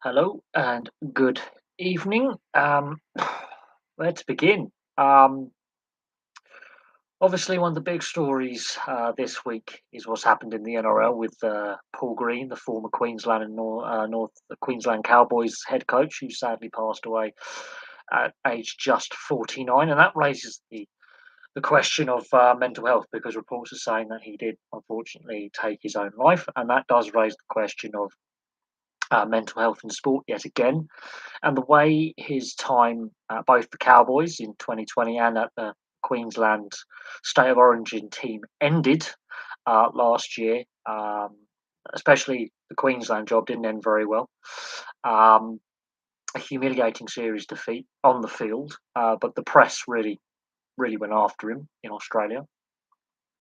Hello and good evening. Where to begin? Um, Obviously, one of the big stories this week is what's happened in the NRL with Paul Greene, the former Queensland and North Queensland Cowboys head coach, who sadly passed away at age just 49, and that raises the question of mental health because reports are saying that he did unfortunately take his own life, and that does raise the question of mental health in sport yet again. And the way his time at both the Cowboys in 2020 and at the Queensland State of Origin team ended last year, especially the Queensland job didn't end very well. Um, a humiliating series defeat on the field, but the press really went after him in Australia.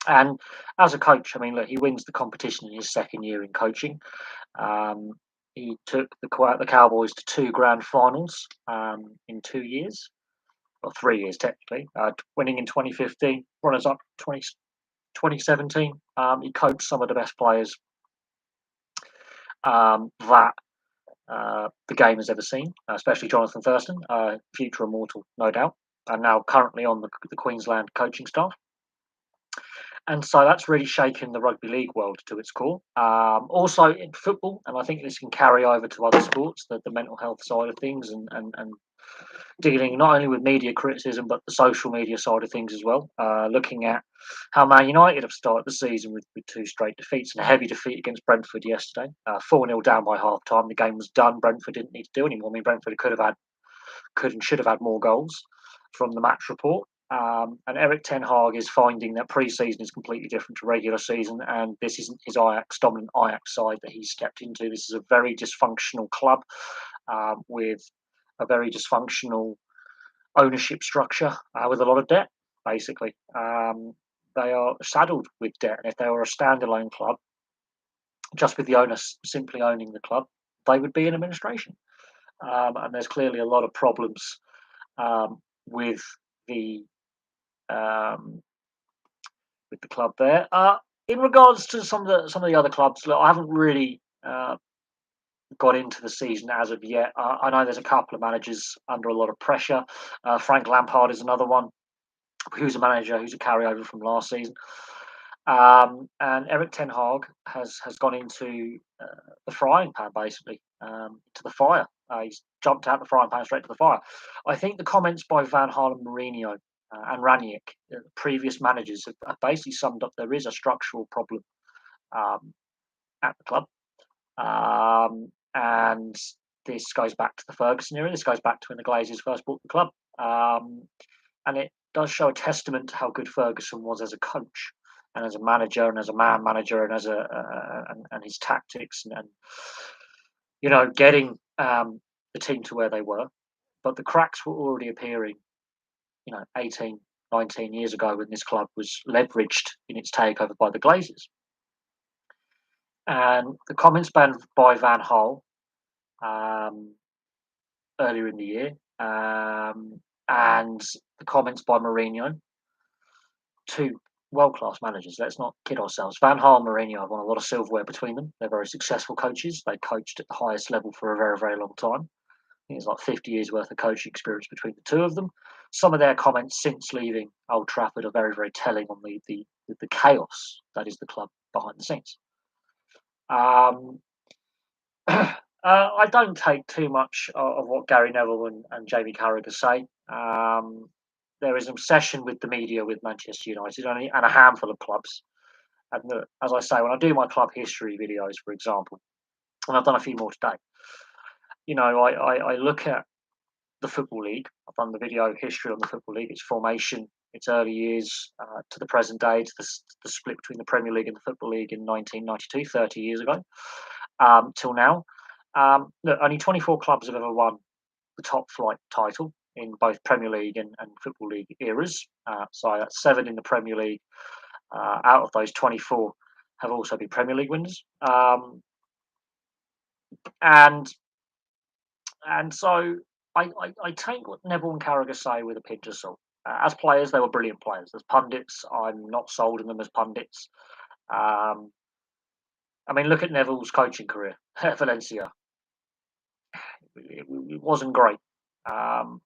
And as a coach, I mean, look, he wins the competition in his second year in coaching. Um, he took the Cowboys to two grand finals in 2 years, or 3 years technically, winning in 2015, runners up 2017. He coached some of the best players that the game has ever seen, especially Jonathan Thurston, future immortal, no doubt, and now currently on the Queensland coaching staff. And so that's really shaken the rugby league world to its core. Also in football, and I think this can carry over to other sports, the mental health side of things, and dealing not only with media criticism but the social media side of things as well. Looking at how Man United have started the season with two straight defeats and a heavy defeat against Brentford yesterday. 4-0 down by half time. The game was done. Brentford didn't need to do anymore. I mean, Brentford could and should have had more goals from the match report. And Eric Ten Hag is finding that pre-season is completely different to regular season, and this isn't his dominant Ajax side that he's stepped into. This is a very dysfunctional club with a very dysfunctional ownership structure with a lot of debt, basically. They are saddled with debt, and if they were a standalone club, just with the owners simply owning the club, they would be in administration. And there's clearly a lot of problems with the um, with the club there. In regards to some of the other clubs, look, I haven't really got into the season as of yet. I know there's a couple of managers under a lot of pressure. Frank Lampard is another one, who's a manager who's a carryover from last season. And Eric Ten Hag has gone into the frying pan, basically, to the fire. He's jumped out the frying pan straight to the fire. I think the comments by Van Gaal and Mourinho and Ranić, previous managers, have basically summed up there is a structural problem um, at the club. And this goes back to the Ferguson era. This goes back to when the Glazers first bought the club. And it does show a testament to how good Ferguson was as a coach and as a manager and as a man manager and and his tactics and getting the team to where they were. But the cracks were already appearing, 18, 19 years ago when this club was leveraged in its takeover by the Glazers. And the comments by Van Gaal earlier in the year, and the comments by Mourinho, two world-class managers. Let's not kid ourselves. Van Gaal and Mourinho have won a lot of silverware between them. They're very successful coaches. They coached at the highest level for a very, very long time. I think it's like 50 years worth of coaching experience between the two of them. Some of their comments since leaving Old Trafford are very, very telling on the chaos that is the club behind the scenes. I don't take too much of what Gary Neville and Jamie Carragher say. There is an obsession with the media with Manchester United and a handful of clubs. And as I say, when I do my club history videos, for example, and I've done a few more today, I look at the Football League. I've done the video history on the Football League, its formation, its early years to the present day, to the split between the Premier League and the Football League in 1992, 30 years ago, till now. Look, only 24 clubs have ever won the top flight title in both Premier League and Football League eras. So that's 7 in the Premier League. Out of those, 24 have also been Premier League winners. And so I take what Neville and Carragher say with a pinch of salt. As players, they were brilliant players. As pundits, I'm not sold on them as pundits. I mean, look at Neville's coaching career at Valencia. it wasn't great. Um,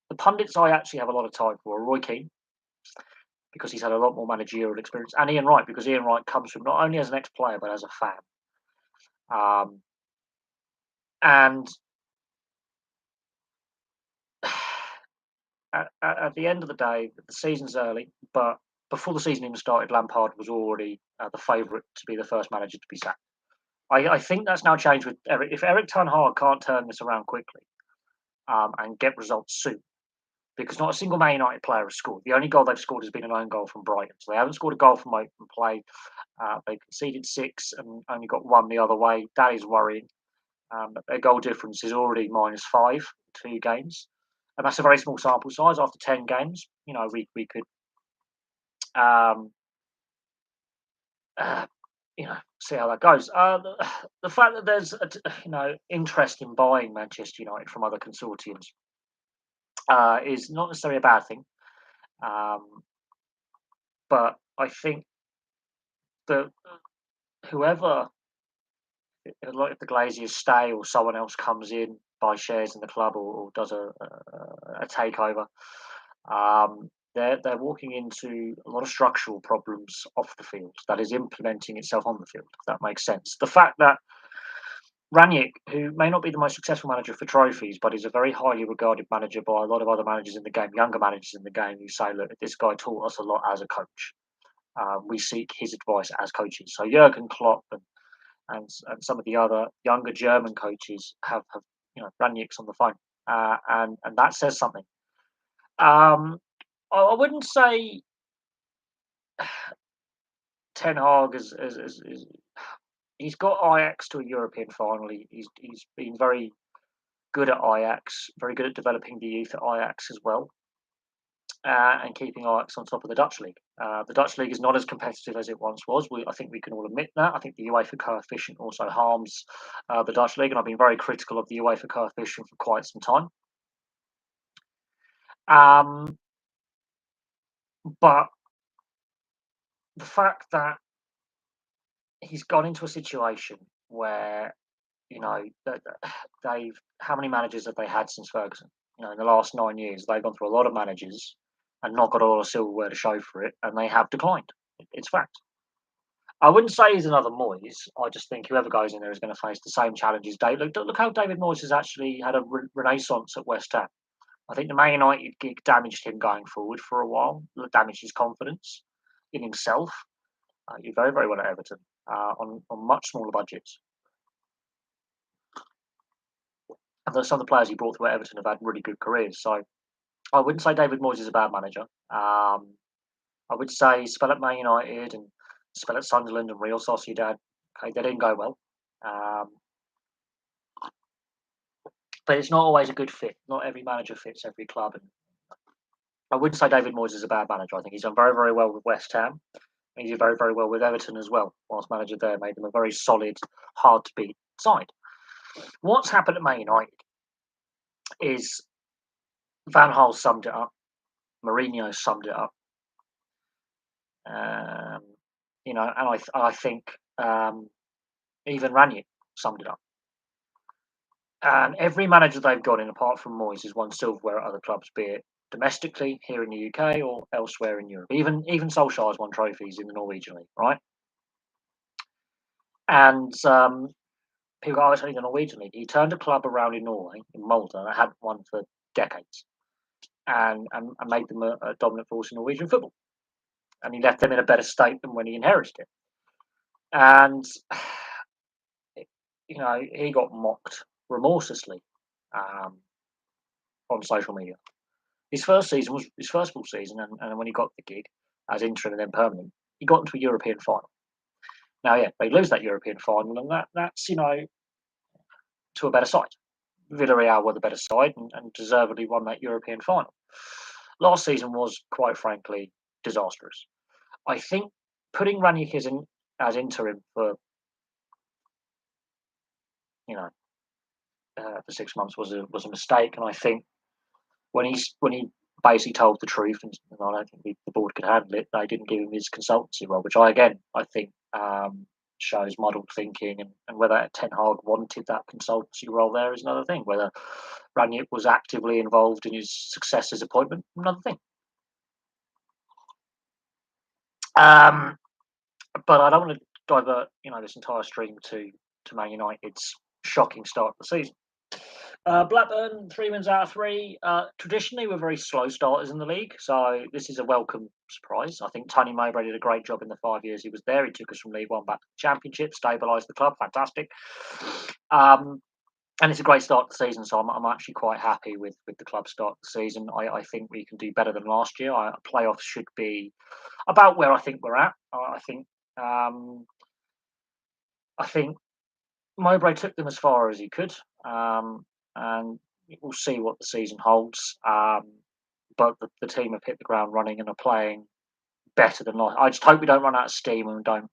the pundits I actually have a lot of time for are Roy Keane, because he's had a lot more managerial experience, and Ian Wright, because Ian Wright comes from not only as an ex-player but as a fan. Um, and at the end of the day, the season's early, but before the season even started, Lampard was already the favourite to be the first manager to be sacked. I think that's now changed with Eric. If Eric Ten Hag can't turn this around quickly and get results soon, because not a single Man United player has scored. The only goal they've scored has been an own goal from Brighton. So they haven't scored a goal from open play. They conceded 6 and only got 1 the other way. That is worrying. Their goal difference is already -5 2 games. And that's a very small sample size after 10 games. We could, um, uh, see how that goes. The fact that there's, interest in buying Manchester United from other consortiums is not necessarily a bad thing. Um, but I think that whoever, like if the Glaziers stay or someone else comes in, buys shares in the club or does a takeover, they're walking into a lot of structural problems off the field that is implementing itself on the field. If that makes sense. The fact that Ranić, who may not be the most successful manager for trophies, but is a very highly regarded manager by a lot of other managers in the game, younger managers in the game, who say, "Look, this guy taught us a lot as a coach. We seek his advice as coaches." So Jurgen Klopp and some of the other younger German coaches have Ranić on the phone, and that says something. Um, I wouldn't say Ten Hag is he's got Ajax to a European final. He's been very good at Ajax, very good at developing the youth at Ajax as well, and keeping Ajax on top of the Dutch league. The Dutch league is not as competitive as it once was. I think we can all admit that. I think the UEFA coefficient also harms the Dutch league, and I've been very critical of the UEFA coefficient for quite some time. But the fact that he's gone into a situation where they've how many managers have they had since Ferguson? In the last 9 years, they've gone through a lot of managers and not got a lot of silverware to show for it, and they have declined. It's fact. I wouldn't say he's another Moyes. I just think whoever goes in there is going to face the same challenges. Look how David Moyes has actually had a renaissance at West Ham. I think the Man United gig damaged him going forward for a while, damaged his confidence in himself. You're very, very well at Everton on much smaller budgets. And some of the players he brought through at Everton have had really good careers. So I wouldn't say David Moyes is a bad manager. I would say spell at Man United and spell at Sunderland and Real Sociedad. Okay, they didn't go well. But it's not always a good fit. Not every manager fits every club. And I wouldn't say David Moyes is a bad manager. I think he's done very, very well with West Ham. He did very, very well with Everton as well. Whilst manager there, made them a very solid, hard to beat side. What's happened at Man United is Van Gaal summed it up. Mourinho summed it up. And I think even Ranić summed it up. And every manager they've got in, apart from Moyes, has won silverware at other clubs, be it domestically here in the UK or elsewhere in Europe. Even Solskjaer has won trophies in the Norwegian league, right? And people go, "Oh, it's only the Norwegian league." He turned a club around in Norway, in Molde, that hadn't won for decades, and made them a dominant force in Norwegian football. And he left them in a better state than when he inherited it. And he got mocked remorselessly on social media. His first season was his first full season, and when he got the gig as interim and then permanent, he got into a European final. Now, yeah, they lose that European final, and that's to a better side. Villarreal were the better side and deservedly won that European final. Last season was, quite frankly, disastrous. I think putting Ranić as interim for 6 months was a mistake, and I think when he basically told the truth, and I don't think the board could handle it, they didn't give him his consultancy role, which I think shows muddled thinking, and whether Ten Hag wanted that consultancy role there is another thing. Whether Ranić was actively involved in his successor's appointment, another thing. Um, but I don't want to divert, this entire stream to Man United's shocking start of the season. Blackburn, 3 wins out of 3. Traditionally, we're very slow starters in the league, so this is a welcome surprise. I think Tony Mowbray did a great job in the 5 years he was there. He took us from League One back to the Championship, stabilised the club, fantastic. And it's a great start to the season, so I'm actually quite happy with the club start of the season. I think we can do better than last year. Playoffs should be about where I think we're at. I think Mowbray took them as far as he could, and we'll see what the season holds. But the team have hit the ground running and are playing better than last. I just hope we don't run out of steam and don't,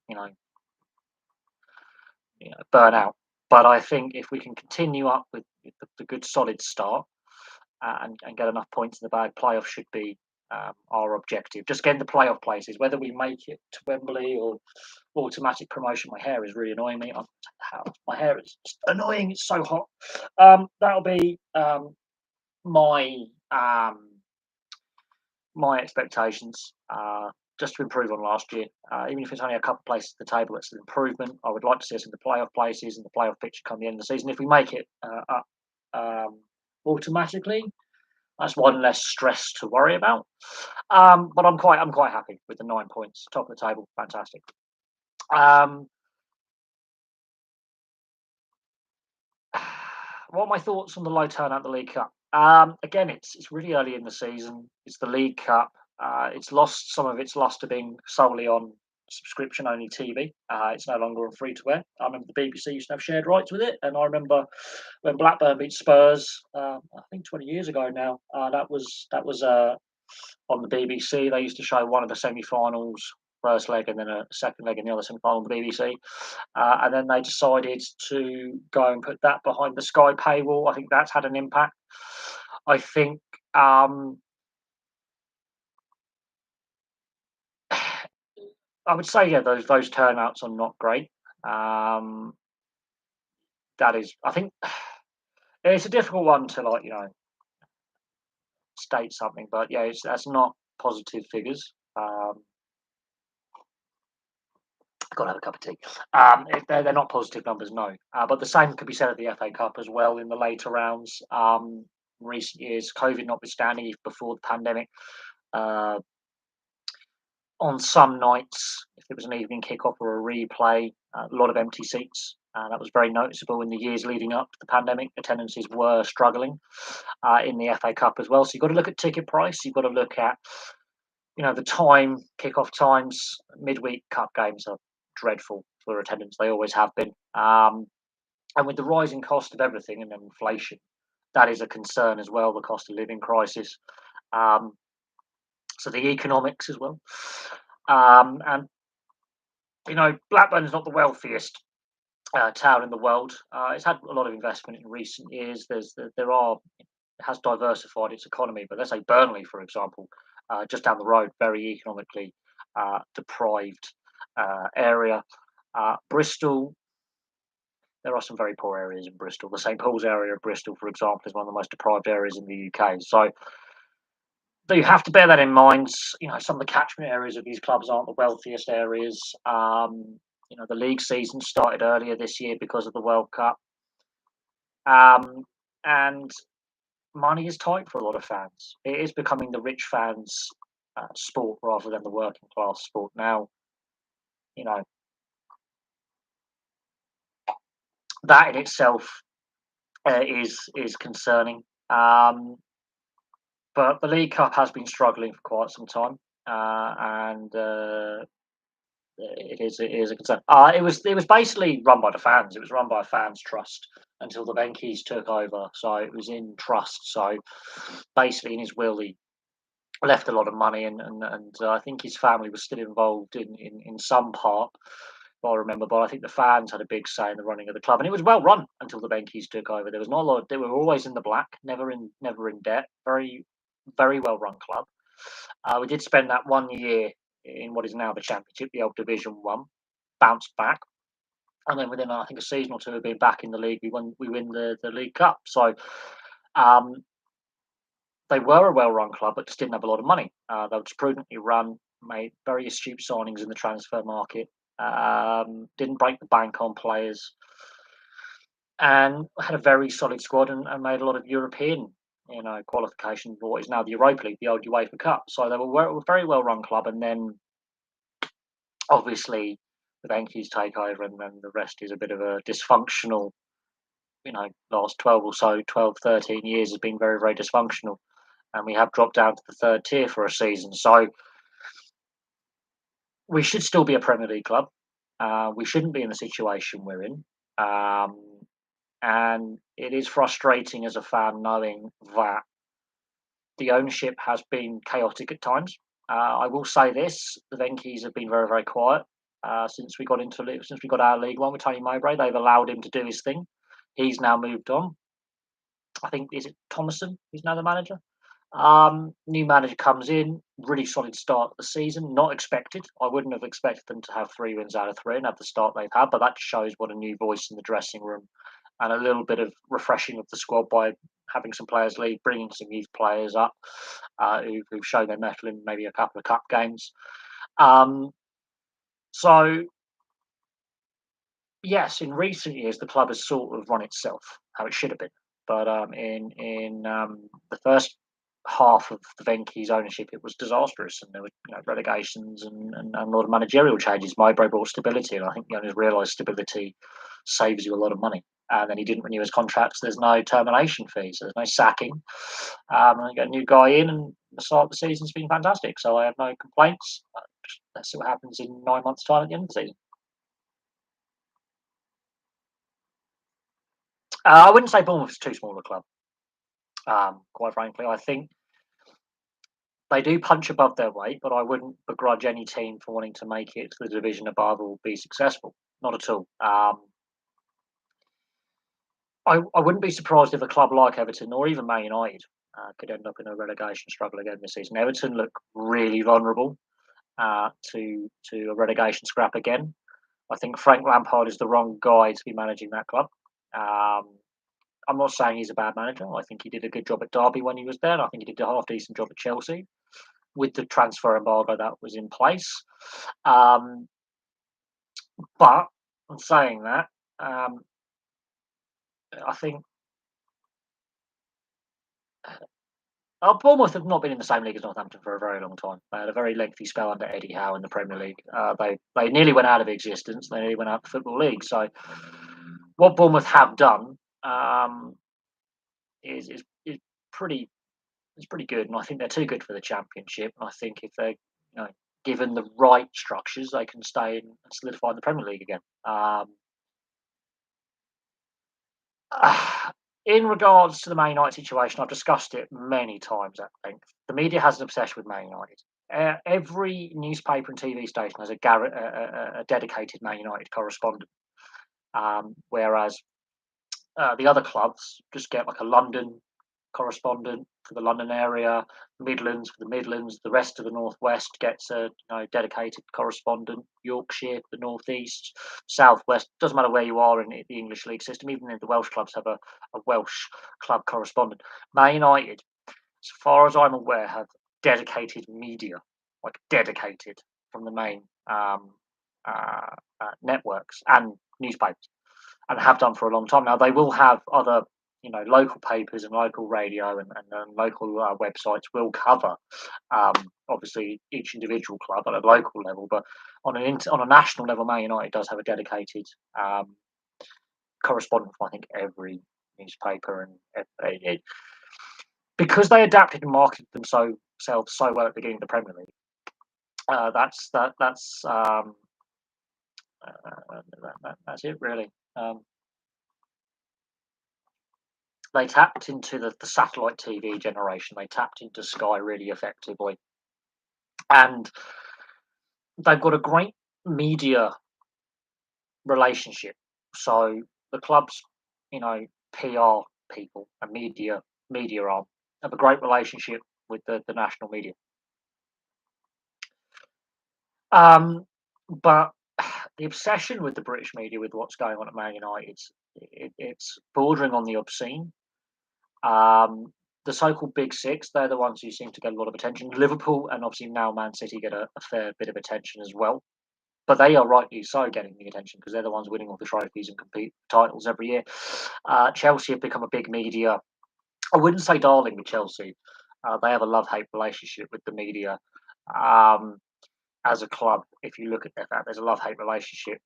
burn out. But I think if we can continue up with the good solid start and get enough points in the bag, playoff should be our objective. Just getting the playoff places, whether we make it to Wembley or automatic promotion. My hair is really annoying me. My hair is just annoying. It's so hot. That'll be my my expectations. Just to improve on last year, even if it's only a couple of places at the table, it's an improvement. I would like to see us in the playoff places and the playoff picture come the end of the season. If we make it up automatically, that's one less stress to worry about. But I'm quite happy with the 9 points, top of the table, fantastic. What are my thoughts on the low turnout of the League Cup? Again, it's really early in the season. It's the League Cup. It's lost some of its luster being solely on subscription-only TV. It's no longer on free-to-air. I remember the BBC used to have shared rights with it, and I remember when Blackburn beat Spurs, I think 20 years ago now. That was on the BBC. They used to show one of the semi-finals, first leg, and then a second leg in the other semi-final on the BBC. And then they decided to go and put that behind the Sky paywall. I think that's had an impact. I think I would say, yeah, those turnouts are not great. That is, I think, it's a difficult one to state something, but yeah, that's not positive figures. Got to have a cup of tea. If they're not positive numbers, no. But the same could be said of the FA Cup as well in the later rounds. In recent years, COVID notwithstanding, even before the pandemic, on some nights, if it was an evening kickoff or a replay, a lot of empty seats. That was very noticeable in the years leading up to the pandemic. Attendances were struggling in the FA Cup as well. So you've got to look at ticket price. You've got to look at, the time, kickoff times. Midweek cup games are dreadful for attendance. They always have been. And with the rising cost of everything and inflation, that is a concern as well, the cost of living crisis. So the economics as well. And, Blackburn's not the wealthiest town in the world. It's had a lot of investment in recent years. It has diversified its economy. But let's say Burnley, for example, just down the road, very economically deprived area. Bristol, there are some very poor areas in Bristol. The St Paul's area of Bristol, for example, is one of the most deprived areas in the UK. So you have to bear that in mind. Some of the catchment areas of these clubs aren't the wealthiest areas. The league season started earlier this year because of the World Cup. And money is tight for a lot of fans. It is becoming the rich fans' sport rather than the working class sport now. That in itself is concerning. But the League Cup has been struggling for quite some time, and it is a concern. It was basically run by the fans. It was run by a fans trust until the Venkeys took over. So it was in trust. So basically, in his will, he left a lot of money, and I think his family was still involved in some part. If I remember, but I think the fans had a big say in the running of the club, and it was well run until the Venkeys took over. There was not a lot. They were always in the black, never in debt. Very very well run club. We did spend that 1 year in what is now the Championship, the old Division 1, bounced back. and then within I think a season or two of being back in the league, we win the League Cup. So um, they were a well-run club, but just didn't have a lot of money. They were just prudently run, made very astute signings in the transfer market, didn't break the bank on players, and had a very solid squad and made a lot of European, qualification for what is now the Europa League, the old UEFA Cup. So they were a very well-run club, and then obviously the Venky's take over, and then the rest is a bit of a dysfunctional. Last 12 or so, 12, 13 years has been very, very dysfunctional, and we have dropped down to the third tier for a season. So we should still be a Premier League club. We shouldn't be in the situation we're in. Um, and it is frustrating as a fan knowing that the ownership has been chaotic at times. I will say this: the Venky's have been very, very quiet since we got out of League One with Tony Mowbray. They've allowed him to do his thing. He's now moved on. I think is it Thomason who's now the manager. New manager comes in, really solid start of the season. Not expected. I wouldn't have expected them to have 3 wins out of 3 and have the start they've had, but that shows what a new voice in the dressing room and a little bit of refreshing of the squad by having some players leave, bringing some youth players up who've shown their mettle in maybe a couple of cup games. Um, so yes, in recent years the club has sort of run itself how it should have been, but in the first half of the Venky's ownership, it was disastrous, and there were relegations and a lot of managerial changes. Mowbray brought stability, and I think the owners realised stability saves you a lot of money. And then he didn't renew his contract, so there's no termination fees, so there's no sacking. And I get a new guy in, and the start of the season's been fantastic, so I have no complaints. Let's see what happens in 9 months' time at the end of the season. I wouldn't say Bournemouth is too small a club. Quite frankly, I think they do punch above their weight, but I wouldn't begrudge any team for wanting to make it to the division above or be successful. Not at all. I wouldn't be surprised if a club like Everton or even Man United could end up in a relegation struggle again this season. Everton look really vulnerable to a relegation scrap again. I think Frank Lampard is the wrong guy to be managing that club. Um, I'm not saying he's a bad manager. I think he did a good job at Derby when he was there, and I think he did a half decent job at Chelsea with the transfer embargo that was in place. Um, but in saying that, I think Bournemouth have not been in the same league as Northampton for a very long time. They had a very lengthy spell under Eddie Howe in the Premier League. They nearly went out of existence. They nearly went out of the Football League. So what Bournemouth have done is pretty good, and I think they're too good for the Championship. And I think if they're given the right structures, they can stay and solidify in the Premier League again. In regards to the Man United situation, I've discussed it many times at length. The media has an obsession with Man United. Every newspaper and TV station has a dedicated Man United correspondent, whereas the other clubs just get like a London correspondent for the London area, Midlands for the Midlands. The rest of the Northwest gets a dedicated correspondent. Yorkshire, the Northeast, Southwest. Doesn't matter where you are in the English league system. Even the Welsh clubs have a Welsh club correspondent. Man United, as far as I'm aware, have dedicated media, like dedicated from the main networks and newspapers, and have done for a long time now. They will have other local papers and local radio and local websites will cover obviously each individual club at a local level, but on a national level, Man United does have a dedicated correspondent for I think every newspaper, and because they adapted and marketed themselves so well at the beginning of the Premier League. That's it really. They tapped into the satellite TV generation. They tapped into Sky really effectively, and they've got a great media relationship. So the club's, PR people and media arm have a great relationship with the national media. But the obsession with the British media with what's going on at Man United, it's bordering on the obscene. Um, the so-called Big Six, they're the ones who seem to get a lot of attention. Liverpool and obviously now Man City get a fair bit of attention as well. But they are rightly so getting the attention because they're the ones winning all the trophies and compete for titles every year. Chelsea have become a big media. I wouldn't say darling with Chelsea. They have a love-hate relationship with the media. Um, as a club, if you look at that, there's a love-hate relationship.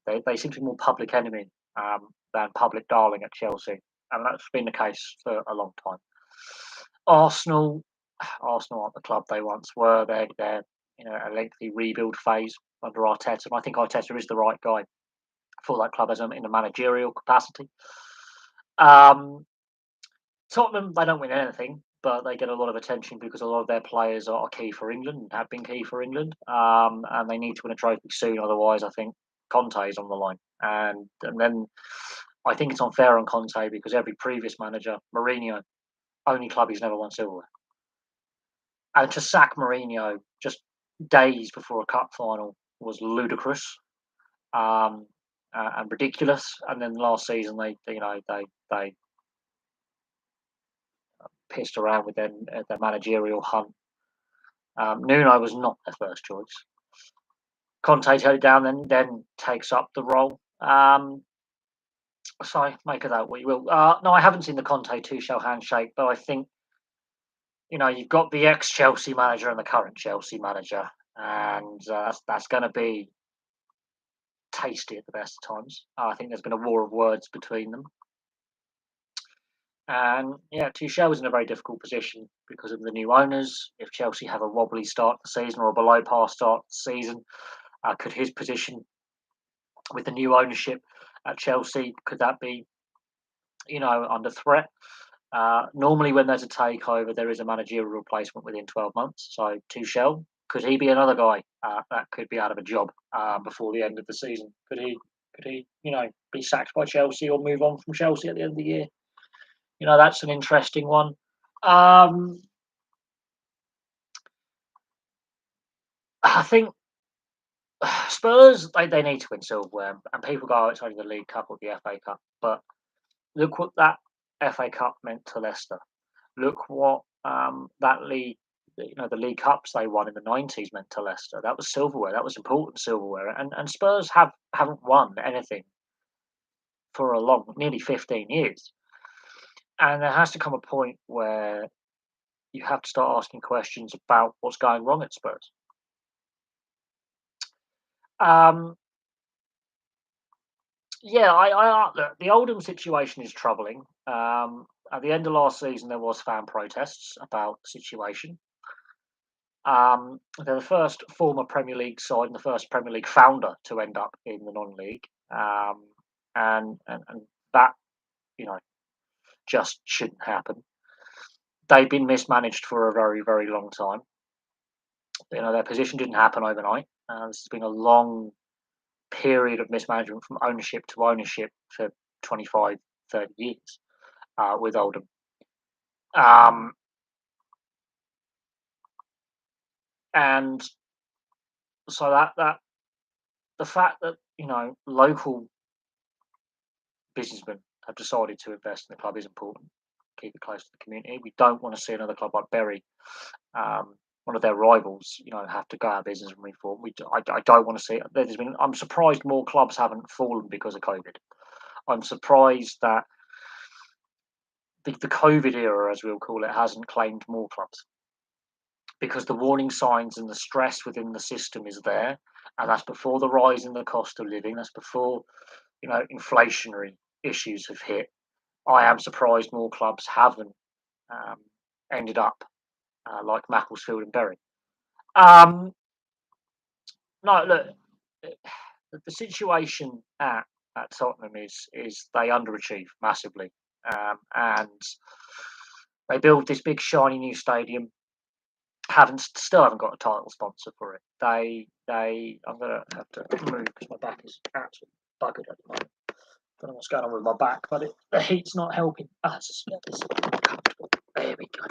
They seem to be more public enemy than public darling at Chelsea, and that's been the case for a long time. Arsenal, Arsenal aren't the club they once were. They're a lengthy rebuild phase under Arteta, and I think Arteta is the right guy for that club in a managerial capacity. Um, Tottenham, they don't win anything, but they get a lot of attention because a lot of their players are key for England and have been key for England. And they need to win a trophy soon, otherwise, I think Conte is on the line. And then I think it's unfair on Conte because every previous manager, Mourinho, only club he's never won silverware. And to sack Mourinho just days before a cup final was ludicrous and ridiculous. And then last season, they pissed around with their managerial hunt. Nuno was not their first choice. Conte held it down, then takes up the role. So make of that what you will. No, I haven't seen the Conte Tuchel handshake, but I think you've got the ex-Chelsea manager and the current Chelsea manager, and that's going to be tasty at the best of times. I think there's been a war of words between them. And yeah, Tuchel was in a very difficult position because of the new owners. If Chelsea have a wobbly start to the season or a below par start to the season, could his position with the new ownership at Chelsea, could that be, under threat? Normally, when there's a takeover, there is a managerial replacement within 12 months. So Tuchel, could he be another guy that could be out of a job before the end of the season? Could he, be sacked by Chelsea or move on from Chelsea at the end of the year? That's an interesting one. I think Spurs, they need to win silverware, and people go, "Oh, it's only the League Cup or the FA Cup." But look what that FA Cup meant to Leicester. Look what that league, the League Cups they won in the 90s meant to Leicester. That was silverware. That was important silverware. And Spurs haven't won anything for nearly 15 years. And there has to come a point where you have to start asking questions about what's going wrong at Spurs. Yeah, look, the Oldham situation is troubling. At the end of last season, there was fan protests about the situation. They're the first former Premier League side and the first Premier League founder to end up in the non-league, and that just shouldn't happen. They've been mismanaged for a very, very long time. Their position didn't happen overnight. This has been a long period of mismanagement from ownership to ownership for 25, 30 years with Oldham. And so that the fact that local businessmen have decided to invest in the club is important. Keep it close to the community. We don't want to see another club like Bury, one of their rivals, have to go out of business and reform. I don't want to see it. I'm surprised more clubs haven't fallen because of COVID. I'm surprised that the COVID era, as we'll call it, hasn't claimed more clubs because the warning signs and the stress within the system is there, and that's before the rise in the cost of living. That's before inflationary issues have hit. I am surprised more clubs haven't ended up like Macclesfield and Bury. No, look, the situation at Tottenham is they underachieve massively, and they build this big shiny new stadium. Still haven't got a title sponsor for it. I'm gonna have to move because my back is absolutely buggered at the moment. Don't know what's going on with my back, but the heat's not helping. It's comfortable. There we go.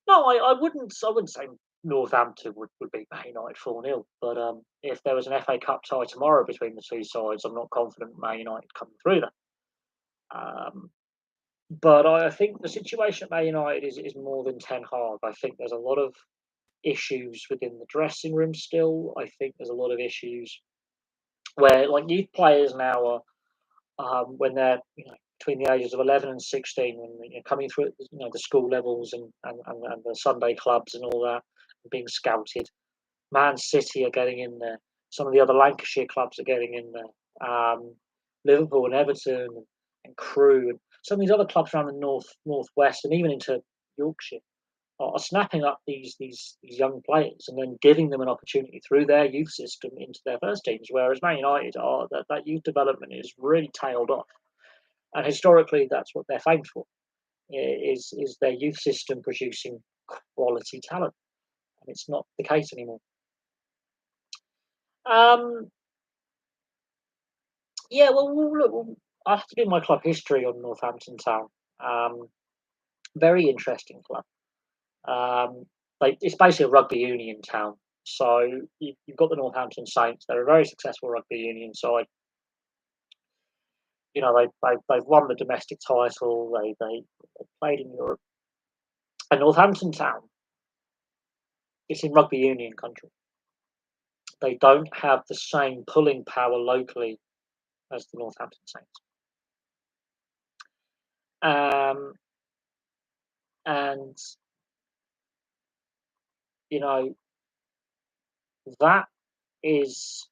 No, I wouldn't say Northampton would beat Man United 4-0, but if there was there's an FA Cup tie tomorrow between the two sides, I'm not confident Man United coming through that. But I think the situation at Man United is more than Ten Hag. I think there's a lot of issues within the dressing room still. I think there's a lot of issues where, like, youth players now are, when they're between the ages of 11 and 16, when you're coming through the school levels and the Sunday clubs and all that, being scouted. Man City are getting in there. Some of the other Lancashire clubs are getting in there. Liverpool and Everton and Crewe and some of these other clubs around the northwest and even into Yorkshire are snapping up these young players and then giving them an opportunity through their youth system into their first teams. Whereas Man United are that youth development is really tailed off, and historically that's what they're famed for, is their youth system producing quality talent, and it's not the case anymore. Yeah, well, look, I have to do my club history on Northampton Town. Very interesting club. It's basically a rugby union town. So you've got the Northampton Saints. They're a very successful rugby union side. They've won the domestic title. They played in Europe. And Northampton Town, it's in rugby union country. They don't have the same pulling power locally as the Northampton Saints. And that is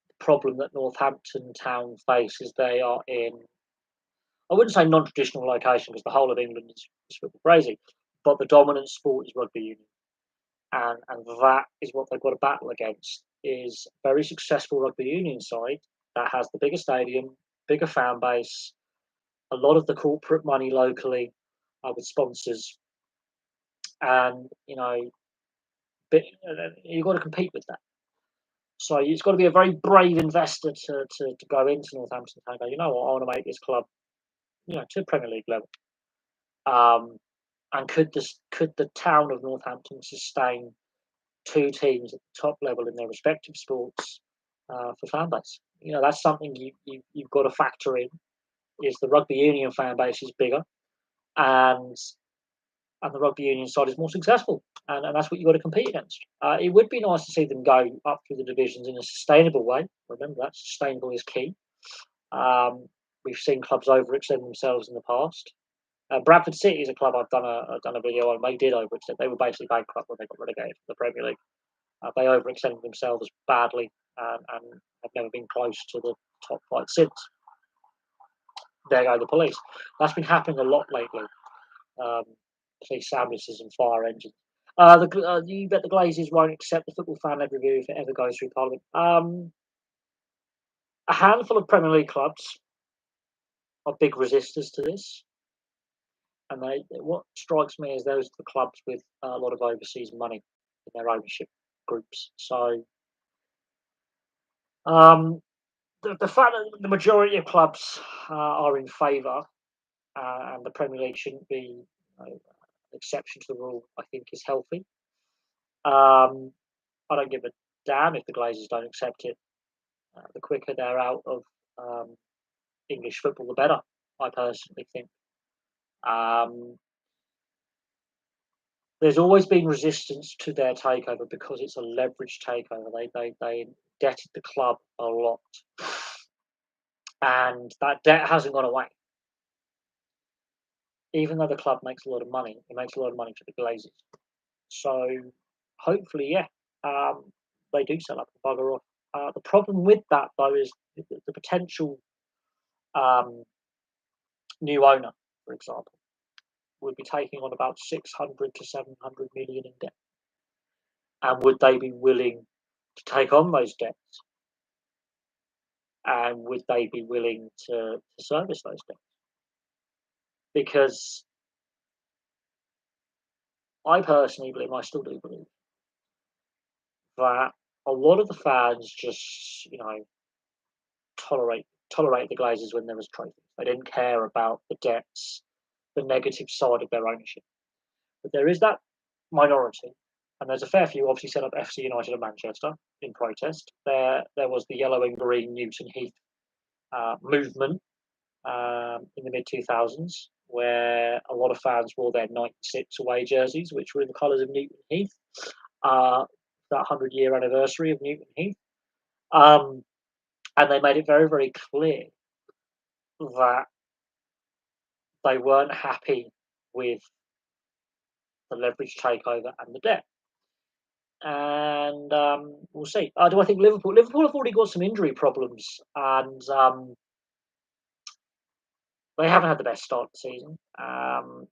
the problem that Northampton Town faces. They are in, I wouldn't say non-traditional location because the whole of England is football crazy, but the dominant sport is rugby union, and that is what they've got to battle against. Is a very successful rugby union side that has the bigger stadium, bigger fan base, a lot of the corporate money locally with sponsors, and you've got to compete with that. So it's got to be a very brave investor to go into Northampton and go, you know what, I want to make this club, to Premier League level. And could the town of Northampton sustain two teams at the top level in their respective sports for fan base? That's something you've got to factor in. Is the rugby union fan base is bigger, and the rugby union side is more successful, and that's what you've got to compete against. It would be nice to see them go up through the divisions in a sustainable way. Remember that sustainable is key. We've seen clubs overextend themselves in the past. Bradford City is a club I've done a video on. They did overextend. They were basically bankrupt when they got relegated from the Premier League. They overextended themselves badly and have never been close to the top flight since. There go the police. That's been happening a lot lately. Police ambulances and fire engines. You bet the Glazers won't accept the football fan led review if it ever goes through Parliament. A handful of Premier League clubs are big resistors to this, and what strikes me is those are the clubs with a lot of overseas money in their ownership groups. So the fact that the majority of clubs are in favour and the Premier League shouldn't be an exception to the rule, I think is healthy. I don't give a damn if the Glazers don't accept it. The quicker they're out of English football, the better, I personally think. There's always been resistance to their takeover because it's a leveraged takeover. They indebted the club a lot, and that debt hasn't gone away. Even though the club makes a lot of money, it makes a lot of money for the Glazers. So hopefully, they do sell up and bugger off. The problem with that, though, is the potential new owner, for example, would be taking on about 600 to 700 million in debt. And would they be willing to take on those debts? And would they be willing to service those debts? Because I personally believe, I still do believe, that a lot of the fans just, tolerate the Glazers when there was trophies. They didn't care about the debts, the negative side of their ownership. But there is that minority And there's a fair few obviously set up FC United of Manchester in protest. There was the yellow and green Newton Heath movement in the mid 2000s, where a lot of fans wore their '96 away jerseys, which were in the colours of Newton Heath, that 100-year anniversary of Newton Heath. And they made it very, very clear that they weren't happy with the leverage takeover and the debt. And we'll see. Do I think Liverpool have already got some injury problems, and they haven't had the best start to the season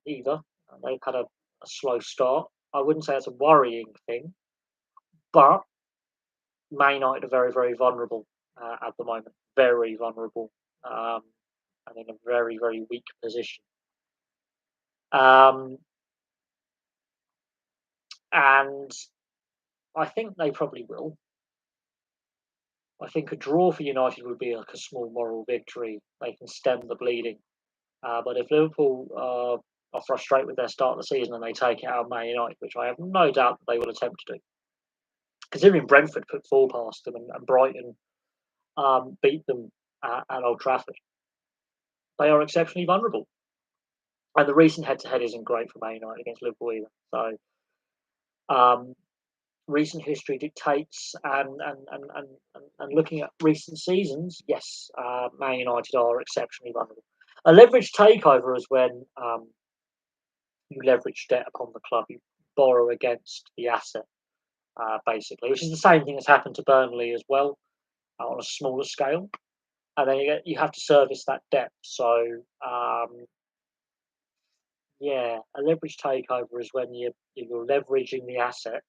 either. They've had a slow start. I wouldn't say it's a worrying thing, but Man United are very, very vulnerable at the moment. Very vulnerable, and in a very, very weak position. And I think they probably will. I think a draw for United would be like a small moral victory. They can stem the bleeding. But if Liverpool are frustrated with their start of the season and they take it out of Man United, which I have no doubt that they will attempt to do, considering Brentford put four past them and Brighton beat them at Old Trafford, they are exceptionally vulnerable. And the recent head-to-head isn't great for Man United against Liverpool either. So recent history dictates, and looking at recent seasons, yes, Man United are exceptionally vulnerable. A leveraged takeover is when you leverage debt upon the club, you borrow against the asset, basically, which is the same thing that's happened to Burnley as well, on a smaller scale. And then you have to service that debt. So, yeah, a leverage takeover is when you're leveraging the asset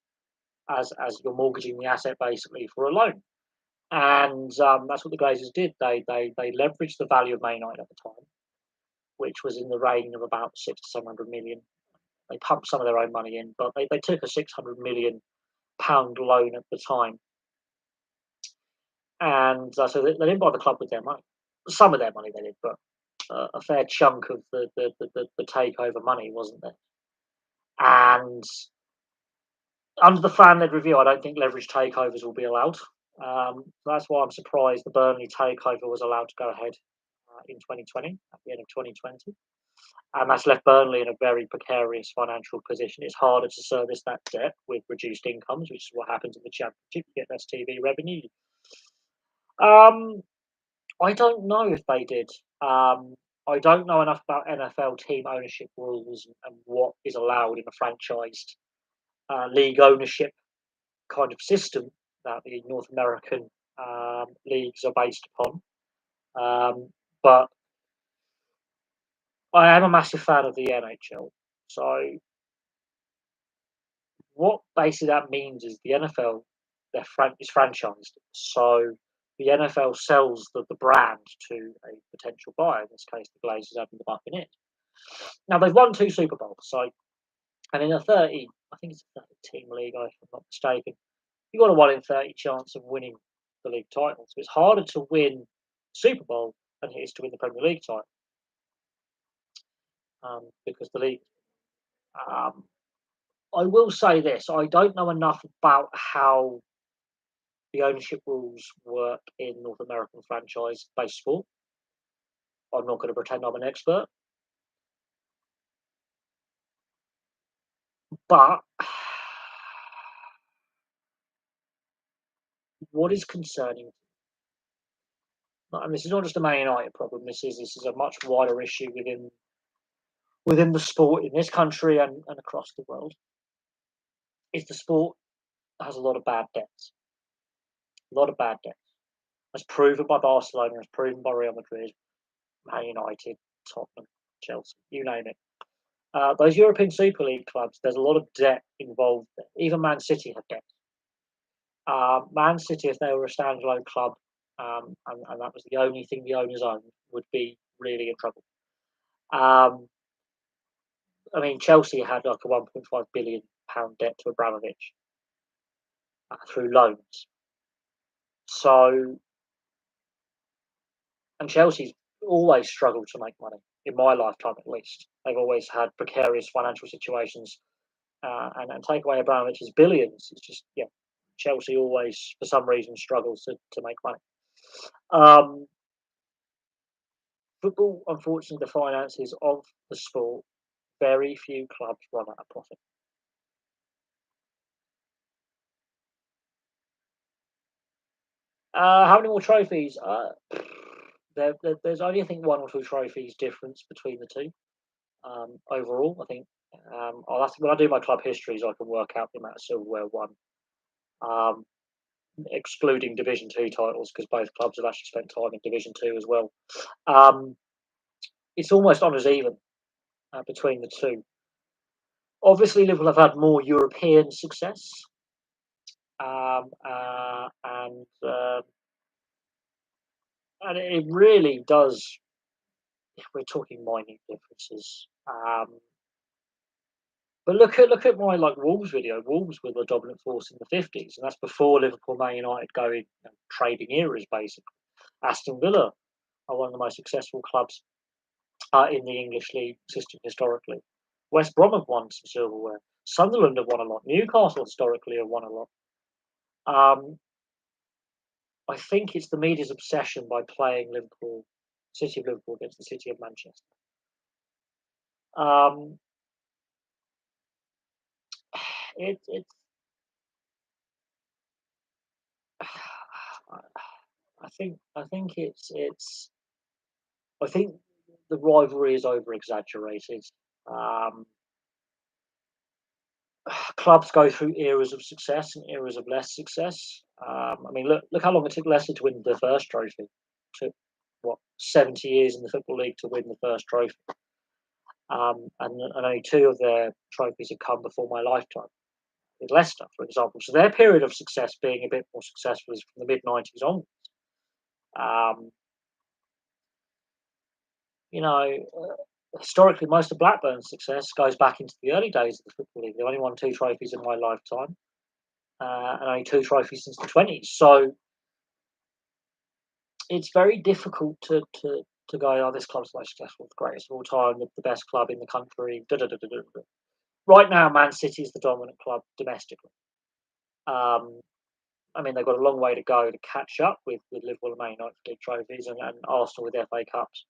as you're mortgaging the asset basically for a loan. And that's what the Glazers did. They leveraged the value of Man United at the time, which was in the range of about 600 to 700 million. They pumped some of their own money in, but they took a £600 million loan at the time, and so they didn't buy the club with their money. Some of their money they did, but a fair chunk of the takeover money wasn't there. And under the fan-led review, I don't think leverage takeovers will be allowed. That's why I'm surprised the Burnley takeover was allowed to go ahead in 2020, at the end of 2020. And that's left Burnley in a very precarious financial position. It's harder to service that debt with reduced incomes, which is what happens in the Championship. You get less TV revenue. I don't know if they did. I don't know enough about NFL team ownership rules and what is allowed in a franchised league ownership kind of system that the North American leagues are based upon. But I am a massive fan of the NHL. So what basically that means is the NFL is franchised. So the NFL sells the brand to a potential buyer. In this case, the Glazers having the Buccaneers. Now they've won 2 Super Bowls. So, and in a 30, I think it's a 30-team league, if I'm not mistaken, you've got a 1 in 30 chance of winning the league title. So it's harder to win Super Bowl than it is to win the Premier League title, because the league. I will say this: I don't know enough about how the ownership rules work in North American franchise-based sport. I'm not going to pretend I'm an expert, but what is concerning, and this is not just a Man United problem. This is a much wider issue within the sport in this country and across the world. Is the sport has a lot of bad debts, a lot of bad debts. As proven by Barcelona, as proven by Real Madrid, Man United, Tottenham, Chelsea, you name it. Those European Super League clubs, there's a lot of debt involved there. Even Man City have debt. Man City, if they were a standalone club, and that was the only thing the owners owned, would be really in trouble. I mean, Chelsea had like a £1.5 billion debt to Abramovich through loans. So, and Chelsea's always struggled to make money, in my lifetime at least. They've always had precarious financial situations and take away Abramovich's billions. It's just Chelsea always for some reason struggles to make money. Football, unfortunately, the finances of the sport, very few clubs run at a profit. How many more trophies? There's only, I think, one or two trophies difference between the two. Overall, I think I'll have to, when I do my club histories, I can work out the amount of silverware won, um, excluding Division Two titles, because both clubs have actually spent time in Division Two as well. Um, it's almost on as even between the two. Obviously, Liverpool have had more European success, and it really does. If we're talking minute differences, but look at my Wolves video. Wolves were the dominant force in the 50s, and that's before Liverpool, Man United going trading eras basically. Aston Villa are one of the most successful clubs in the English league system historically. West Brom have won some silverware. Sunderland have won a lot. Newcastle historically have won a lot. I think it's the media's obsession by playing City of Liverpool against the City of Manchester. Um, it's I think I think the rivalry is over exaggerated. Um, Clubs go through eras of success and eras of less success. I mean, look how long it took Leicester to win the first trophy. It took what 70 years in the Football League to win the first trophy, and only two of their trophies have come before my lifetime. With Leicester, for example, so their period of success being a bit more successful is from the mid-90s on. Um, you know, historically, most of Blackburn's success goes back into the early days of the Football League. They only won two trophies in my lifetime, and only two trophies since the 20s. So it's very difficult to go, oh, this club's the most successful, the greatest of all time, the best club in the country. Da, da, da, da, da. Right now, Man City is the dominant club domestically. Um, I mean, they've got a long way to go to catch up with Liverpool and Man United League trophies and Arsenal with FA Cups.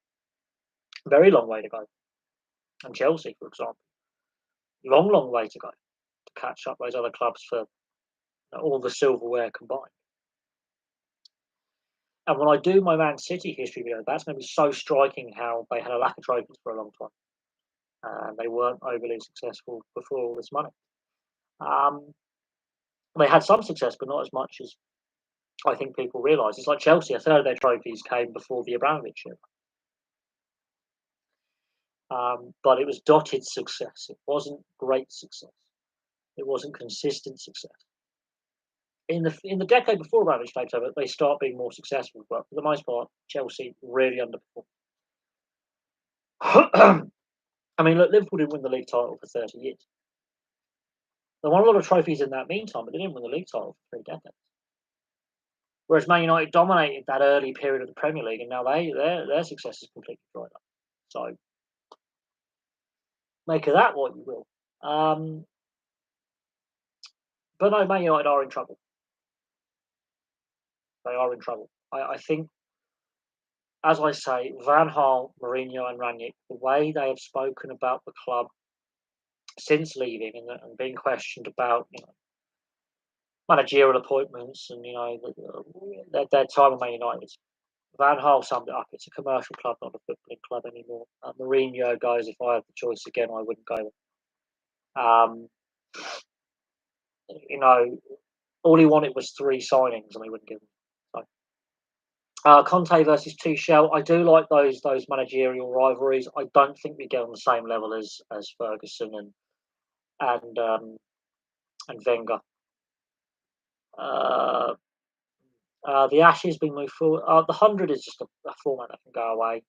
Very long way to go. And Chelsea, for example, long way to go to catch up those other clubs for all the silverware combined. And when I do my Man City history video, that's going to be so striking how they had a lack of trophies for a long time. And they weren't overly successful before all this money. They had some success, but not as much as I think people realise. It's like Chelsea, a third of their trophies came before the Abramovich era. But it was dotted success. It wasn't great success. It wasn't consistent success. In the decade before Abramovich takes over, they start being more successful. But for the most part, Chelsea really underperformed. I mean, look, Liverpool didn't win the league title for 30 years. They won a lot of trophies in that meantime, but they didn't win the league title for 3 decades. Whereas Man United dominated that early period of the Premier League, and now their success is completely dried up. So make of that what you will. But no, Man United are in trouble. They are in trouble. I think, as I say, Van Gaal, Mourinho, and Rangnick, the way they have spoken about the club since leaving and being questioned about managerial appointments and their time at Man United. Van Gaal summed it up. It's a commercial club, not a footballing club anymore. Mourinho goes, if I had the choice again, I wouldn't go there. All he wanted was 3 signings, and they wouldn't give them. So, Conte versus Tuchel. I do like those managerial rivalries. I don't think we get on the same level as Ferguson and Wenger. The Ashes being moved forward. The 100 is just a format that can go away.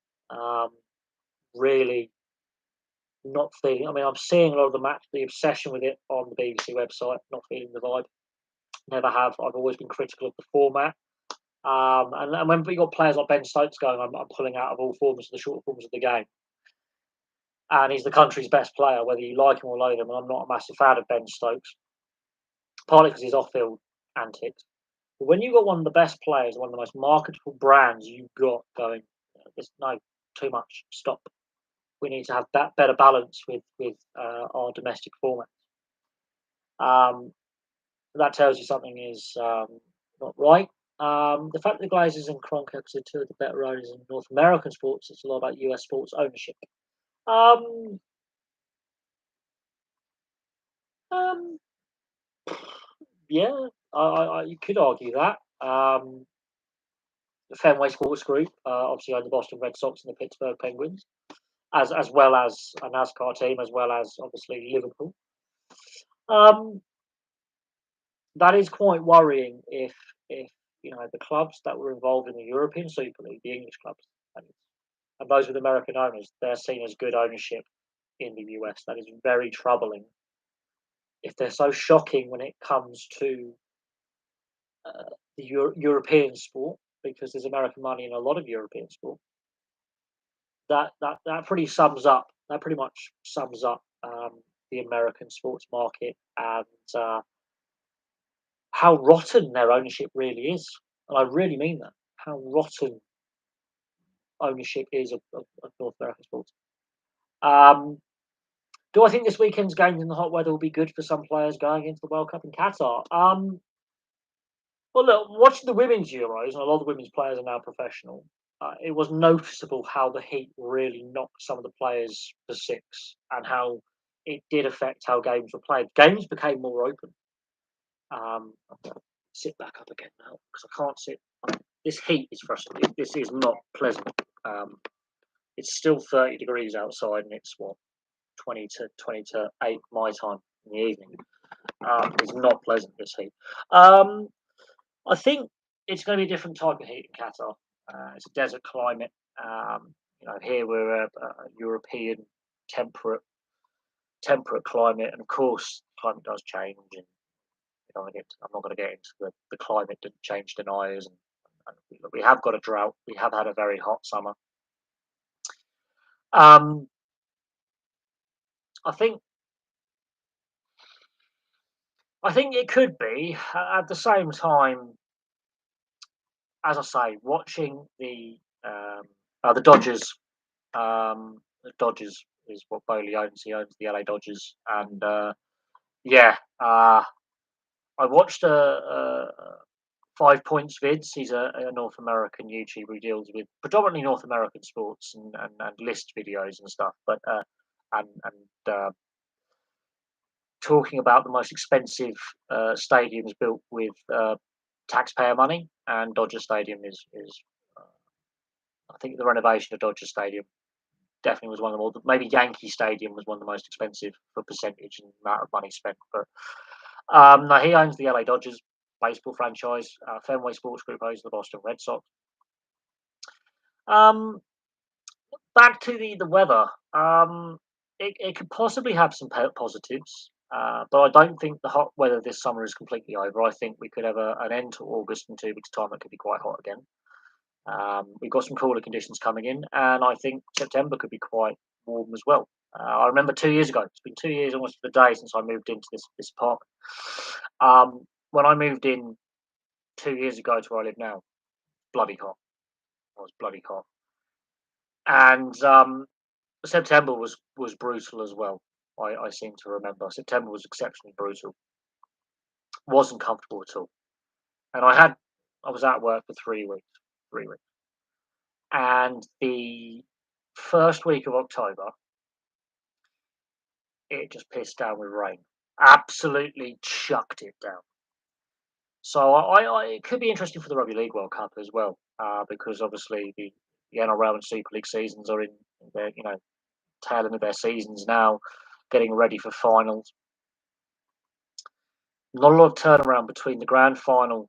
Really not feeling. I mean, I'm seeing a lot of the obsession with it on the BBC website. Not feeling the vibe. Never have. I've always been critical of the format. And when we got players like Ben Stokes going, I'm pulling out of all forms of the short forms of the game. and he's the country's best player, whether you like him or loathe him. And I'm not a massive fan of Ben Stokes, partly because his off-field antics. But when you've got one of the best players, one of the most marketable brands you've got going, there's no too much. Stop. We need to have that better balance with our domestic format. Um, that tells you something is not right. The fact that the Glazers and Kroenke are two of the better owners in North American sports, it's a lot about US sports ownership. Um, um, yeah, you could argue that. The Fenway Sports Group obviously own the Boston Red Sox and the Pittsburgh Penguins, as well as a NASCAR team, as well as obviously Liverpool. Um, that is quite worrying if the clubs that were involved in the European Super League, the English clubs, and those with American owners, they're seen as good ownership in the US. That is very troubling. If they're so shocking when it comes to the European sport, because there's American money in a lot of European sport, that pretty sums up. That pretty much sums up the American sports market and how rotten their ownership really is. And I really mean that. How rotten ownership is of North American sports. Do I think this weekend's games in the hot weather will be good for some players going into the World Cup in Qatar? Well, look, watching the women's Euros, and a lot of the women's players are now professional, it was noticeable how the heat really knocked some of the players for six and how it did affect how games were played. Games became more open. I'm going to sit back up again now because I can't sit. This heat is frustrating. This is not pleasant. It's still 30 degrees outside and it's what, 20 to 8 my time in the evening. It's not pleasant, this heat. I think it's going to be a different type of heat in Qatar. It's a desert climate. Here we're a European temperate climate, and of course, climate does change. And I'm not going to get into the climate didn't change deniers. And we have got a drought. We have had a very hot summer. I think it could be at the same time. As I say, watching the Dodgers. The Dodgers is what Bowley owns. He owns the LA Dodgers, and I watched a 5 Points vids. He's a North American YouTuber who deals with predominantly North American sports and list videos and stuff. But talking about the most expensive stadiums built with taxpayer money, and Dodger Stadium is I think the renovation of Dodger Stadium definitely was one of the more. Maybe Yankee Stadium was one of the most expensive for percentage and amount of money spent. But no, he owns the LA Dodgers baseball franchise. Fenway Sports Group owns the Boston Red Sox. Back to the weather. It could possibly have some positives, but I don't think the hot weather this summer is completely over. I think we could have an end to August in 2 weeks' time. It could be quite hot again. We've got some cooler conditions coming in, and I think September could be quite warm as well. I remember 2 years ago, it's been 2 years almost to the day since I moved into this apartment. When I moved in 2 years ago to where I live now, bloody hot. I was bloody hot. And September was brutal as well. I seem to remember. September was exceptionally brutal. Wasn't comfortable at all. And I was at work for 3 weeks. 3 weeks. And the first week of October, it just pissed down with rain. Absolutely chucked it down. So it could be interesting for the Rugby League World Cup as well, because obviously the NRL and Super League seasons are in their tail end of their seasons now, getting ready for finals. Not a lot of turnaround between the grand final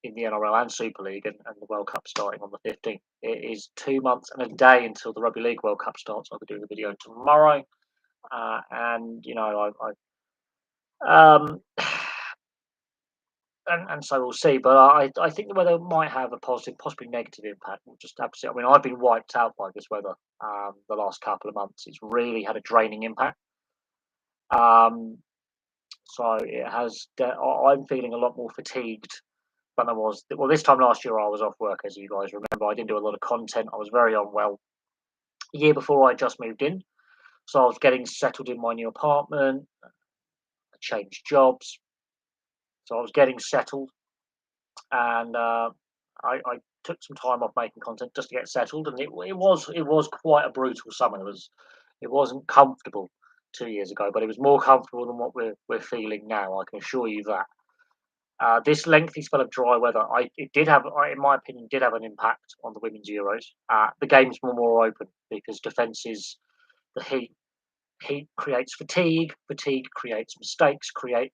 in the NRL and Super League and the World Cup starting on the 15th. It is 2 months and a day until the Rugby League World Cup starts. I'll be doing a video tomorrow, and and so we'll see. But I think the weather might have a positive, possibly negative impact. We'll just absolutely. I mean, I've been wiped out by this weather the last couple of months. It's really had a draining impact. Um, so it has. I'm feeling a lot more fatigued than I was. Well, this time last year I was off work, as you guys remember. I didn't do a lot of content. I was very unwell. The year before I just moved in, so I was getting settled in my new apartment. I changed jobs, so I was getting settled, and I took some time off making content just to get settled, and it was quite a brutal summer. It wasn't comfortable 2 years ago, but it was more comfortable than what we're feeling now. I can assure you that. This lengthy spell of dry weather, it did have, in my opinion, did have an impact on the women's Euros. The games were more open because defences, the heat creates fatigue, fatigue creates mistakes create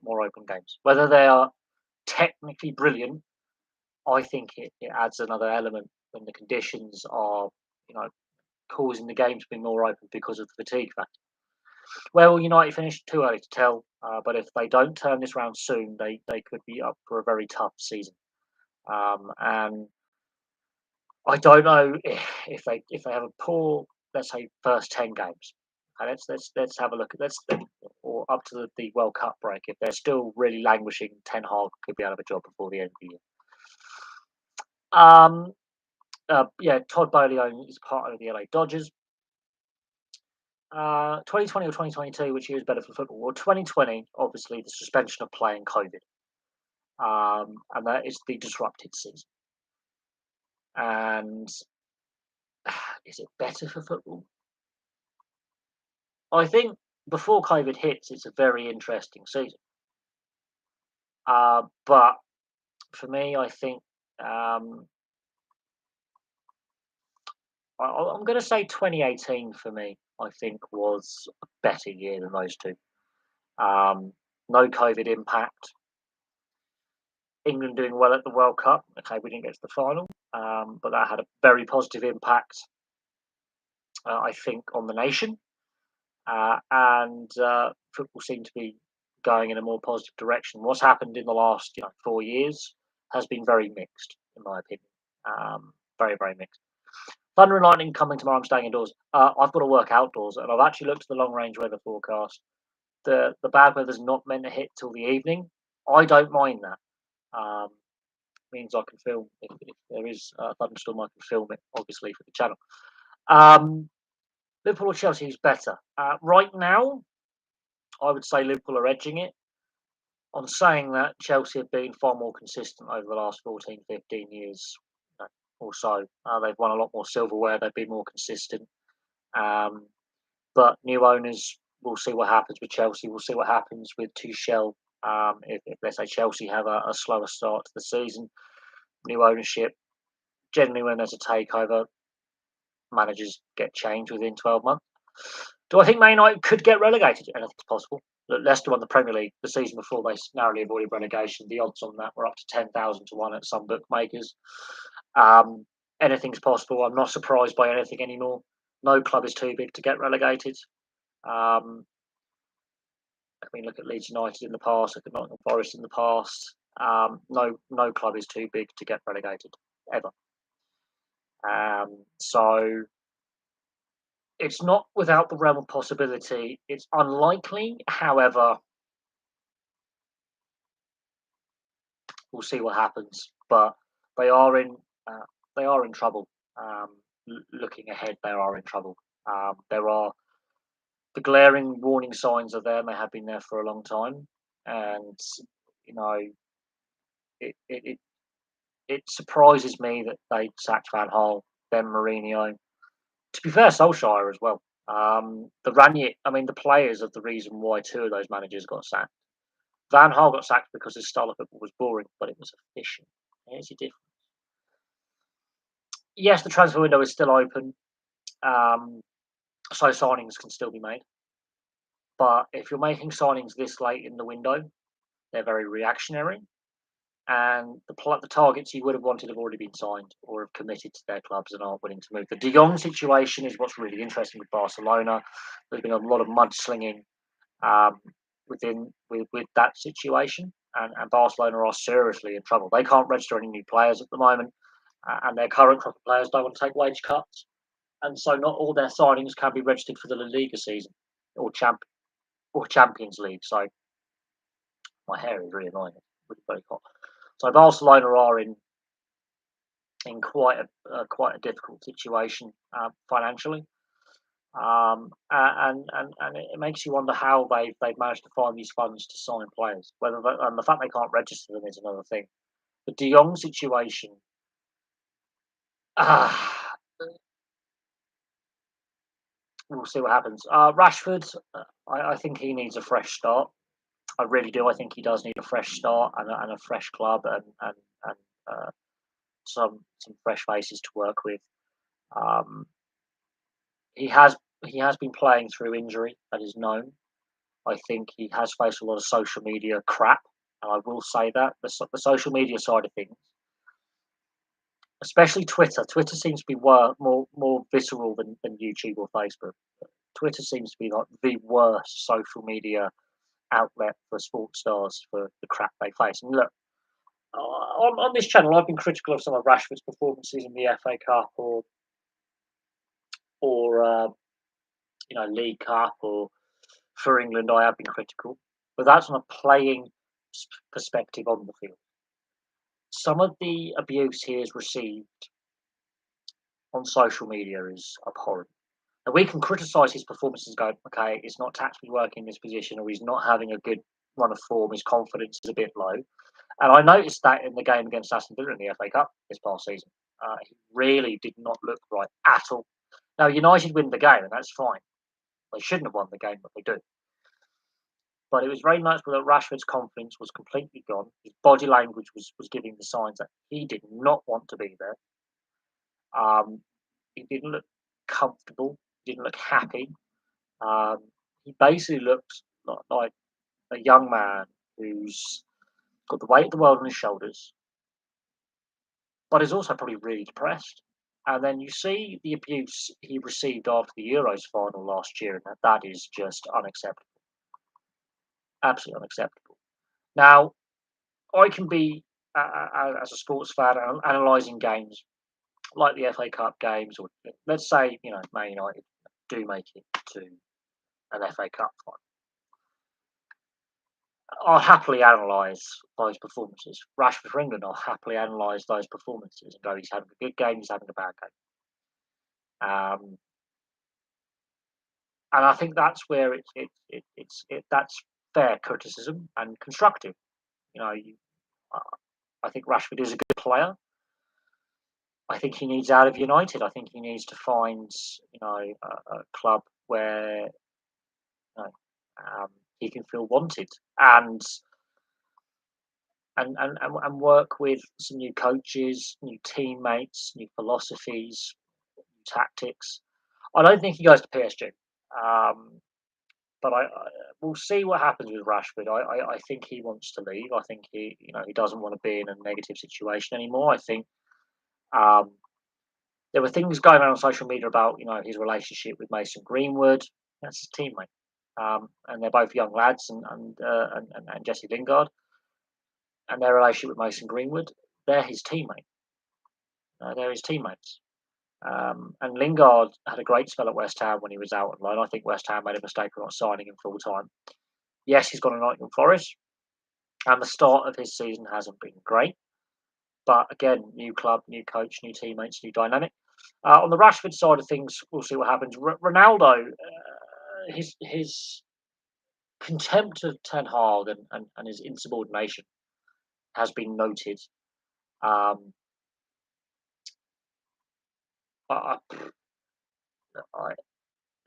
more open games. Whether they are technically brilliant, I think it adds another element when the conditions are, you know, causing the game to be more open because of the fatigue factor. Where will United finish? Too early to tell. But if they don't turn this round soon, they could be up for a very tough season. And I don't know if they have a poor, let's say, first 10 games. Let's have a look at or up to the World Cup break. If they're still really languishing, Ten Hag could be out of a job before the end of the year. Yeah, Todd Bowley is part of the LA Dodgers. 2020 or 2022, which year is better for football? Well, 2020, obviously, the suspension of play and COVID, and that is the disrupted season. And is it better for football? I think before COVID hits, it's a very interesting season. But for me, I think I'm going to say 2018 for me. I think was a better year than those two. No COVID impact. England doing well at the World Cup. Okay, we didn't get to the final, but that had a very positive impact, I think, on the nation. And football seemed to be going in a more positive direction. What's happened in the last 4 years has been very mixed, in my opinion. Very, very mixed. Thunder and lightning coming tomorrow. I'm staying indoors. I've got to work outdoors, and I've actually looked at the long range weather forecast. The bad weather's not meant to hit till the evening. I don't mind that. Means I can film if there is a thunderstorm. I can film it, obviously, for the channel. Liverpool or Chelsea, who's better? Right now, I would say Liverpool are edging it. On saying that, Chelsea have been far more consistent over the last 14, 15 years or so. They've won a lot more silverware. They've been more consistent. But new owners, we'll see what happens with Chelsea. We'll see what happens with Tuchel. If let's say Chelsea have a slower start to the season, new ownership. Generally, when there's a takeover, managers get changed within 12 months. Do I think Man United could get relegated? Anything's possible. Leicester won the Premier League the season before they narrowly avoided relegation. The odds on that were up to 10,000 to 1 at some bookmakers. Anything's possible. I'm not surprised by anything anymore. No club is too big to get relegated. I mean, look at Leeds United in the past. Look at Nottingham Forest in the past. No club is too big to get relegated ever. So it's not without the realm of possibility. It's unlikely, however, we'll see what happens. But they are in trouble. Looking ahead, they are in trouble. There are the glaring warning signs are there, and they have been there for a long time. And it surprises me that they sacked Van Gaal, then Mourinho. To be fair, Solskjaer as well. The players are the reason why two of those managers got sacked. Van Gaal got sacked because his style of football was boring, but it was efficient. There's your difference. Yes, the transfer window is still open, so signings can still be made. But if you're making signings this late in the window, they're very reactionary, and the targets you would have wanted have already been signed or have committed to their clubs and aren't willing to move. The De Jong situation is what's really interesting with Barcelona. There's been a lot of mudslinging with that situation. and Barcelona are seriously in trouble. They can't register any new players at the moment, and their current crop of players don't want to take wage cuts, and so not all their signings can be registered for the La Liga season or Champions League. So my hair is really annoying. It's really very hot. So Barcelona are in quite a difficult situation financially. And it makes you wonder how they've managed to find these funds to sign players. And the fact they can't register them is another thing. The De Jong situation, ah, we'll see what happens. Rashford, I think he needs a fresh start. I really do. I think he does need a fresh start and a fresh club and some fresh faces to work with. Um, he has he has been playing through injury, that is known. I think he has faced a lot of social media crap, and I will say that the social media side of things, especially Twitter. Twitter seems to be more visceral than YouTube or Facebook. Twitter seems to be like the worst social media outlet for sports stars for the crap they face. And look, on this channel, I've been critical of some of Rashford's performances in the FA Cup or League Cup or for England. I have been critical, but that's on a playing perspective on the field. Some of the abuse he has received on social media is abhorrent. And we can criticise his performances, go, okay, it's not tactically working in this position, or he's not having a good run of form, his confidence is a bit low. And I noticed that in the game against Aston Villa in the FA Cup this past season. He really did not look right at all. Now, United win the game, and that's fine. They shouldn't have won the game, but they do. But it was very noticeable that Rashford's confidence was completely gone. His body language was giving the signs that he did not want to be there. He didn't look comfortable. He didn't look happy. He basically looked like a young man who's got the weight of the world on his shoulders, but is also probably really depressed. And then you see the abuse he received after the Euros final last year, and that is just unacceptable. Absolutely unacceptable. Now, I can be, as a sports fan, analysing games like the FA Cup games, or let's say, Man United do make it to an FA Cup final. I'll happily analyse those performances. Rashford for England, I'll happily analyse those performances and go, he's having a good game, he's having a bad game. And I think that's where that's fair criticism and constructive. I think Rashford is a good player. I think he needs out of United. I think he needs to find, a club where he can feel wanted and work with some new coaches, new teammates, new philosophies, new tactics. I don't think he goes to PSG, but we'll see what happens with Rashford. I think he wants to leave. I think he doesn't want to be in a negative situation anymore. I think there were things going on social media about his relationship with Mason Greenwood. That's his teammate, and they're both young lads, and Jesse Lingard, and their relationship with Mason Greenwood. They're his teammate. They're his teammates. And Lingard had a great spell at West Ham when he was out on loan. I think West Ham made a mistake of not signing him full time. Yes, he's gone to Nottingham Forest, and the start of his season hasn't been great. But again, new club, new coach, new teammates, new dynamic. On the Rashford side of things, we'll see what happens. Ronaldo, his contempt of Ten Hag and his insubordination has been noted. But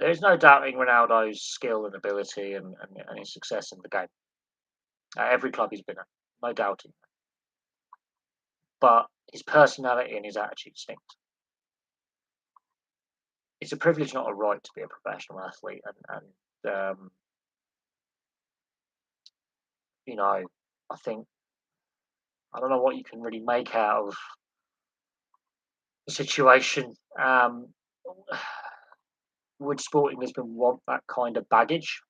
there's no doubting Ronaldo's skill and ability and his success in the game. At every club he's been at, no doubting. But his personality and his attitude stink. It's a privilege, not a right, to be a professional athlete, and I think I don't know what you can really make out of the situation. Would Sporting Lisbon want that kind of baggage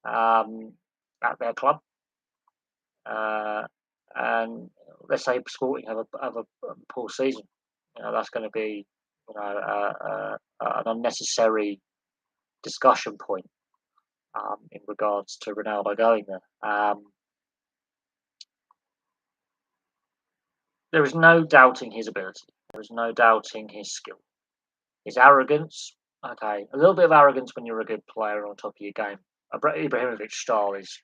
at their club? and let's say Sporting have a poor season. That's going to be an unnecessary discussion point in regards to Ronaldo going there. There is no doubting his ability. There is no doubting his skill. His arrogance, okay, a little bit of arrogance when you're a good player on top of your game. Ibrahimovic's style is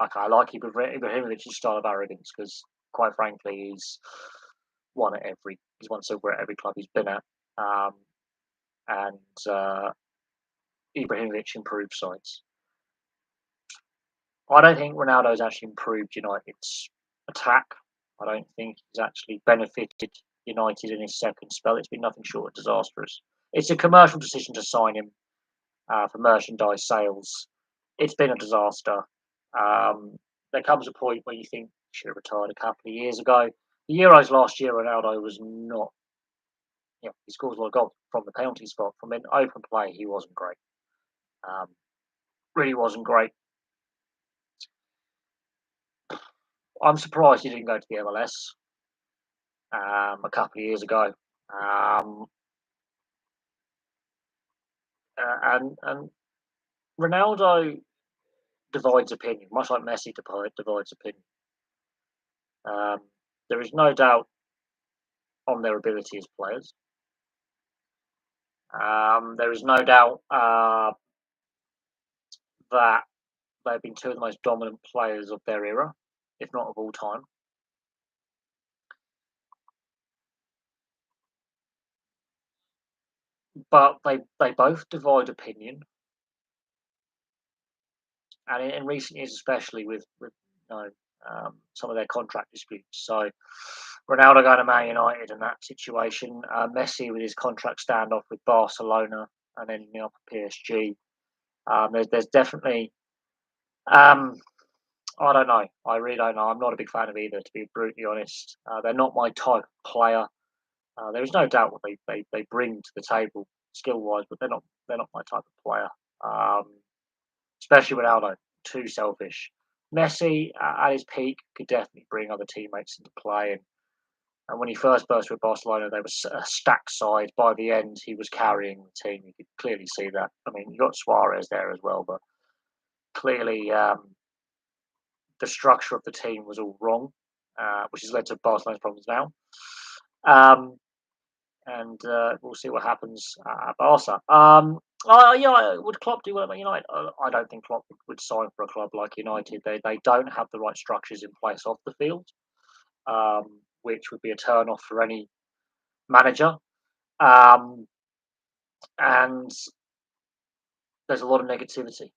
okay. I like Ibrahimovic's style of arrogance because, quite frankly, he's won silver at every club he's been at, and Ibrahimovic improved sides. I don't think Ronaldo's actually improved United's attack. I don't think he's actually benefited United in his second spell. It's been nothing short of disastrous. It's a commercial decision to sign him for merchandise sales. It's been a disaster. There comes a point where you think he should have retired a couple of years ago. The Euros last year, Ronaldo was not. He scores a lot of goals from the penalty spot. From an open play, he wasn't great. Really wasn't great. I'm surprised he didn't go to the MLS a couple of years ago. And Ronaldo divides opinion, much like Messi divides opinion. There is no doubt on their ability as players. There is no doubt that they've been two of the most dominant players of their era, if not of all time. But they both divide opinion, and in recent years, especially with some of their contract disputes. So Ronaldo going to Man United in that situation, Messi with his contract standoff with Barcelona, and then up at PSG. There's definitely, I don't know. I really don't know. I'm not a big fan of either, to be brutally honest. They're not my type of player. There is no doubt what they bring to the table skill wise, but they're not my type of player. Especially Ronaldo, too selfish. Messi at his peak could definitely bring other teammates into play, and when he first burst with Barcelona, they were a stacked side. By the end, he was carrying the team. You could clearly see that. I mean, you got Suarez there as well, but clearly the structure of the team was all wrong, which has led to Barcelona's problems now. And we'll see what happens at Barca. Would Klopp do well at United? I don't think Klopp would sign for a club like United. They don't have the right structures in place off the field, which would be a turn off for any manager. And there's a lot of negativity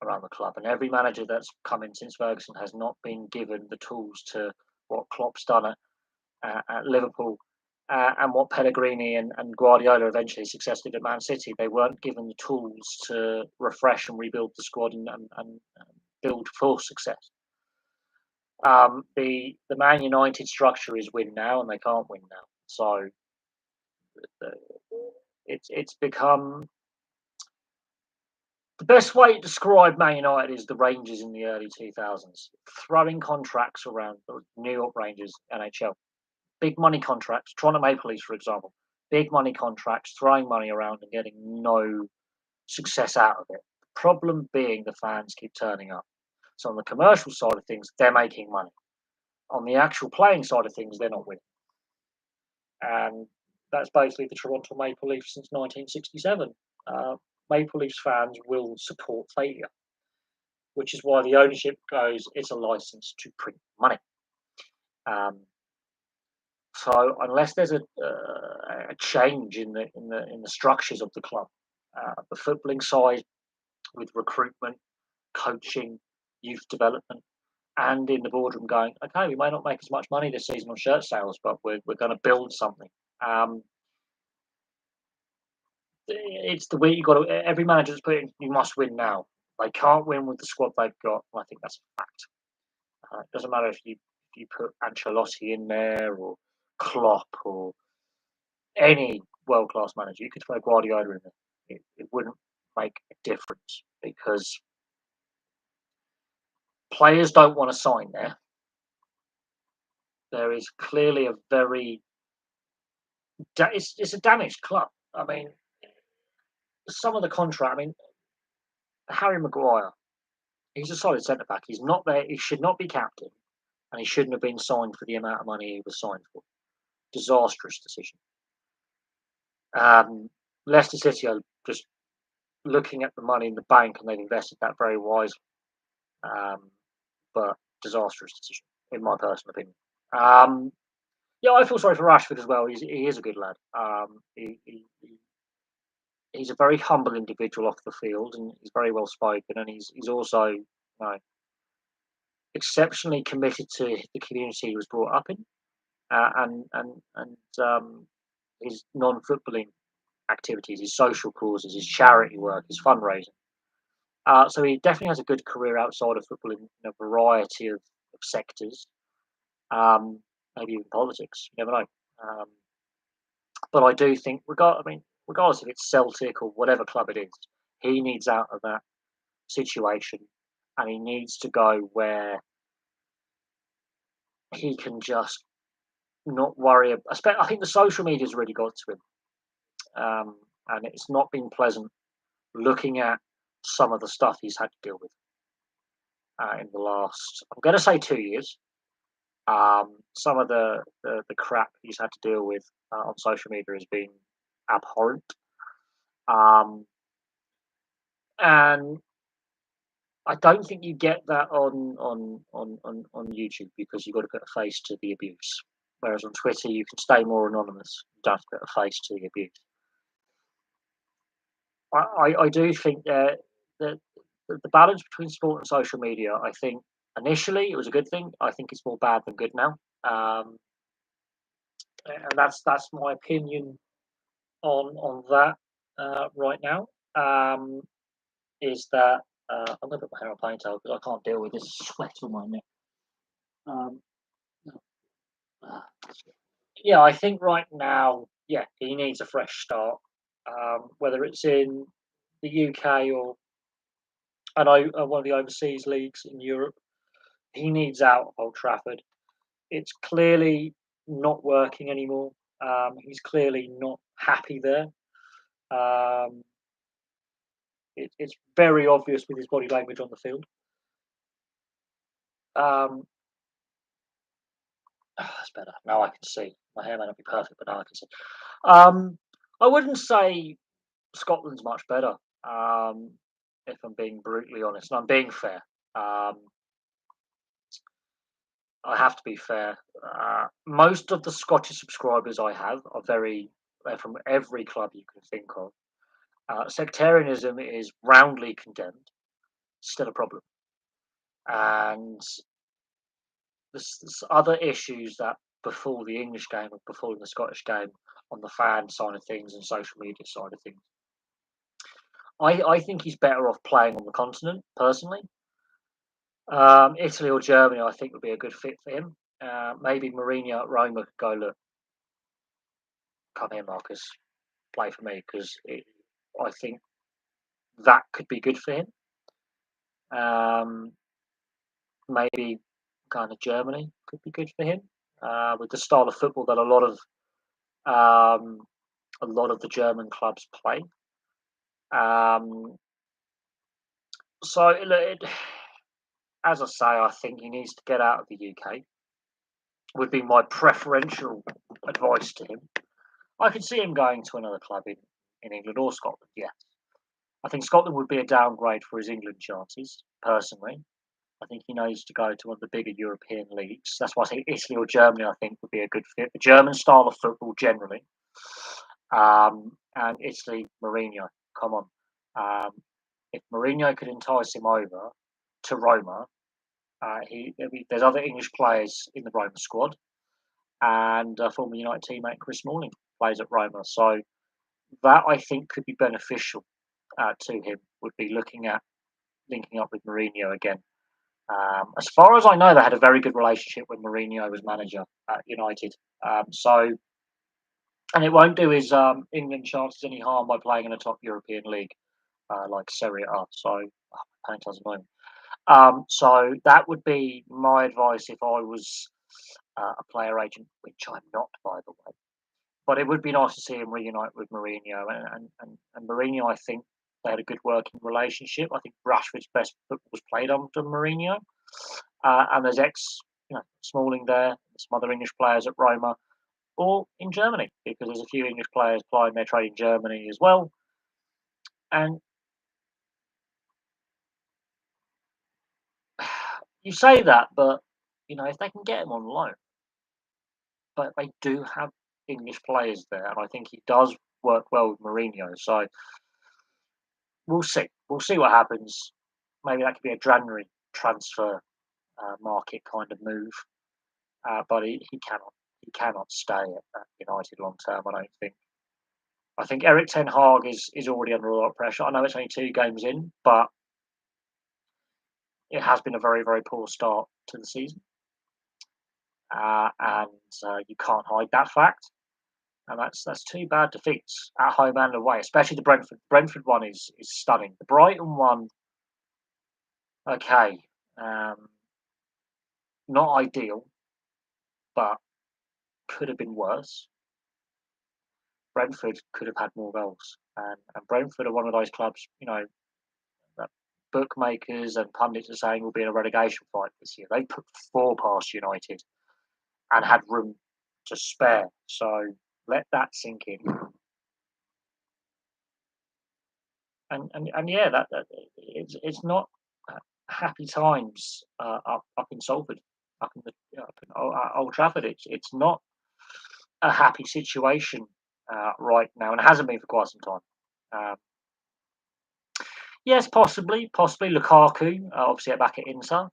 around the club, and every manager that's come in since Ferguson has not been given the tools to what Klopp's done at Liverpool. And what Pellegrini and Guardiola eventually successfully did at Man City, they weren't given the tools to refresh and rebuild the squad and build for success. The Man United structure is win now, and they can't win now. So it's become the best way to describe Man United is the Rangers in the early 2000s, throwing contracts around the New York Rangers, NHL. Big money contracts, Toronto Maple Leafs, for example, big money contracts, throwing money around and getting no success out of it. The problem being the fans keep turning up. So on the commercial side of things, they're making money. On the actual playing side of things, they're not winning. And that's basically the Toronto Maple Leafs since 1967. Maple Leafs fans will support failure, which is why the ownership goes, it's a license to print money. So unless there's a change in the structures of the club, the footballing side with recruitment, coaching, youth development, and in the boardroom going, okay, we may not make as much money this season on shirt sales, but we're going to build something. It's the way you got to. Every manager that's put in, you must win now. They can't win with the squad they've got. I think that's a fact. It doesn't matter if you put Ancelotti in there or Klopp or any world-class manager. You could throw Guardiola in there. It wouldn't make a difference because Players don't want to sign there. There is clearly a very it's a damaged club. I mean, some of the contract. I mean, Harry Maguire. He's a solid centre back. He's not there. He should not be captain, and he shouldn't have been signed for the amount of money he was signed for. Disastrous decision. Leicester City are just looking at the money in the bank, and they've invested that very wisely. But disastrous decision, in my personal opinion. Yeah, I feel sorry for Rashford as well. He is a good lad. He's a very humble individual off the field, and he's very well spoken, and he's also exceptionally committed to the community he was brought up in, and his non-footballing activities, his social causes, his charity work, his fundraising. So he definitely has a good career outside of football in a variety of sectors, maybe even politics. You never know. But I do think, regardless if it's Celtic or whatever club it is, he needs out of that situation, and he needs to go where he can just not worry. I think the social media's really got to him, and it's not been pleasant looking at some of the stuff he's had to deal with in the last, I'm going to say 2 years. Some of the crap he's had to deal with on social media has been abhorrent. And I don't think you get that on YouTube, because you've got to put a face to the abuse. Whereas on Twitter, you can stay more anonymous. You don't have to put a face to the abuse. I do think that the balance between sport and social media, I think initially it was a good thing. I think it's more bad than good now. And that's my opinion on that right now. Is that I'm going to put my hair on ponytail because I can't deal with this sweat on my neck. Um, yeah, I think right now, yeah, he needs a fresh start. Whether it's in the UK or I know one of the overseas leagues in Europe, he needs out of Old Trafford. It's clearly not working anymore. He's clearly not happy there. It's very obvious with his body language on the field. That's better. Now I can see. My hair may not be perfect, but now I can see. I wouldn't say Scotland's much better, if I'm being brutally honest, and I'm being fair. I have to be fair. Most of the Scottish subscribers I have they're from every club you can think of. Sectarianism is roundly condemned, still a problem. And there's other issues that befall the English game or befall the Scottish game on the fan side of things and social media side of things. I think he's better off playing on the continent, personally. Italy or Germany, I think, would be a good fit for him. Maybe Mourinho at Roma could go, look, come here, Marcus, play for me, because I think that could be good for him. Maybe kind of Germany could be good for him, with the style of football that a lot of the German clubs play. So, as I say, I think he needs to get out of the UK. Would be my preferential advice to him. I could see him going to another club in England or Scotland. Yes, I think Scotland would be a downgrade for his England chances. Personally, I think he needs to go to one of the bigger European leagues. That's why I say Italy or Germany, I think, would be a good fit. The German style of football generally, and Italy, Mourinho. Come on, if Mourinho could entice him over to Roma, there's other English players in the Roma squad, and former United teammate Chris Smalling plays at Roma. So that, I think, could be beneficial to him. Would be looking at linking up with Mourinho again. As far as I know, they had a very good relationship when Mourinho was manager at United. And it won't do his England chances any harm by playing in a top European league like Serie A. So, pain doesn't know. So that would be my advice if I was a player agent, which I'm not, by the way. But it would be nice to see him reunite with Mourinho, and Mourinho. I think they had a good working relationship. I think Rashford's best football was played under Mourinho, and there's Smalling there, some other English players at Roma, or in Germany because there's a few English players plying their trade in Germany as well. And you say that, but if they can get him on loan, but they do have English players there, and I think he does work well with Mourinho. So we'll see. We'll see what happens. Maybe that could be a January transfer market kind of move. But he cannot stay at United long term. I don't think. I think Eric Ten Hag is already under a lot of pressure. I know it's only 2 games in, but it has been a very very poor start to the season, and you can't hide that fact. And that's 2 bad defeats at home and away, especially the Brentford. Brentford one is stunning. The Brighton one, okay, um, not ideal, but could have been worse. Brentford could have had more goals, and Brentford are one of those clubs, that bookmakers and pundits are saying will be in a relegation fight this year. They put 4 past United and had room to spare. So let that sink in. And yeah, that it's not happy times up in Salford, up in Old Trafford. It's not a happy situation right now, and it hasn't been for quite some time. Um, yes, possibly Lukaku, obviously back at Inter,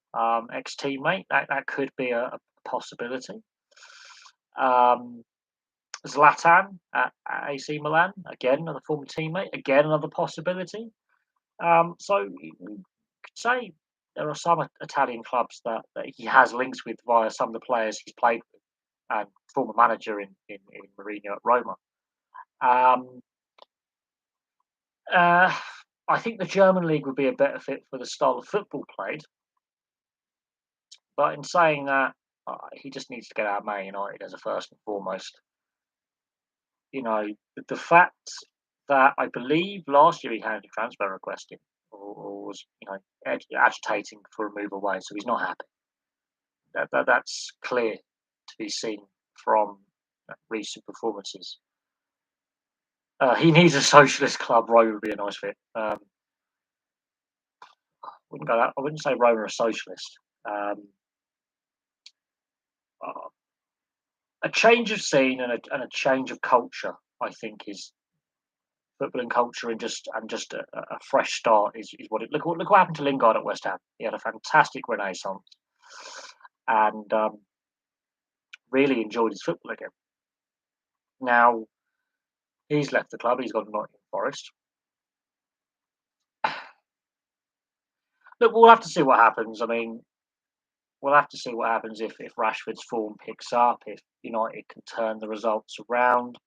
ex-teammate. That could be a possibility. Um, Zlatan at AC Milan, again another former teammate, again another possibility. So you could say there are some Italian clubs that he has links with via some of the players he's played with, and former manager in Mourinho at Roma. Um, uh, I think the German league would be a better fit for the style of football played. But in saying that, he just needs to get out of Man United as a first and foremost. The fact that I believe last year he handed a transfer request in, or was agitating for a move away, so he's not happy. That's clear to be seen from recent performances. He needs a socialist club. Roma would be a nice fit. Wouldn't go that. I wouldn't say Roma are a socialist. Um, uh, a change of scene and a change of culture, I think, is football and culture, and just a fresh start is what it. Look what happened to Lingard at West Ham. He had a fantastic renaissance, and really enjoyed his football again. Now he's left the club. He's gone to Nottingham Forest. Look, we'll have to see what happens. I mean, we'll have to see what happens if Rashford's form picks up, if United can turn the results around.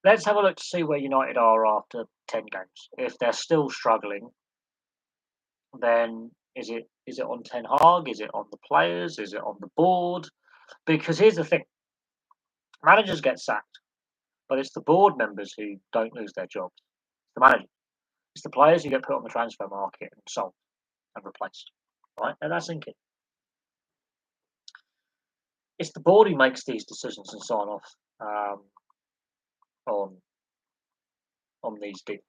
Let's have a look to see where United are after 10 games. If they're still struggling, then is it on Ten Hag? Is it on the players? Is it on the board? Because here's the thing: managers get sacked, but it's the board members who don't lose their jobs. It's the manager. It's the players who get put on the transfer market and sold and replaced. Right? And that's thinking. It's the board who makes these decisions and sign off on these deals.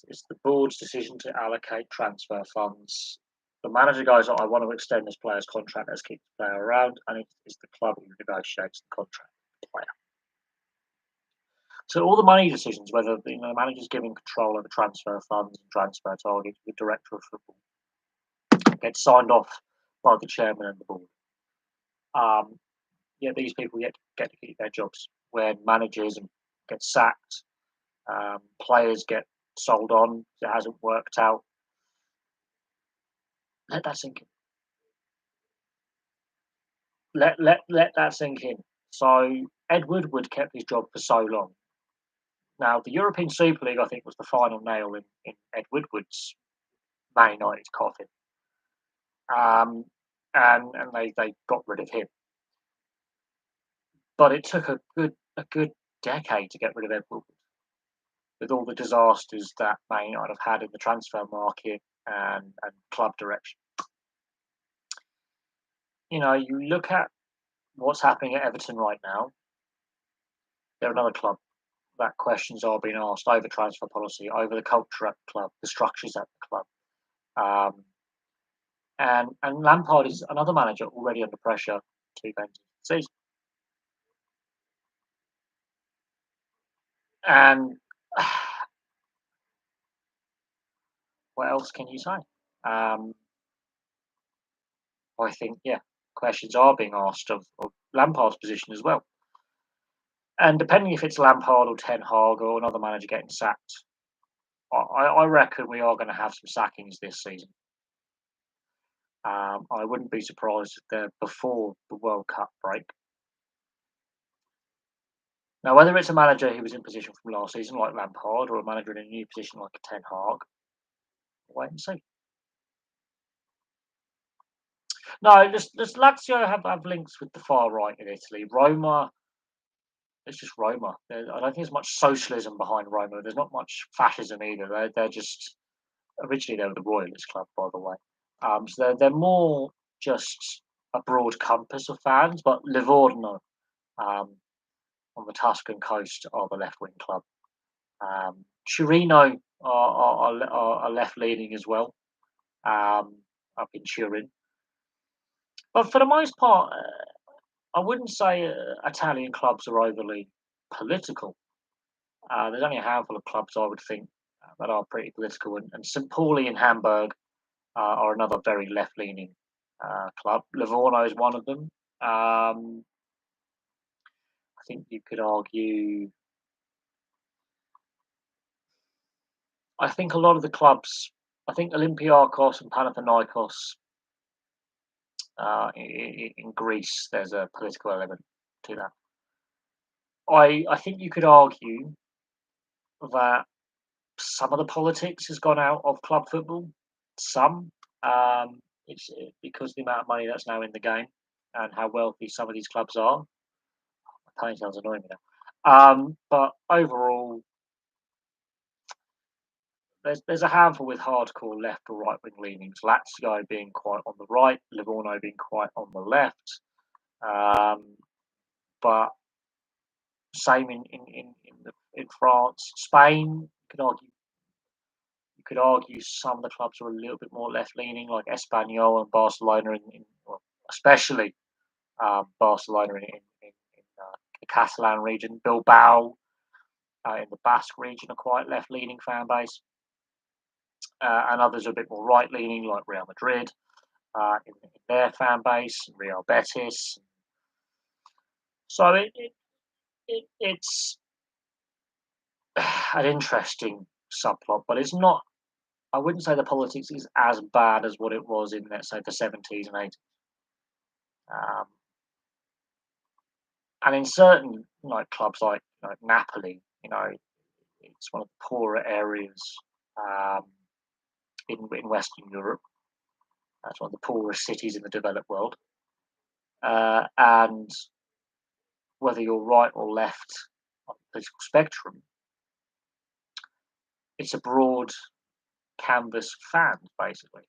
It's the board's decision to allocate transfer funds. The manager goes, "I want to extend this player's contract. Let's keep the player around," and it's the club who negotiates the contract with the player. So all the money decisions, whether the manager's giving control over transfer funds and transfer targets, the director of football gets signed off by the chairman and the board. Um, these people get to keep their jobs. When managers get sacked, players get sold on. It hasn't worked out. Let that sink in. Let that sink in. So Ed Woodward kept his job for so long. Now, the European Super League, I think, was the final nail in Ed Woodward's Man United's coffin, um, and they got rid of him. But it took a good decade to get rid of Ed Woodward, with all the disasters that Man United have had in the transfer market and club direction. You look at what's happening at Everton right now. They're another club that questions are being asked over transfer policy, over the culture at the club, the structures at the club. Um, and Lampard is another manager already under pressure to end the season. And what else can you say? Um, I think, yeah, questions are being asked of Lampard's position as well. And depending if it's Lampard or Ten Hag or another manager getting sacked, I reckon we are going to have some sackings this season. I wouldn't be surprised if they're before the World Cup break. Now, whether it's a manager who was in position from last season, like Lampard, or a manager in a new position like Ten Hag, we'll wait and see. No, just Lazio have links with the far right in Italy. Roma, it's just Roma. I don't think there's much socialism behind Roma. There's not much fascism either. They're just originally they were the Royalist club, by the way. So they're more just a broad compass of fans. But Livorno, um, on the Tuscan coast, are the left wing club. Torino are left leaning as well, up in Turin. But for the most part, I wouldn't say Italian clubs are overly political. There's only a handful of clubs I would think that are pretty political, and St. Pauli in Hamburg are another very left-leaning club. Livorno is one of them. I think you could argue. I think a lot of the clubs. I think Olympiakos and Panathinaikos in Greece. There's a political element to that. I think you could argue that some of the politics has gone out of club football. Some, it's because the amount of money that's now in the game and how wealthy some of these clubs are. My pain sounds annoying me now. But overall, there's a handful with hardcore left or right wing leanings. Lazio being quite on the right, Livorno being quite on the left. But same in France, Spain. You could argue some of the clubs are a little bit more left leaning, like Espanyol and Barcelona, well, especially Barcelona in the Catalan region, Bilbao in the Basque region are quite left leaning fan base, and others are a bit more right leaning, like Real Madrid in their fan base, Real Betis. So it's an interesting subplot, but it's not. I wouldn't say the politics is as bad as what it was in, let's say, the 70s and 80s. Um, and in certain clubs like Napoli, it's one of the poorer areas um, in Western Europe. That's one of the poorest cities in the developed world. And whether you're right or left on the political spectrum, it's a broad canvas of fans, basically.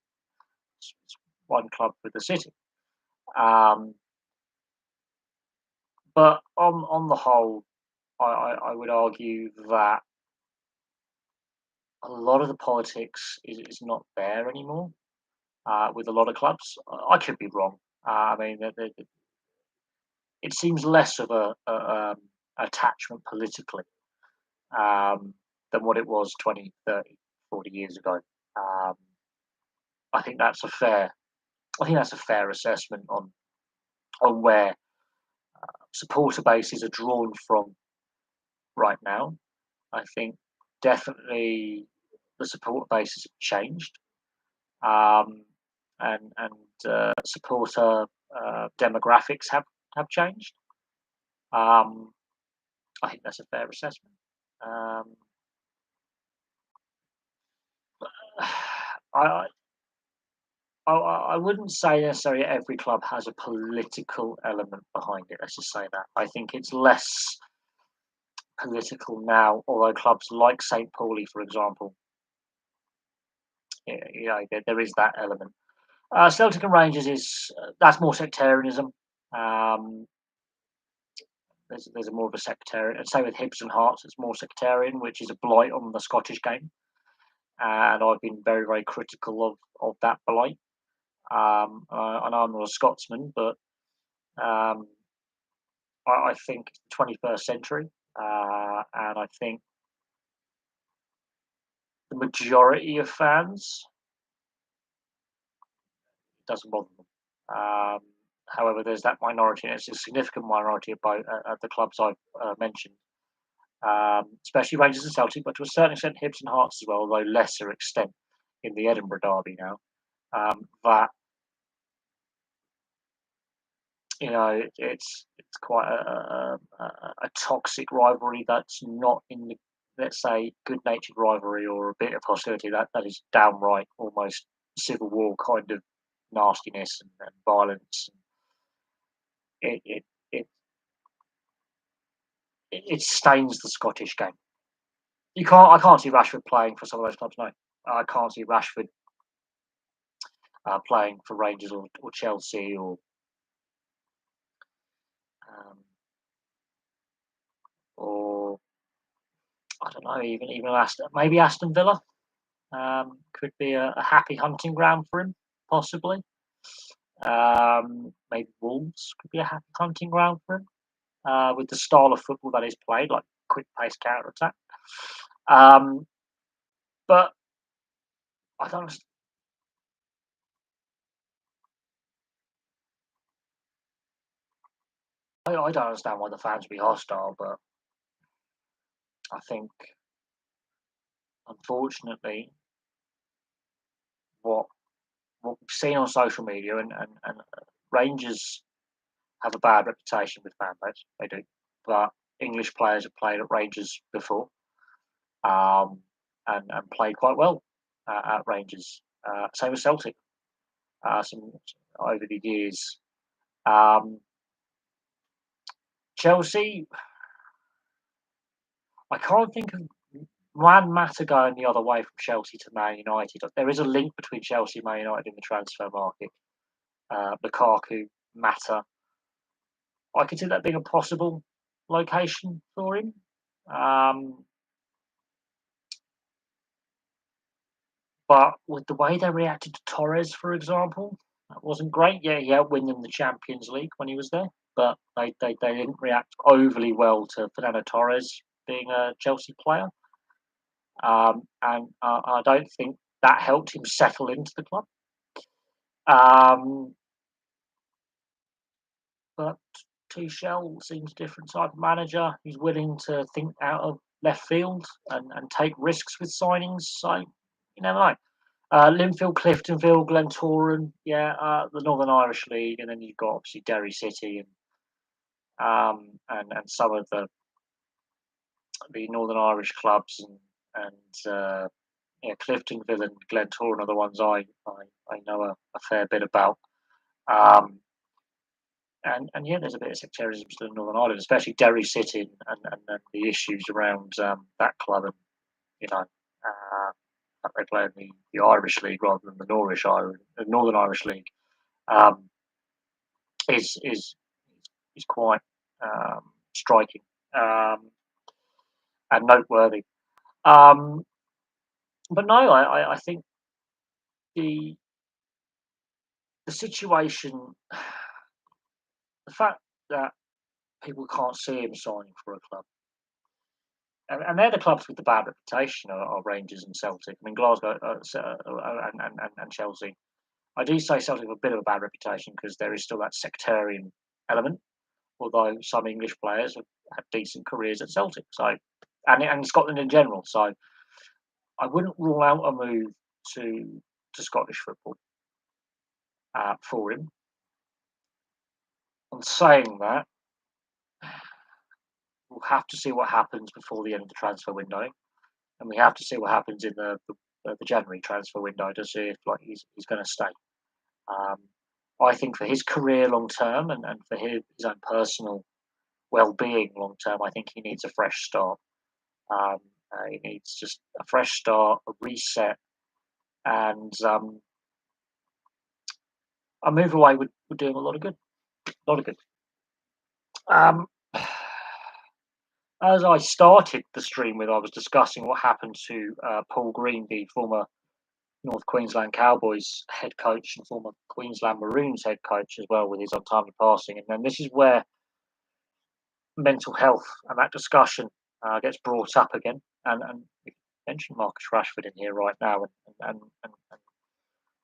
It's one club with the city. Um, but on the whole, I would argue that a lot of the politics is not there anymore with a lot of clubs. I could be wrong. I mean, it seems less of a attachment politically than what it was 20, 30, 40 years ago. Um, I think that's a fair. I think that's a fair assessment on where supporter bases are drawn from right now. I think definitely the supporter bases have changed, um, and supporter demographics have changed. Um, I think that's a fair assessment. Um, I, I wouldn't say necessarily every club has a political element behind it. Let's just say that. I think it's less political now, although clubs like St. Pauli, for example, there is that element. Celtic and Rangers is that's more sectarianism. Um, there's a more of a sectarian. And same with Hibs and Hearts, it's more sectarian, which is a blight on the Scottish game. And I've been very, very critical of that blight. I know I'm not a Scotsman, but um, I think it's the 21st century, and I think the majority of fans doesn't bother them. However, there's that minority, and it's a significant minority at the clubs I've mentioned, especially Rangers and Celtic, but to a certain extent Hibs and Hearts as well, although lesser extent in the Edinburgh derby now. That it's quite a toxic rivalry that's not in the, let's say, good-natured rivalry or a bit of hostility. That is downright almost civil war kind of nastiness and violence. It it it it stains the Scottish game. I can't see Rashford playing for some of those clubs. No, I can't see Rashford playing for Rangers or Chelsea um, or I don't know, even maybe Aston Villa. Could be a happy hunting ground for him, possibly. Maybe Wolves could be a happy hunting ground for him with the style of football that is played, like quick pace counter attack. But I don't. I don't understand why the fans be hostile, but I think unfortunately what what we've seen on social media and Rangers have a bad reputation with fan base. They do, but English players have played at Rangers before, um, and played quite well at Rangers. Same with Celtic. Some over the years. Um, Chelsea, I can't think of one matter going the other way from Chelsea to Man United. There is a link between Chelsea and Man United in the transfer market. Lukaku, Mata. I could see that being a possible location for him. Um, but with the way they reacted to Torres, for example, that wasn't great. Yeah, he helped win them the Champions League when he was there, but they didn't react overly well to Fernando Torres being a Chelsea player. And I don't think that helped him settle into the club. Um, but Tuchel seems a different type of manager. He's willing to think out of left field and take risks with signings. So you never know. Linfield, Cliftonville, Glentoran, yeah, the Northern Irish League, and then you've got obviously Derry City and some of the Northern Irish clubs and yeah, Cliftonville and Glentoran are the ones I know a fair bit about. Um, and yeah, there's a bit of sectarianism still in Northern Ireland, especially Derry City and the issues around that club and you know they play in the Irish League rather than the Northern Irish League. Um, is quite striking um, and noteworthy. Um, but no, I think the the situation, the fact that people can't see him signing for a club, and they're the clubs with the bad reputation are Rangers and Celtic. I mean Glasgow and Chelsea. I do say Celtic have a bit of a bad reputation because there is still that sectarian element. Although some English players have had decent careers at Celtic, so and Scotland in general. So I wouldn't rule out a move to Scottish football for him. On saying that, we'll have to see what happens before the end of the transfer window, and we have to see what happens in the January transfer window to see if he's going to stay. Um, I think for his career long term and for his own personal well-being long term, I think he needs a fresh start. Um, he needs just a fresh start, a reset, and a move away would do him a lot of good. A lot of good. Um, as I started the stream with, I was discussing what happened to Paul Greene, the former North Queensland Cowboys head coach and former Queensland Maroons head coach as well, with his untimely passing. And then this is where mental health and that discussion gets brought up again. And we mentioned Marcus Rashford in here right now, and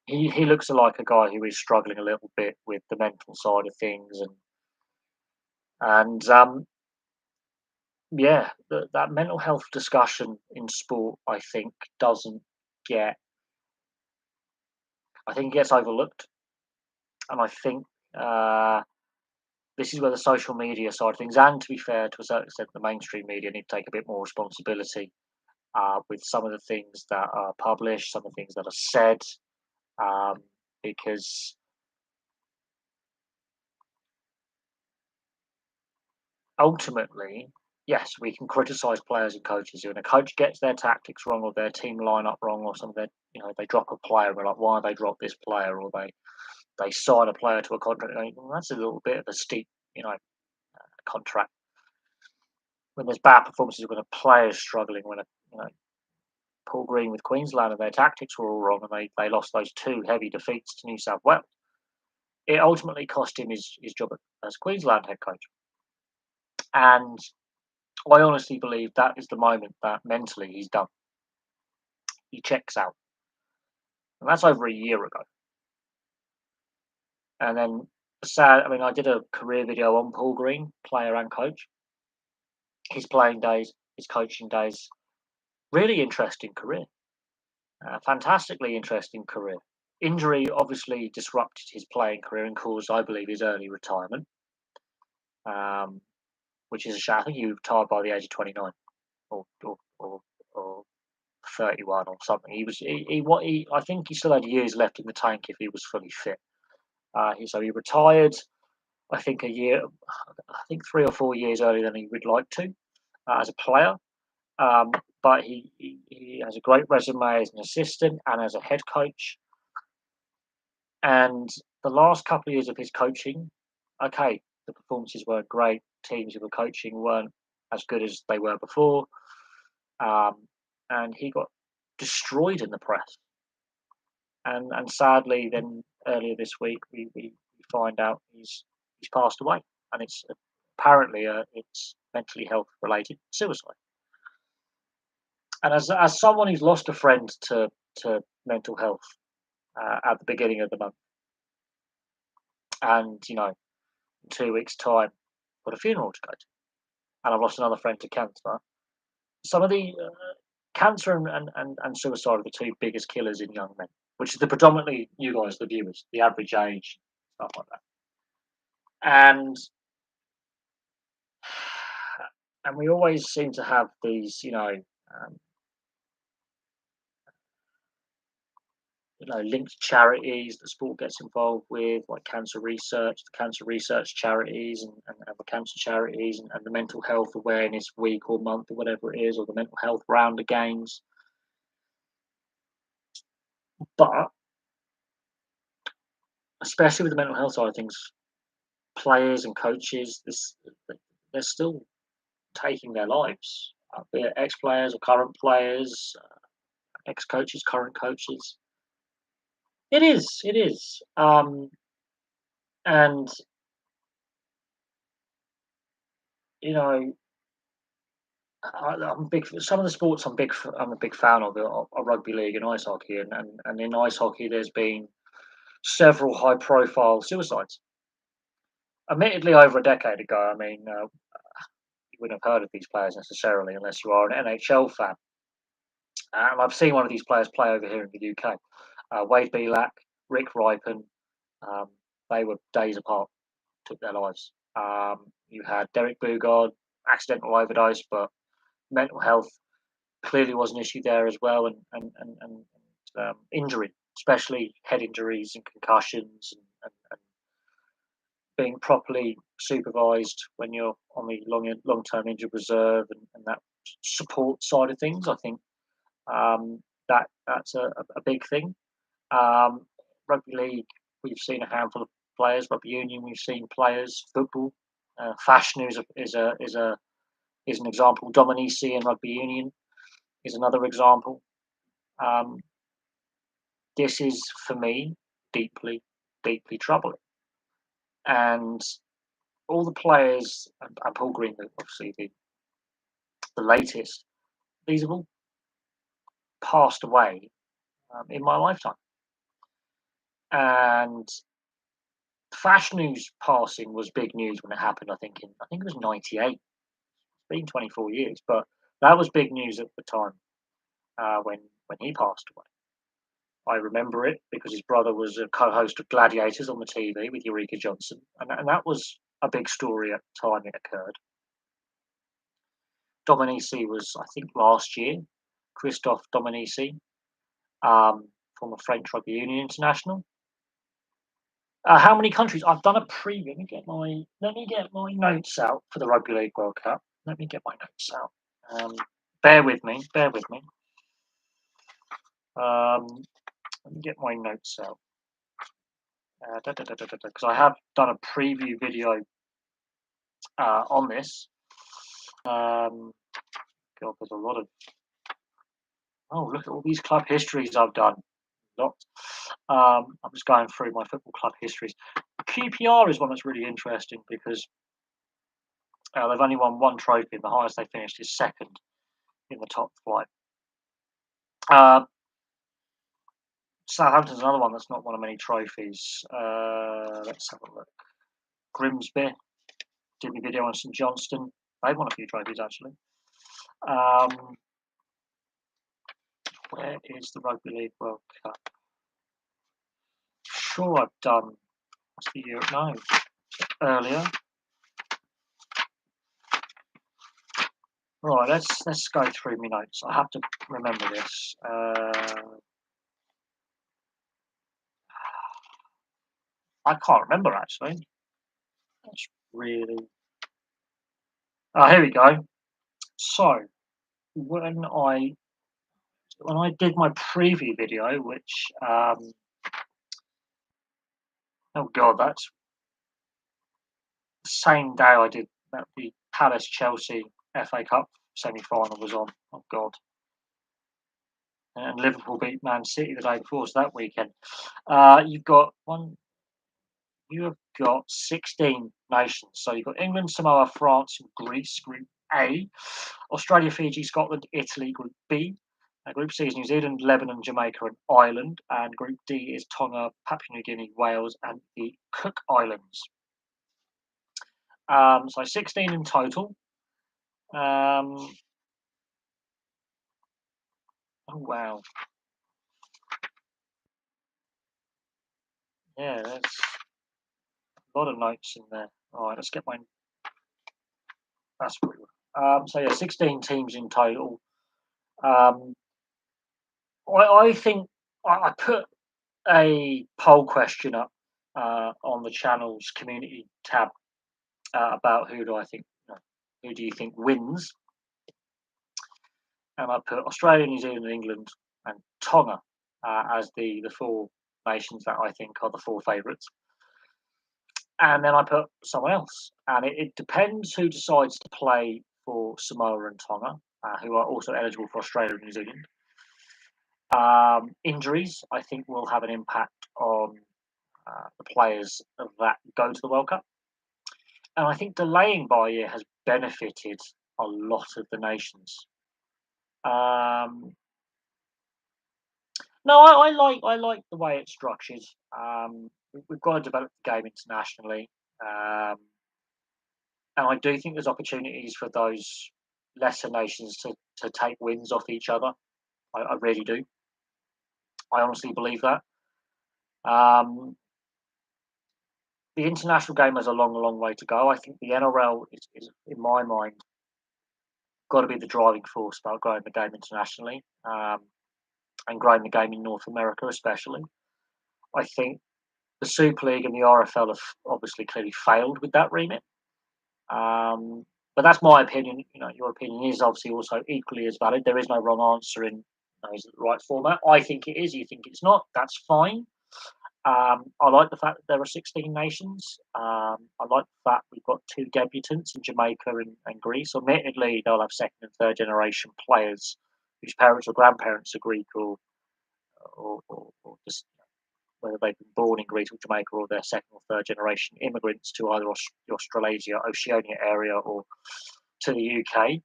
he looks like a guy who is struggling a little bit with the mental side of things, and yeah, that mental health discussion in sport, I think, doesn't get. I think it gets overlooked, and I think this is where the social media side of things, and to be fair, to a certain extent, the mainstream media need to take a bit more responsibility with some of the things that are published, some of the things that are said, um, because ultimately, yes, we can criticise players and coaches. When a coach gets their tactics wrong or their team line up wrong or some of their, they drop a player and we're like, why they drop this player, or they sign a player to a contract. Well, that's a little bit of a steep, contract. When there's bad performances, when a player is struggling, when Paul Greene with Queensland and their tactics were all wrong and they lost those two heavy defeats to New South Wales, it ultimately cost him his job as Queensland head coach. And I honestly believe that is the moment that mentally he's done. He checks out. And that's over a year ago. And then I did a career video on Paul Greene, player and coach. His playing days, his coaching days, really interesting career. Fantastically interesting career. Injury obviously disrupted his playing career and caused, I believe, his early retirement, which is a shame. I think he retired by the age of 29 or 31 or something. I think he still had years left in the tank if he was fully fit. So he retired, I think 3 or 4 years earlier than he would like to as a player. But he has a great resume as an assistant and as a head coach. And the last couple of years of his coaching, okay, the performances weren't great. Teams he were coaching weren't as good as they were before. And he got destroyed in the press. And sadly, then earlier this week, we find out he's passed away. And it's apparently it's mentally health related suicide. And as someone who's lost a friend to mental health at the beginning of the month, and in 2 weeks' time, got a funeral to go to, and I've lost another friend to cancer. Some of the cancer and suicide are the two biggest killers in young men, which is the predominantly you guys, the viewers, the average age, stuff like that. And we always seem to have these, linked charities that sport gets involved with, like cancer research, the cancer research charities, and the cancer charities, and the mental health awareness week or month or whatever it is, or the mental health round of games. But especially with the mental health side of things, players and coaches, they're still taking their lives, be it ex-players or current players, ex-coaches, current coaches. It is. And you know, I'm big. Some of the sports I'm a big fan of are rugby league and ice hockey, and in ice hockey, there's been several high-profile suicides. Admittedly, over a decade ago. I mean, you wouldn't have heard of these players necessarily unless you are an NHL fan. And I've seen one of these players play over here in the UK. Wade Belak, Rick Ripon, they were days apart, took their lives. You had Derek Bugard, accidental overdose, but mental health clearly was an issue there as well, and injury, especially head injuries and concussions, and being properly supervised when you're on the long term injured reserve, and that support side of things. I think that's a big thing. Um, Rugby league, we've seen a handful of players. Rugby union, we've seen players. Football, fashion is an example. Dominici in rugby union is another example. Um, this is for me deeply, deeply troubling. And all the players, and Paul Greene, obviously the latest, these have all passed away in my lifetime. And Fashnou's passing was big news when it happened. I think it was '98. It's been 24 years, but that was big news at the time when he passed away. I remember it because his brother was a co-host of Gladiators on the TV with Eureka Johnson, and that was a big story at the time it occurred. Dominici was, I think, last year. Christophe Dominici, former French Rugby Union international. How many countries? I've done a preview. Let me get my notes out for the Rugby League World Cup. Let me get my notes out. Bear with me. Bear with me. Let me get my notes out. Because I have done a preview video on this. God, there's a lot of. Oh, look at all these club histories I've done. Lots. I'm just going through my football club histories. QPR is one that's really interesting because they've only won one trophy, and the highest they finished is second in the top flight. Southampton's another one that's not won many trophies. Let's have a look. Grimsby did the video on St Johnston. They've won a few trophies actually. Where is the Rugby League World Cup? Sure, I've done. What's the year? No, earlier. Right, let's go through my notes. I have to remember this. I can't remember actually. That's really. Oh, here we go. So when I did my preview video, which oh god, that's the same day I did that the Palace Chelsea FA Cup semi-final was on. Oh god. And Liverpool beat Man City the day before, so that weekend. You have got 16 nations. So you've got England, Samoa, France, and Greece, Group A. Australia, Fiji, Scotland, Italy, Group B. Group C is New Zealand, Lebanon, Jamaica, and Ireland. And Group D is Tonga, Papua New Guinea, Wales, and the Cook Islands. So 16 in total. Oh, wow. Yeah, there's a lot of notes in there. All right, let's get mine. That's pretty good. So, yeah, 16 teams in total. I think I put a poll question up on the channel's community tab about who do you think wins, and I put Australia, New Zealand, England, and Tonga as the four nations that I think are the four favourites, and then I put someone else, and it depends who decides to play for Samoa and Tonga, who are also eligible for Australia and New Zealand. Injuries, I think, will have an impact on the players that go to the World Cup. And I think delaying by a year has benefited a lot of the nations. No, I like the way it's structured. We've got to develop the game internationally, and I do think there's opportunities for those lesser nations to take wins off each other. I really do. I honestly believe that. The international game has a long way to go. I think the NRL is in my mind, got to be the driving force about growing the game internationally, and growing the game in North America, especially. I think the Super League and the RFL have obviously clearly failed with that remit. But that's my opinion. Your opinion is obviously also equally as valid. There is no wrong answer in is it the right format. I think it is. You think it's not. That's fine. I like the fact that there are 16 nations. I like the fact we've got two debutants in Jamaica and Greece. Admittedly, they'll have second and third generation players whose parents or grandparents are Greek or just whether they've been born in Greece or Jamaica or they're second or third generation immigrants to either the Australasia, Oceania area or to the UK,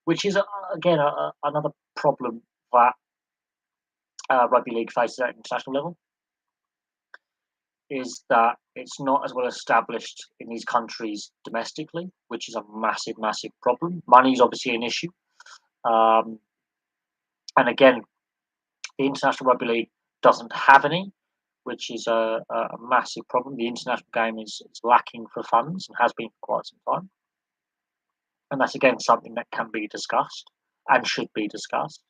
which is, again, another problem that rugby league faces at international level, is that it's not as well established in these countries domestically, which is a massive, massive problem. Money is obviously an issue. And again, the International Rugby League doesn't have any, which is a massive problem. The international game is lacking for funds and has been for quite some time. And that's, again, something that can be discussed and should be discussed,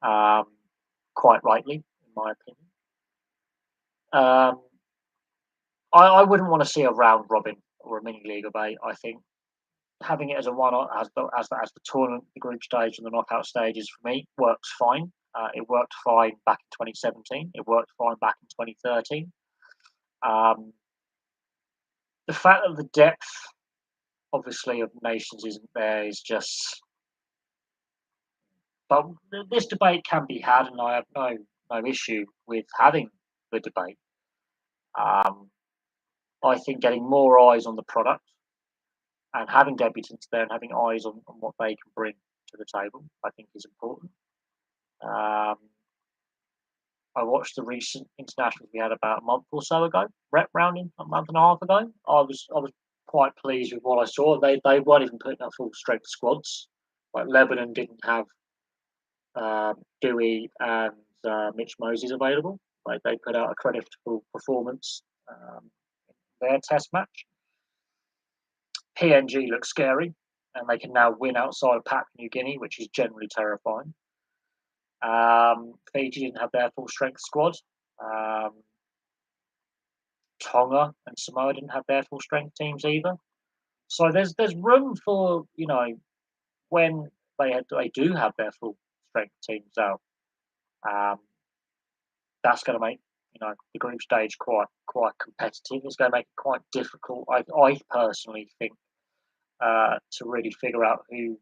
quite rightly, in my opinion. I wouldn't want to see a round robin or a mini league of eight. I think having it as a one as the tournament, the group stage, and the knockout stages for me works fine. It worked fine back in 2017. It worked fine back in 2013. The fact that the depth, obviously, of nations isn't there is just. But this debate can be had, and I have no issue with having the debate. I think getting more eyes on the product and having debutants there and having eyes on what they can bring to the table, I think, is important. I watched the recent internationals we had about a month or so ago, rep rounding a month and a half ago. I was quite pleased with what I saw. They weren't even putting up full strength squads. Like Lebanon didn't have Dewey and Mitch Moses available. Like they put out a creditable performance in their test match. PNG looks scary, and they can now win outside of Papua New Guinea, which is generally terrifying. Fiji didn't have their full strength squad. Tonga and Samoa didn't have their full strength teams either. So there's room for, when they do have their full strength teams out. That's going to make the group stage quite competitive. It's going to make it quite difficult. I personally think to really figure out who,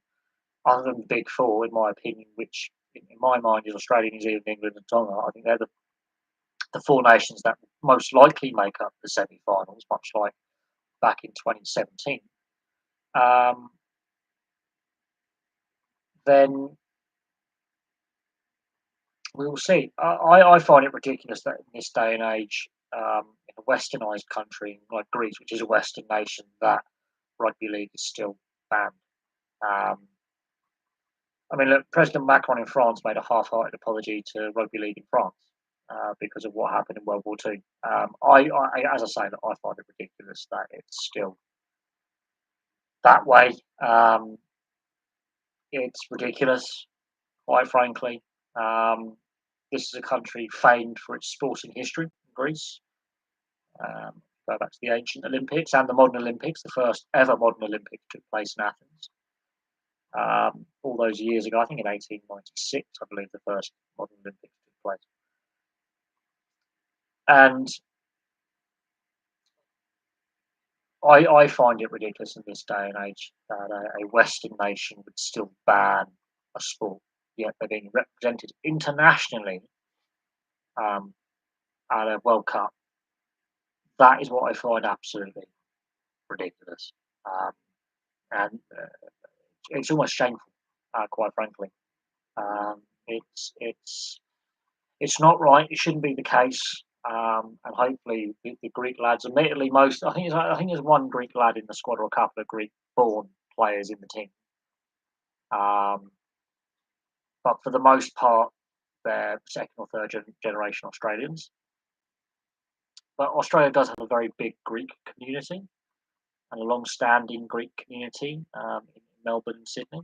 other than the big four, in my opinion, which in my mind is Australia, New Zealand, England, and Tonga. I think they're the four nations that most likely make up the semi-finals, much like back in 2017. Then we will see. I find it ridiculous that in this day and age, in a westernised country like Greece, which is a Western nation, that rugby league is still banned. Look, President Macron in France made a half-hearted apology to rugby league in France because of what happened in World War II. As I say, I find it ridiculous that it's still that way. It's ridiculous, quite frankly. This is a country famed for its sporting history, Greece. Go back to the ancient Olympics and the modern Olympics. The first ever modern Olympics took place in Athens. All those years ago, I think in 1896, I believe the first modern Olympics took place. And I find it ridiculous in this day and age that a Western nation would still ban a sport, yet they're being represented internationally at a World Cup. That is what I find absolutely ridiculous. And it's almost shameful, quite frankly. It's not right. It shouldn't be the case. And hopefully the Greek lads, admittedly, I think there's one Greek lad in the squad or a couple of Greek-born players in the team. But for the most part, they're second or third generation Australians. But Australia does have a very big Greek community and a long-standing Greek community in Melbourne and Sydney,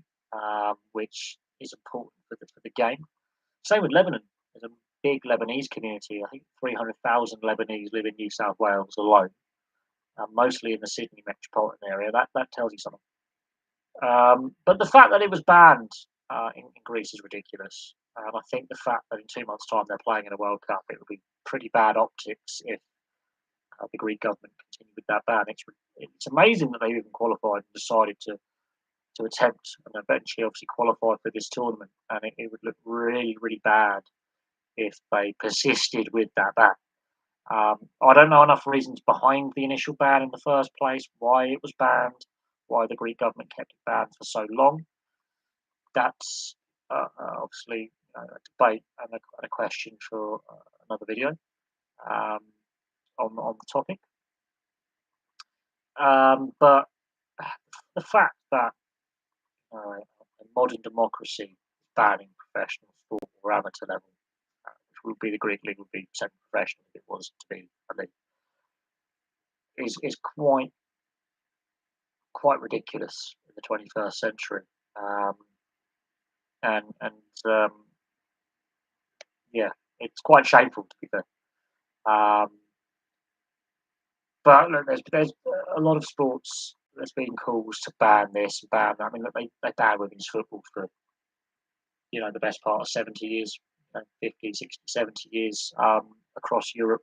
which is important for the game. Same with Lebanon. There's a big Lebanese community. I think 300,000 Lebanese live in New South Wales alone, mostly in the Sydney metropolitan area. That tells you something. But the fact that it was banned in Greece is ridiculous. I think the fact that in 2 months' time they're playing in a World Cup, it would be pretty bad optics if the Greek government continued with that ban. It's amazing that they even qualified and decided to attempt and eventually obviously qualify for this tournament. And it would look really, really bad if they persisted with that ban. I don't know enough reasons behind the initial ban in the first place, why it was banned, why the Greek government kept it banned for so long. That's obviously a debate and a question for another video on the topic. But the fact that a modern democracy banning professional sport or amateur level, which would be the Greek league, would be semi-professional if it was to be a league, is quite ridiculous in the 21st century. And yeah, it's quite shameful to be fair. But look, there's a lot of sports. There's been calls to ban this, ban that. I mean, look, they banned women's football for the best part of 70 years, 50, 60, 70 years across Europe.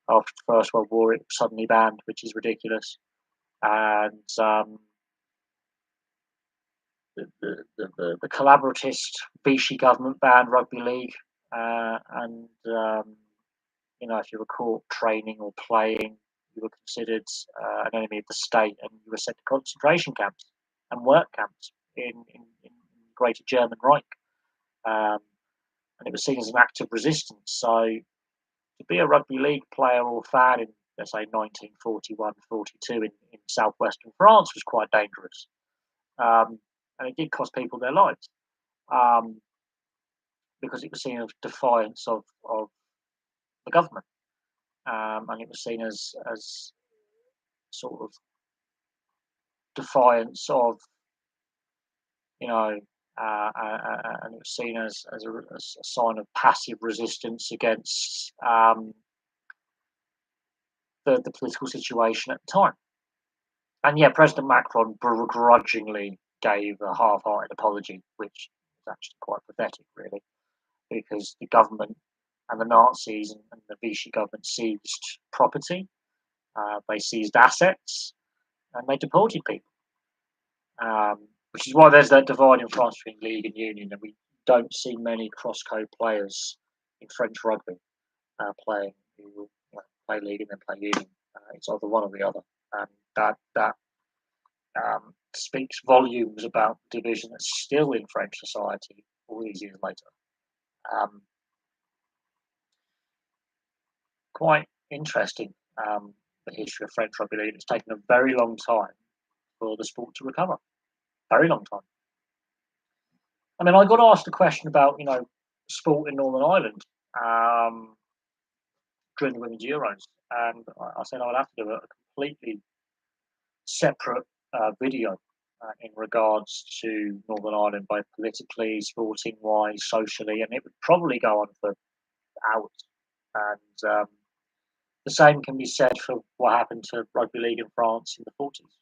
After the First World War, it was suddenly banned, which is ridiculous. And the collaboratist Vichy government banned rugby league, and if you were caught training or playing, you were considered an enemy of the state, and you were sent to concentration camps and work camps in Greater German Reich, and it was seen as an act of resistance. So to be a rugby league player or fan in, let's say, 1941, 42 in southwestern France was quite dangerous, and it did cost people their lives because it was seen as defiance of the government. And it was seen as sort of defiance of, and it was seen as a sign of passive resistance against the political situation at the time. And yeah, President Macron begrudgingly gave a half-hearted apology, which is actually quite pathetic, really, because the government and the Nazis and the Vichy government seized property, they seized assets, and they deported people. Which is why there's that divide in France between league and union, and we don't see many cross-code players in French rugby playing who play league and then play union. It's either one or the other, and that speaks volumes about the division that's still in French society all these years later. Quite interesting, the history of French rugby league. It's taken a very long time for the sport to recover. Very long time. I mean, I got asked a question about, sport in Northern Ireland during the Women's Euros, and I said I would have to do a completely separate video in regards to Northern Ireland, both politically, sporting-wise, socially, and it would probably go on for hours. And the same can be said for what happened to rugby league in France in the 40s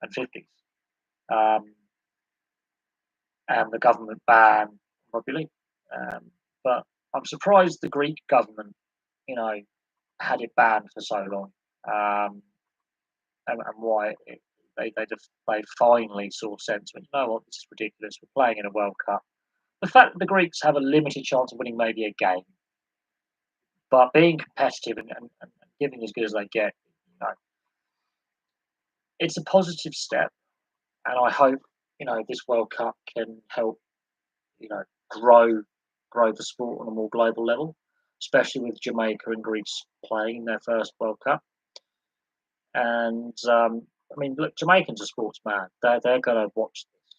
and 50s. And the government ban rugby league. But I'm surprised the Greek government, had it banned for so long, and why they finally saw sense when, this is ridiculous. We're playing in a World Cup. The fact that the Greeks have a limited chance of winning maybe a game, but being competitive and giving as good as they get, it's a positive step, and I hope this World Cup can help grow the sport on a more global level, especially with Jamaica and Greece playing in their first World Cup. And I mean, look, Jamaicans are sports mad. They're going to watch this,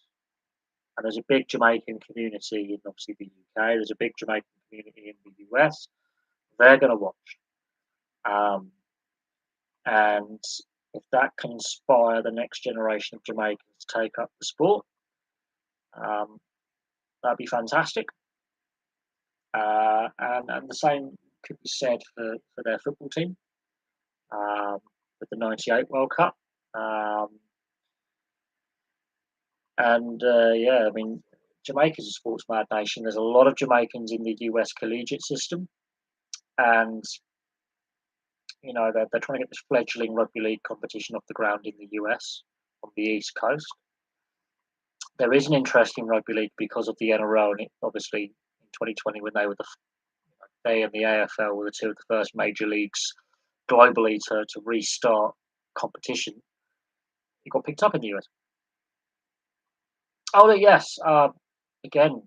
and there's a big Jamaican community in obviously the UK. There's a big Jamaican community in the US. They're going to watch, and If that can inspire the next generation of Jamaicans to take up the sport, um, that'd be fantastic. And the same could be said for their football team um, with the '98 World Cup. Um, yeah, I mean, Jamaica's a sports mad nation. There's a lot of Jamaicans in the US collegiate system, and they're trying to get this fledgling rugby league competition off the ground in the US on the East Coast. There is an interest in rugby league because of the NRL, and obviously in 2020 when they and the AFL were the two of the first major leagues globally to restart competition. It got picked up in the US. Oh yes, again,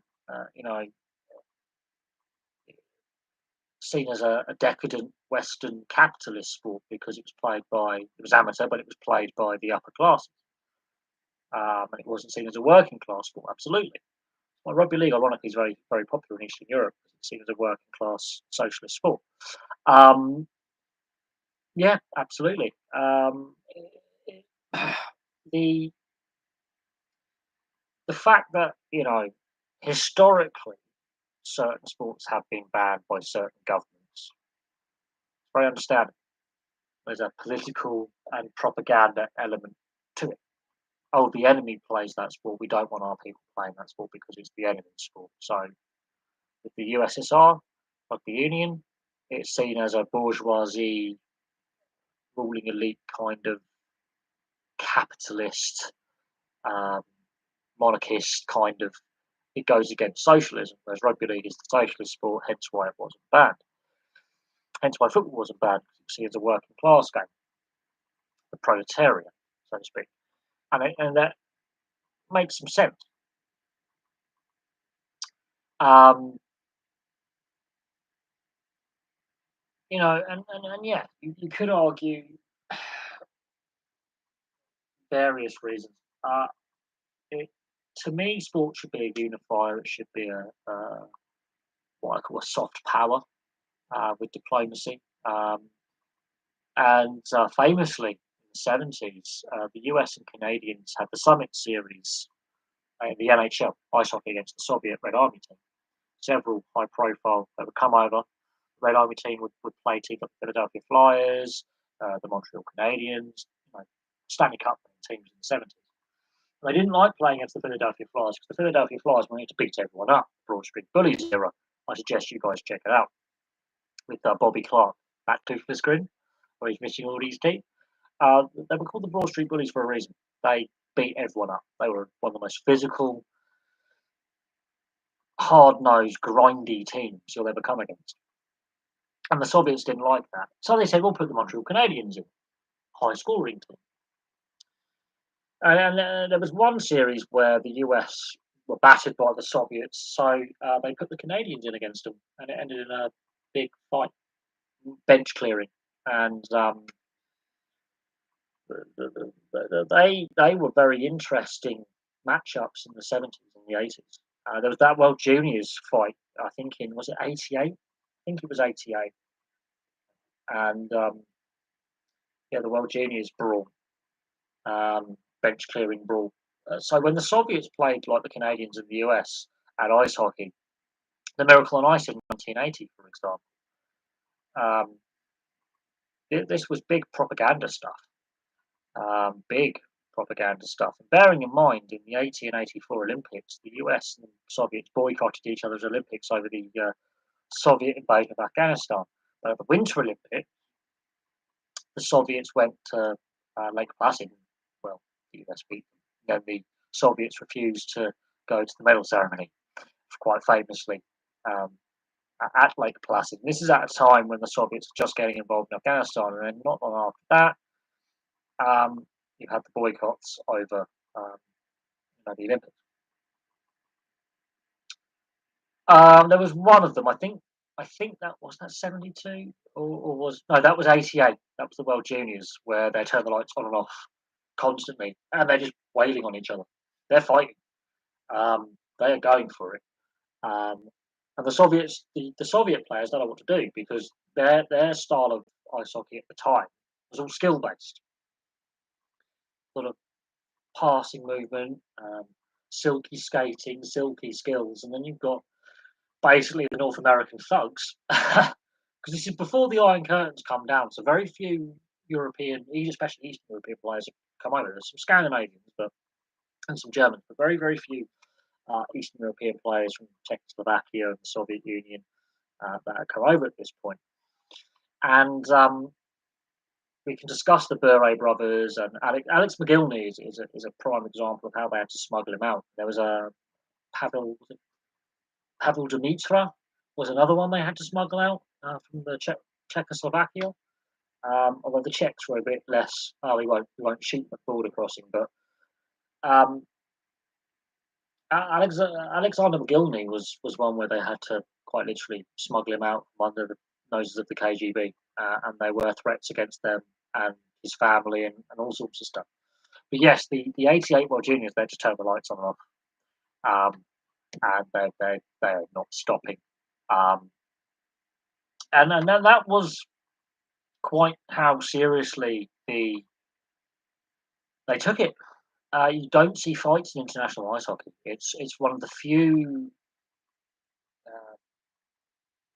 seen as a decadent Western capitalist sport because it was amateur, but it was played by the upper classes, and it wasn't seen as a working class sport. Absolutely. Well, rugby league, ironically, is very, very popular in Eastern Europe because it's seen as a working class socialist sport. Um, yeah, absolutely. The the fact that historically certain sports have been banned by certain governments, very understandable. There's a political and propaganda element to it. Oh, the enemy plays that sport. We don't want our people playing that sport because it's the enemy's sport. So with the USSR, like the Union, it's seen as a bourgeoisie ruling elite kind of capitalist, um, monarchist kind of. It goes against socialism, whereas rugby league is the socialist sport, hence why it wasn't banned. Hence why football wasn't banned, because it was seen as a working class game, the proletariat, so to speak. And that makes some sense. Um, and yeah, you could argue various reasons. It, to me, sport should be a unifier. It should be what I call a soft power with diplomacy. And famously, in the '70s, the US and Canadians had the Summit Series in the NHL, ice hockey against the Soviet Red Army team. Several high profile that would come over. The Red Army team would play teams like the Philadelphia Flyers, the Montreal Canadiens, Stanley Cup teams in the '70s. They didn't like playing against the Philadelphia Flyers because the Philadelphia Flyers wanted to beat everyone up. Broad Street Bullies era. I suggest you guys check it out with Bobby Clark, that toothless grin, where he's missing all these teeth. They were called the Broad Street Bullies for a reason. They beat everyone up. They were one of the most physical, hard-nosed, grindy teams you'll ever come against. And the Soviets didn't like that. So they said, we'll put the Montreal Canadiens in. High-scoring team. And there was one series where the US were battered by the Soviets, so they put the Canadians in against them, and it ended in a big fight, bench clearing. And they were very interesting matchups in the '70s and the '80s. There was that World Juniors fight, I think was it '88? I think it was '88, and yeah, the World Juniors brawl, bench clearing brawl. So when the Soviets played like the Canadians and the US at ice hockey, the Miracle on Ice in 1980, for example, um, this was big propaganda stuff. Big propaganda stuff. And bearing in mind, in the '80 and '84 Olympics, the US and Soviets boycotted each other's Olympics over the Soviet invasion of Afghanistan. But at the Winter Olympics, the Soviets went to Lake Placid. Well, the US beat them. Then the Soviets refused to go to the medal ceremony, quite famously, um, at Lake Placid. And this is at a time when the Soviets were just getting involved in Afghanistan, and then not long after that, you had the boycotts over the Olympics. There was one of them. I think that was that '72 or was no, that was '88. That was the World Juniors where they turned the lights on and off constantly, and they're just wailing on each other. They're fighting. They are going for it. Um, and the Soviet players don't know what to do because their style of ice hockey at the time was all skill based. sort of passing movement, silky skating, silky skills, and then you've got basically the North American thugs. Because this is before the Iron Curtains come down, so very few European, especially Eastern European players have come over. There's some Scandinavians, but and some Germans, but very, very few Eastern European players from Czechoslovakia and the Soviet Union that have come over at this point. And we can discuss the Bure brothers, and Alex McGillney is a prime example of how they had to smuggle him out. There was a Pavel Demitra was another one they had to smuggle out from the Czechoslovakia. Although the Czechs were a bit less, oh, we won't shoot the border crossing, but um, Alexander McGillney was one where they had to quite literally smuggle him out from under the noses of the KGB, and there were threats against them and his family and all sorts of stuff. But yes, the '88 World Juniors, they just turn the lights on and off, and they're not stopping. Um, and then that was quite how seriously they took it. You don't see fights in international ice hockey. It's one of the few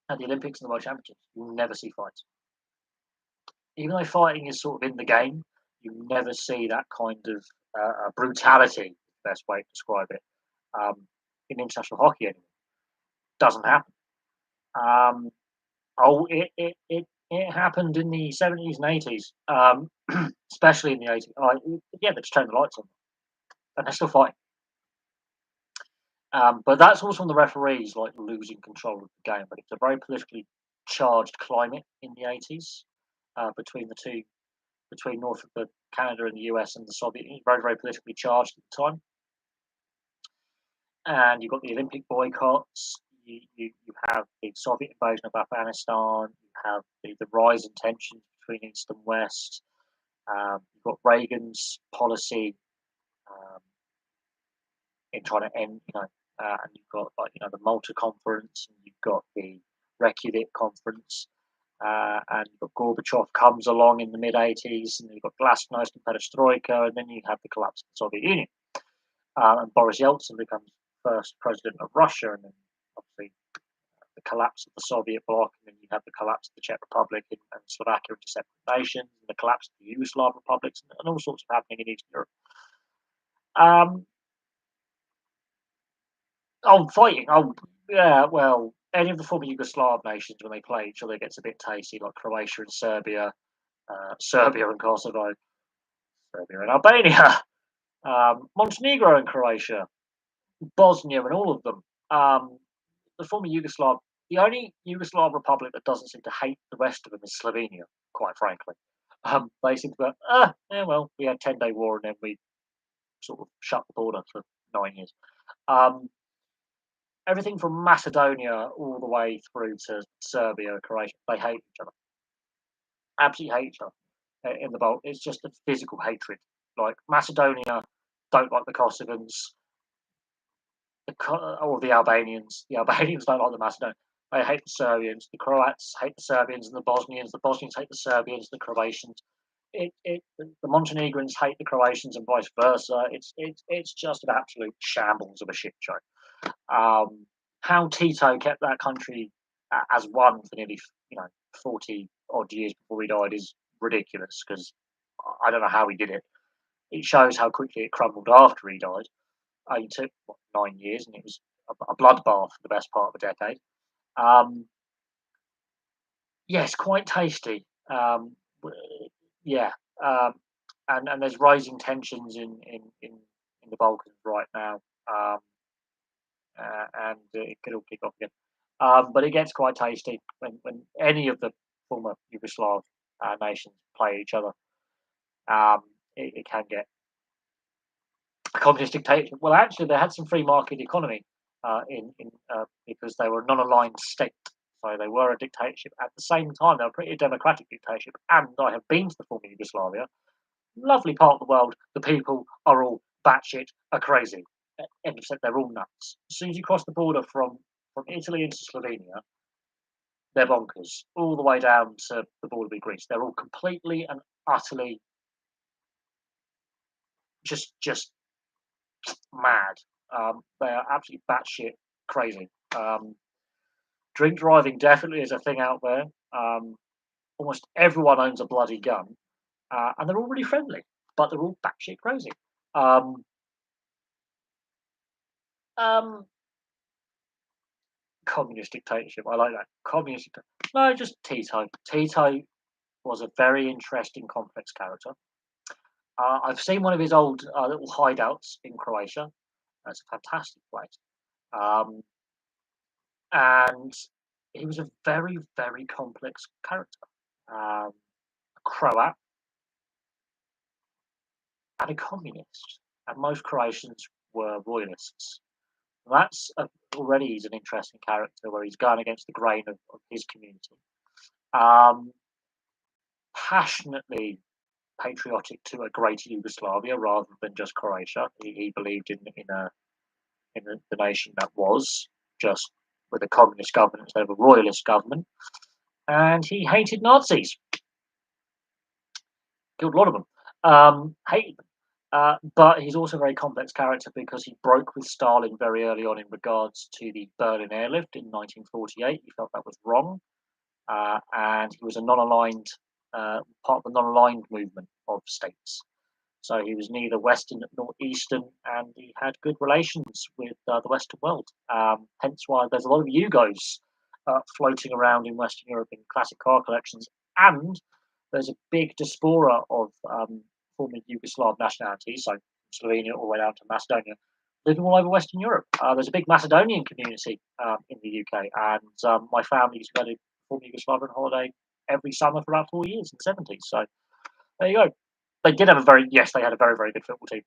at the Olympics and the World Championships. You never see fights, even though fighting is sort of in the game. You never see that kind of brutality. Best way to describe it um, in international hockey anymore. Doesn't happen. Um, it happened in the '70s and '80s, especially in the '80s. Yeah, they just turned the lights on, and they're still fighting. But that's also on the referees like losing control of the game. But it's a very politically charged climate in the '80s between the two, between North of the Canada and the US and the Soviet Union. Very, very politically charged at the time. And you've got the Olympic boycotts. You have the Soviet invasion of Afghanistan. You have the rise in tensions between East and West. You've got Reagan's policy in trying to end, and you've got the Malta conference, and you've got the Reykjavik conference, and you've got Gorbachev comes along in the mid '80s, and you've got Glasnost and Perestroika, and then you have the collapse of the Soviet Union, and Boris Yeltsin becomes first president of Russia, and then obviously the collapse of the Soviet bloc, and then you have the collapse of the Czech Republic and Slovakia into separate nations, and the collapse of the Yugoslav republics, and all sorts of happening in Eastern Europe. Fighting. Oh, yeah. Well, any of the former Yugoslav nations, when they play each other, it gets a bit tasty, like Croatia and Serbia, Serbia and Kosovo, Serbia and Albania, Montenegro and Croatia, Bosnia, and all of them. The former Yugoslav, the only Yugoslav republic that doesn't seem to hate the rest of them is Slovenia, quite frankly. They seem to go, yeah, well, we had 10-day war and then we sort of shut the border for 9 years. Everything from Macedonia all the way through to Serbia, Croatia, they hate each other. Absolutely hate each other in the Balkans. It's just a physical hatred. Like Macedonia don't like the Kosovans, or the Albanians. The Albanians don't like the Macedonians. They hate the Serbians. The Croats hate the Serbians and the Bosnians. The Bosnians hate the Serbians, the Croatians. The Montenegrins hate the Croatians and vice versa. It's just an absolute shambles of a shit show. How Tito kept that country as one for nearly 40 odd years before he died is ridiculous, because I don't know how he did it. It shows how quickly it crumbled after he died. It took 9 years, and it was a bloodbath for the best part of a decade. Yes, quite tasty. Yeah, and there's rising tensions in the Balkans right now. And it could all kick off again. But it gets quite tasty when any of the former Yugoslav nations play each other. It can get a communist dictatorship. Well, actually, they had some free market economy because they were a non-aligned state. So they were a dictatorship. At the same time, they were pretty democratic dictatorship. And I have been to the former Yugoslavia. Lovely part of the world. The people are all batshit crazy. End of set, they're all nuts. As soon as you cross the border from Italy into Slovenia, they're bonkers. All the way down to the border with Greece. They're all completely and utterly just mad. They are absolutely batshit crazy. Drink driving definitely is a thing out there. Almost everyone owns a bloody gun, and they're all really friendly, but they're all batshit crazy. Um, um, Communist dictatorship. I like that. No, just Tito. Tito was a very interesting, complex character. I've seen one of his old little hideouts in Croatia. That's a fantastic place. Um, and he was a very, very complex character. A Croat and a communist. And most Croatians were royalists. That's already he's an interesting character where he's going against the grain of his community. Um, Passionately patriotic to a greater Yugoslavia rather than just Croatia. He believed in the nation that was just with a communist government instead of a royalist government, and he hated Nazis. Killed a lot of them. Hated them. But he's also a very complex character because he broke with Stalin very early on in regards to the Berlin airlift in 1948. He felt that was wrong, and he was a non-aligned part of the non-aligned movement of states. So he was neither Western nor Eastern, and he had good relations with the Western world. Hence why there's a lot of Yugos floating around in Western Europe in classic car collections, and there's a big diaspora of former Yugoslav nationalities, so Slovenia all the way down to Macedonia, living all over Western Europe. There's a big Macedonian community in the UK, and my family used to go to former Yugoslavian holiday every summer for about 4 years in the 70s. So there you go. They did have a very yes, they had a very very good football team.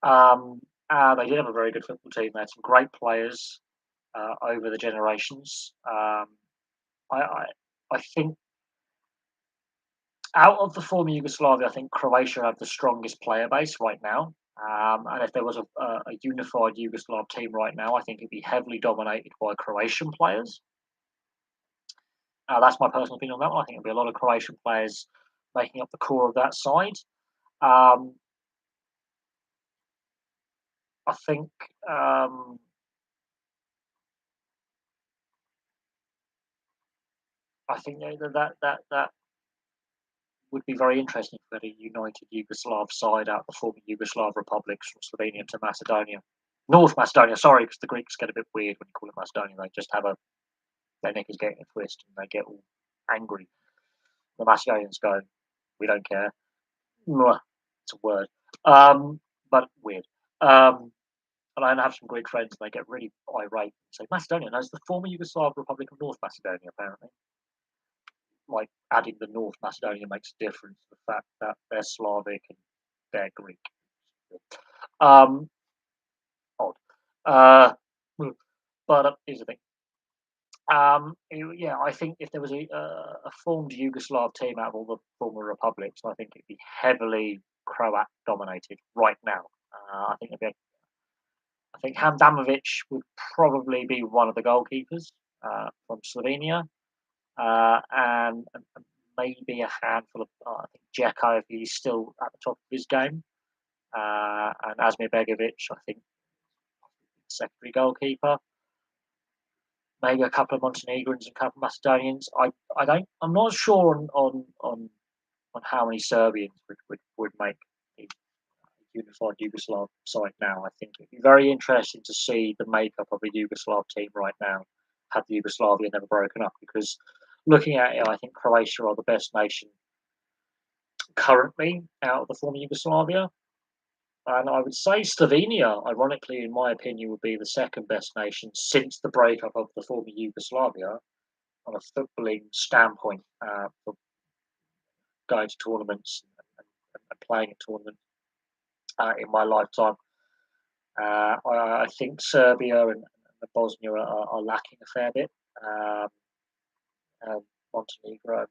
They did have a very good football team. They had some great players over the generations. I, I I think out of the former Yugoslavia, I think Croatia have the strongest player base right now. And if there was a unified Yugoslav team right now, I think it'd be heavily dominated by Croatian players. That's my personal opinion on that one. I think there'll be a lot of Croatian players making up the core of that side. Um, I think that would be very interesting for the united Yugoslav side out the former Yugoslav republics from Slovenia to Macedonia, North Macedonia. Sorry, because the Greeks get a bit weird when you call it Macedonia. They just have their neck is getting a twist and they get all angry. The Macedonians go, we don't care. It's a word, but weird. And I have some Greek friends, and they get really irate and say, Macedonia, no, it's the former Yugoslav Republic of North Macedonia, apparently. Like, adding the North Macedonia makes a difference. The fact that they're Slavic and they're Greek. Um, Odd. Uh, but here's the thing. Yeah, I think if there was a formed Yugoslav team out of all the former republics, I think it'd be heavily Croat dominated right now. I think Handanovic would probably be one of the goalkeepers from Slovenia, and maybe a handful of I think Dzeko if he's still at the top of his game, and Asmir Begovic, I think secondary goalkeeper. Maybe a couple of Montenegrins and a couple of Macedonians. I'm not sure on how many Serbians would make the unified Yugoslav side now. I think it'd be very interesting to see the makeup of a Yugoslav team right now had the Yugoslavia never broken up, because looking at it, I think Croatia are the best nation currently out of the former Yugoslavia. And I would say Slovenia, ironically, in my opinion, would be the second best nation since the breakup of the former Yugoslavia on a footballing standpoint for going to tournaments and playing at tournaments in my lifetime. I think Serbia and Bosnia are lacking a fair bit. Montenegro,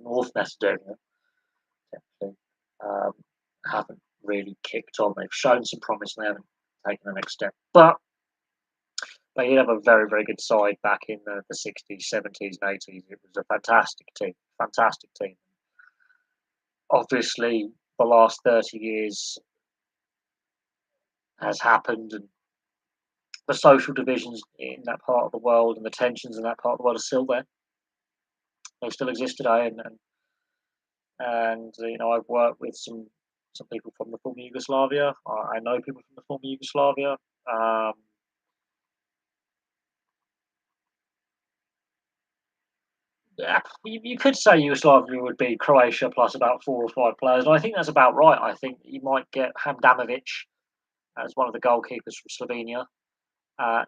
North Macedonia, um, haven't really kicked on. They've shown some promise and they haven't taken the next step. But they did have a very, very good side back in the 60s, 70s, and 80s. It was a fantastic team. obviously the last 30 years has happened, and the social divisions in that part of the world and the tensions in that part of the world are still there. They still exist today, and I've worked with some people from the former Yugoslavia. I know people from the former Yugoslavia. Um, yeah, you could say Yugoslavia would be Croatia plus about 4 or 5 players, and I think that's about right. I think you might get Hamdamovic as one of the goalkeepers from Slovenia.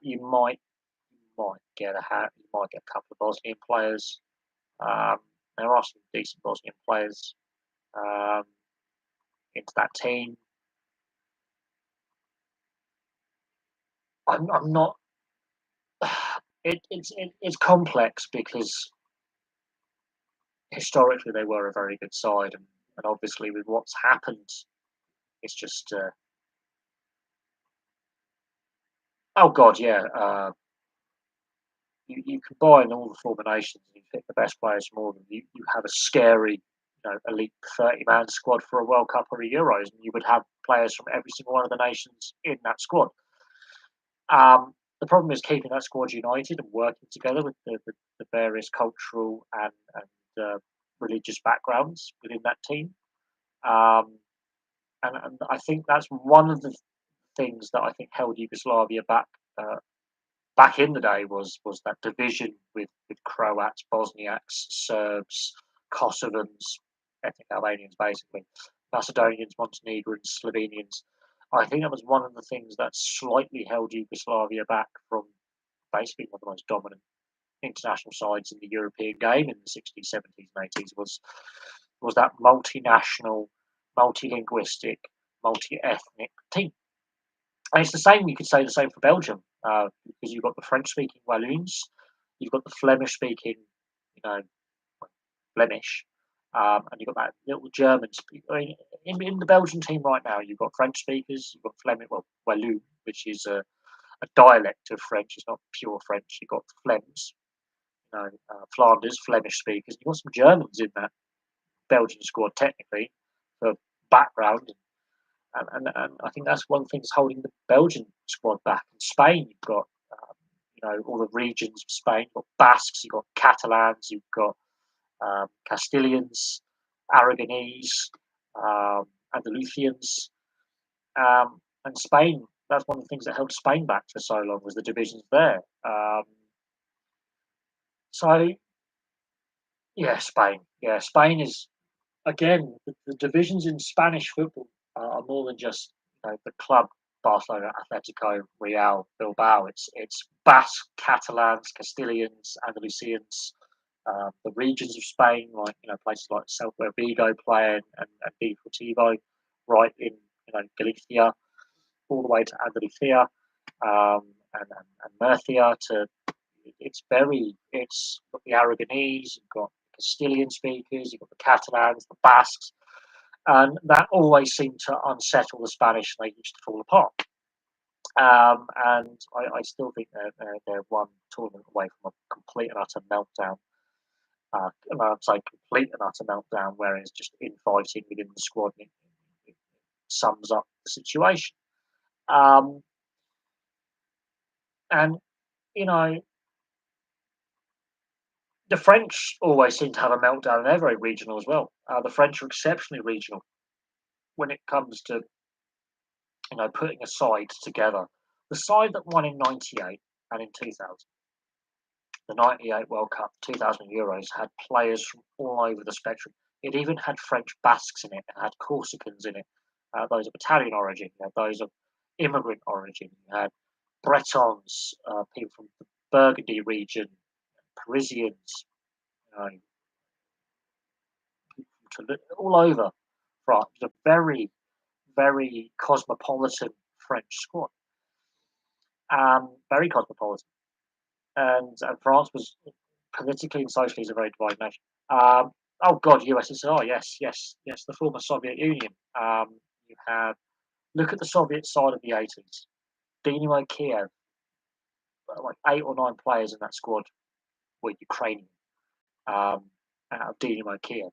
You might get a couple of Bosnian players. Um, there are some decent Bosnian players um, into that team. I'm not. It's complex because historically they were a very good side, and obviously with what's happened, it's just oh god, yeah. You combine all the former nations, and you pick the best players from all of them. You have a scary, elite 30-man squad for a World Cup or a Euros, and you would have players from every single one of the nations in that squad. The problem is keeping that squad united and working together with the various cultural and religious backgrounds within that team. Um, and I think that's one of the things that I think held Yugoslavia uh, back in the day was that division with Croats, Bosniaks, Serbs, Kosovans, ethnic Albanians, basically, Macedonians, Montenegrins, Slovenians. I think that was one of the things that slightly held Yugoslavia back from basically one of the most dominant international sides in the European game in the 60s, 70s, and 80s was that multinational, multilinguistic, multi-ethnic team. And it's the same. You could say the same for Belgium, because you've got the French-speaking Walloons, you've got the Flemish-speaking, you know, Flemish, and you've got that little German. I mean, in the Belgian team right now, you've got French speakers, you've got Flemish, well, Walloon, which is a dialect of French. It's not pure French. You've got Flems, Flanders, Flemish speakers. You've got some Germans in that Belgian squad, technically, for background. And I think that's one thing that's holding the Belgian squad back. In Spain, you've got all the regions of Spain. You've got Basques, you've got Catalans, you've got Castilians, Aragonese, Andalusians, and Spain. That's one of the things that held Spain back for so long was the divisions there. So yeah, Spain. Yeah, Spain is again the divisions in Spanish football are more than just the club Barcelona, Atletico, Real, Bilbao. It's Basque, Catalans, Castilians, Andalusians, the regions of Spain, like places like South where Vigo play and Deportivo, right in Galicia, all the way to Andalusia and Murcia. To it's got the Aragonese, you've got Castilian speakers, you've got the Catalans, the Basques, and that always seemed to unsettle the Spanish, and they used to fall apart. And I still think they're one tournament away from a complete and utter meltdown. And I'd say complete and utter meltdown, where it's just infighting within the squad. It sums up the situation. Um, and you know, the French always seem to have a meltdown, and they're very regional as well. The French are exceptionally regional when it comes to putting a side together. The side that won in '98 and in 2000, the '98 World Cup, 2000 Euros, had players from all over the spectrum. It even had French Basques in it. It had Corsicans in it, those of Italian origin, those of immigrant origin. You had Bretons, people from the Burgundy region, Parisians, you know, all over France. It was a very, very cosmopolitan French squad. Very cosmopolitan. And France was politically and socially is a very divided nation. Oh God, USSR, yes, yes, yes, the former Soviet Union. You have look at the Soviet side of the 80s. Dynamo Kiev, like 8 or 9 players in that squad were Ukrainian, out of Dynamo Kiev.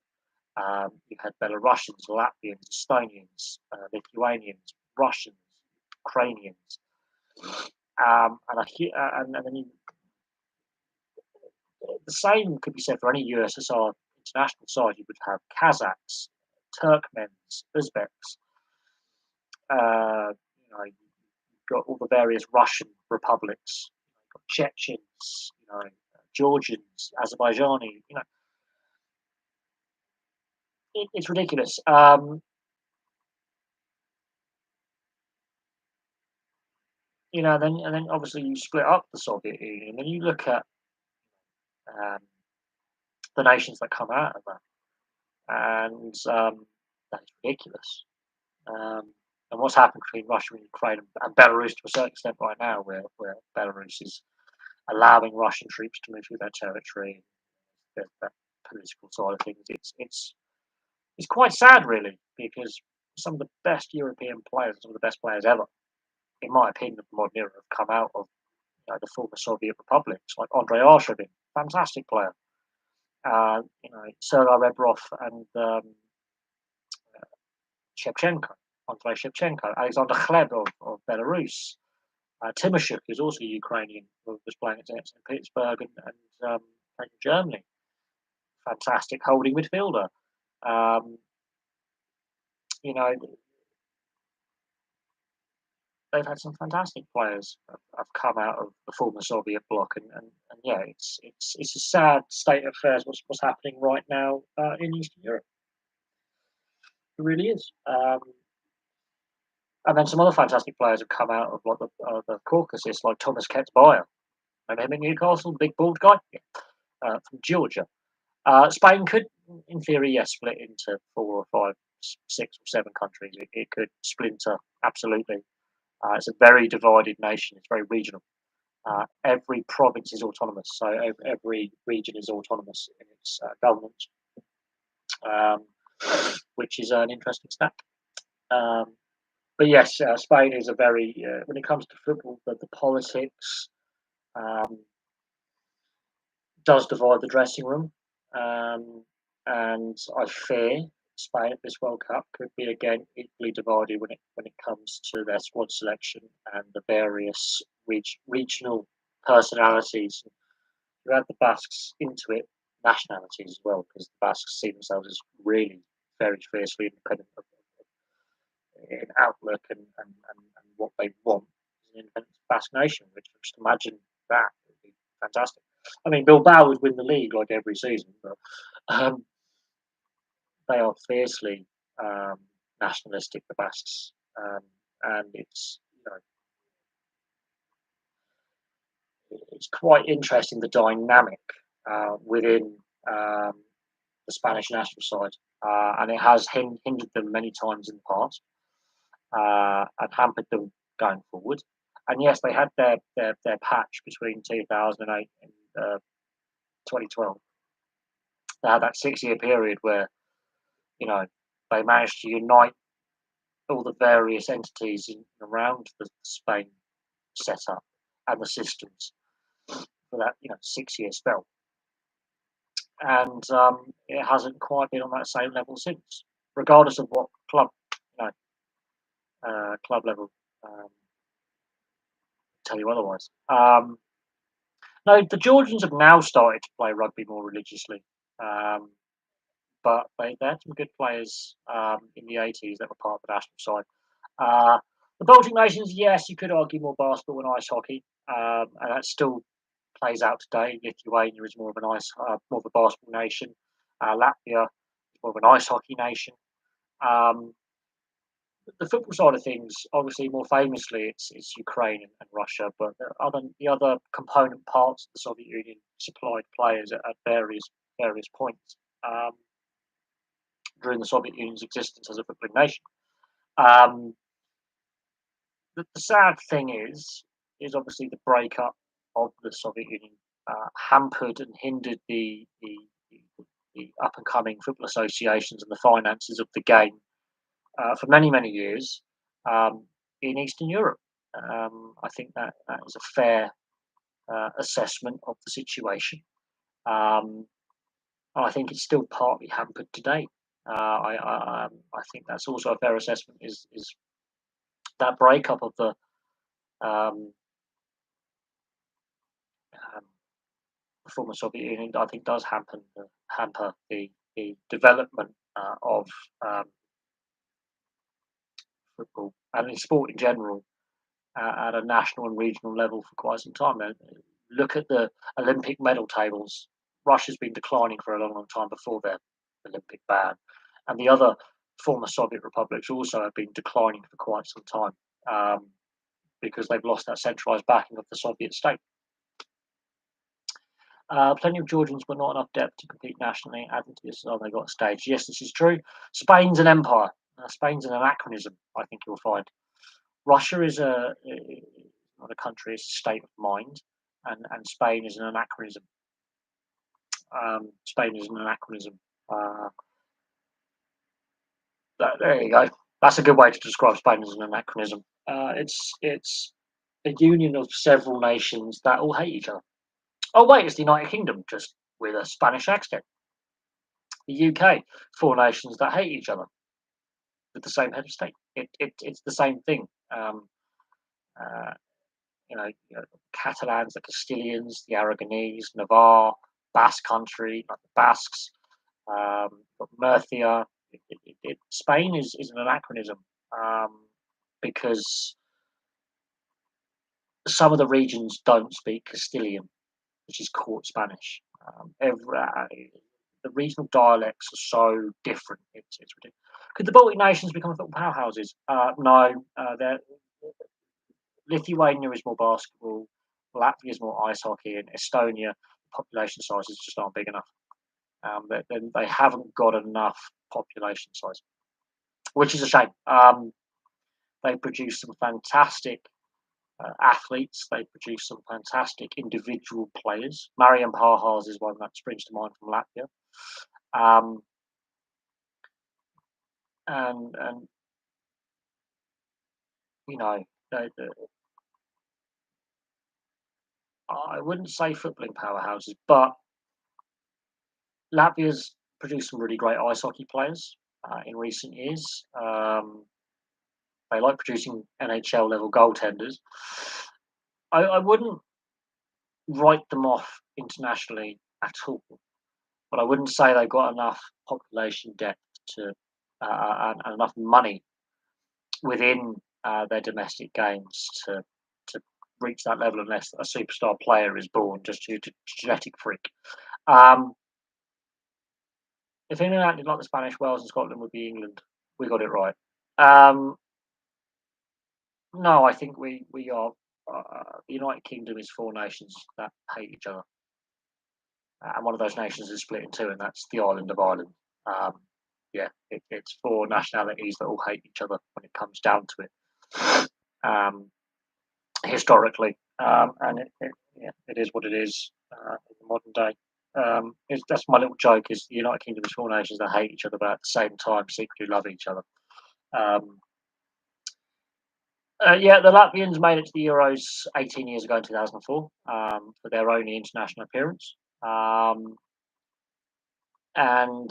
You had Belarusians, Latvians, Estonians, Lithuanians, Russians, Ukrainians, and then the same could be said for any USSR international side. You would have Kazakhs, Turkmens, Uzbeks. You've got all the various Russian republics. You've got Chechens, Georgians, Azerbaijani. It's ridiculous. Then obviously you split up the Soviet Union, and then you look at um, the nations that come out of that, and that's ridiculous. And what's happened between Russia and Ukraine and Belarus to a certain extent right now, where Belarus is allowing Russian troops to move through their territory, the political side of things, it's quite sad, really, because some of the best European players, some of the best players ever, in my opinion, of the modern era, have come out of the former Soviet republics, like Andrei Arshavin, fantastic player. Sergei Rebrov and Shevchenko, Andrei Shevchenko, Alexander Khleb of Belarus, Timoshuk, who's also Ukrainian, who was playing at St. Petersburg and Germany. Fantastic holding midfielder. Um, you know, they've had some fantastic players have come out of the former Soviet bloc, and yeah, it's a sad state of affairs what's happening right now in Eastern Europe. It really is. And then some other fantastic players have come out of like the Caucasus, like Thomas Ketsbaia. Remember him in Newcastle, big bald guy, from Georgia. Spain could, in theory, yes, split into 4 or 5, 6 or 7 countries. It could splinter, absolutely. It's a very divided nation. It's very regional. Every province is autonomous, so every region is autonomous in its government, um, which is an interesting stat. Um, but yes, Spain is a very, when it comes to football, the politics um, does divide the dressing room. And I fear Spain at this World Cup could be again equally divided when it comes to their squad selection and the various regional personalities. You add the Basques into it, nationalities as well, because the Basques see themselves as really very fiercely independent in outlook and what they want as an independent Basque nation. Which just imagine that would be fantastic. I mean, Bilbao would win the league like every season, but um, they are fiercely um, nationalistic, the Basques, and it's quite interesting the dynamic within the Spanish national side, and it has hindered them many times in the past and hampered them going forward. And yes, they had their patch between 2008 and 2012. They had that 6 year period where they managed to unite all the various entities around the Spain setup and the systems for that 6 year spell, and it hasn't quite been on that same level since, regardless of what you club level tell you otherwise. No, the Georgians have now started to play rugby more religiously, um, but they had some good players in the 80s that were part of the national side. The Baltic nations, yes, you could argue more basketball and ice hockey, and that still plays out today. Lithuania is more of more of a basketball nation. Latvia is more of an ice hockey nation. Um, the football side of things, obviously, more famously, it's Ukraine and Russia, but the other component parts of the Soviet Union supplied players at various points during the Soviet Union's existence as a footballing nation. Um, the sad thing is obviously the breakup of the Soviet Union hampered and hindered the up and coming football associations and the finances of the game for many years in Eastern Europe. I think that is a fair assessment of the situation. I think it's still partly hampered today. I think that's also a fair assessment. Is that breakup of um, um, former Soviet Union, I think, does hamper the development of um, football and in sport in general at a national and regional level for quite some time. Now, look at the Olympic medal tables. Russia's been declining for a long, long time before their Olympic ban, and the other former Soviet republics also have been declining for quite some time because they've lost that centralised backing of the Soviet state. Plenty of Georgians, but not enough depth to compete nationally. Adding to this, oh, they got a stage. Yes, this is true. Spain's an empire. Spain's an anachronism, I think you'll find. Russia is not a country; it's a state of mind, and Spain is an anachronism. Spain is an anachronism. Uh, there you go. That's a good way to describe Spain as an anachronism. It's a union of several nations that all hate each other. Oh wait, it's the United Kingdom, just with a Spanish accent. The UK, four nations that hate each other with the same head of state. It's the same thing. Uh, Catalans, the Castilians, the Aragonese, Navarre, Basque Country, like the Basques, Murcia. Spain is an anachronism because some of the regions don't speak Castilian, which is court Spanish. The regional dialects are so different. It's ridiculous. Could the Baltic nations become football powerhouses? No. Lithuania is more basketball. Latvia is more ice hockey, and Estonia population sizes just aren't big enough. They haven't got enough population size, which is a shame. They produce some fantastic athletes. They produce some fantastic individual players. Marian Pahars is one that springs to mind from Latvia. Um, and you know, I wouldn't say footballing powerhouses, but Latvia's produced some really great ice hockey players in recent years. They like producing NHL level goaltenders. I wouldn't write them off internationally at all, but I wouldn't say they've got enough population depth to and enough money within their domestic games to reach that level unless a superstar player is born just due to genetic freak. If England acted like the Spanish, Wales and Scotland would be England. We got it right. No, I think we are. The United Kingdom is four nations that hate each other, and one of those nations is split in two, and that's the island of Ireland. Um, yeah, it's four nationalities that all hate each other when it comes down to it. Historically, and yeah, it is what it is in the modern day. That's my little joke. Is the United Kingdom is four nations that hate each other, but at the same time secretly love each other. Um, yeah, the Latvians made it to the Euros 18 years ago in 2004 for their only international appearance. And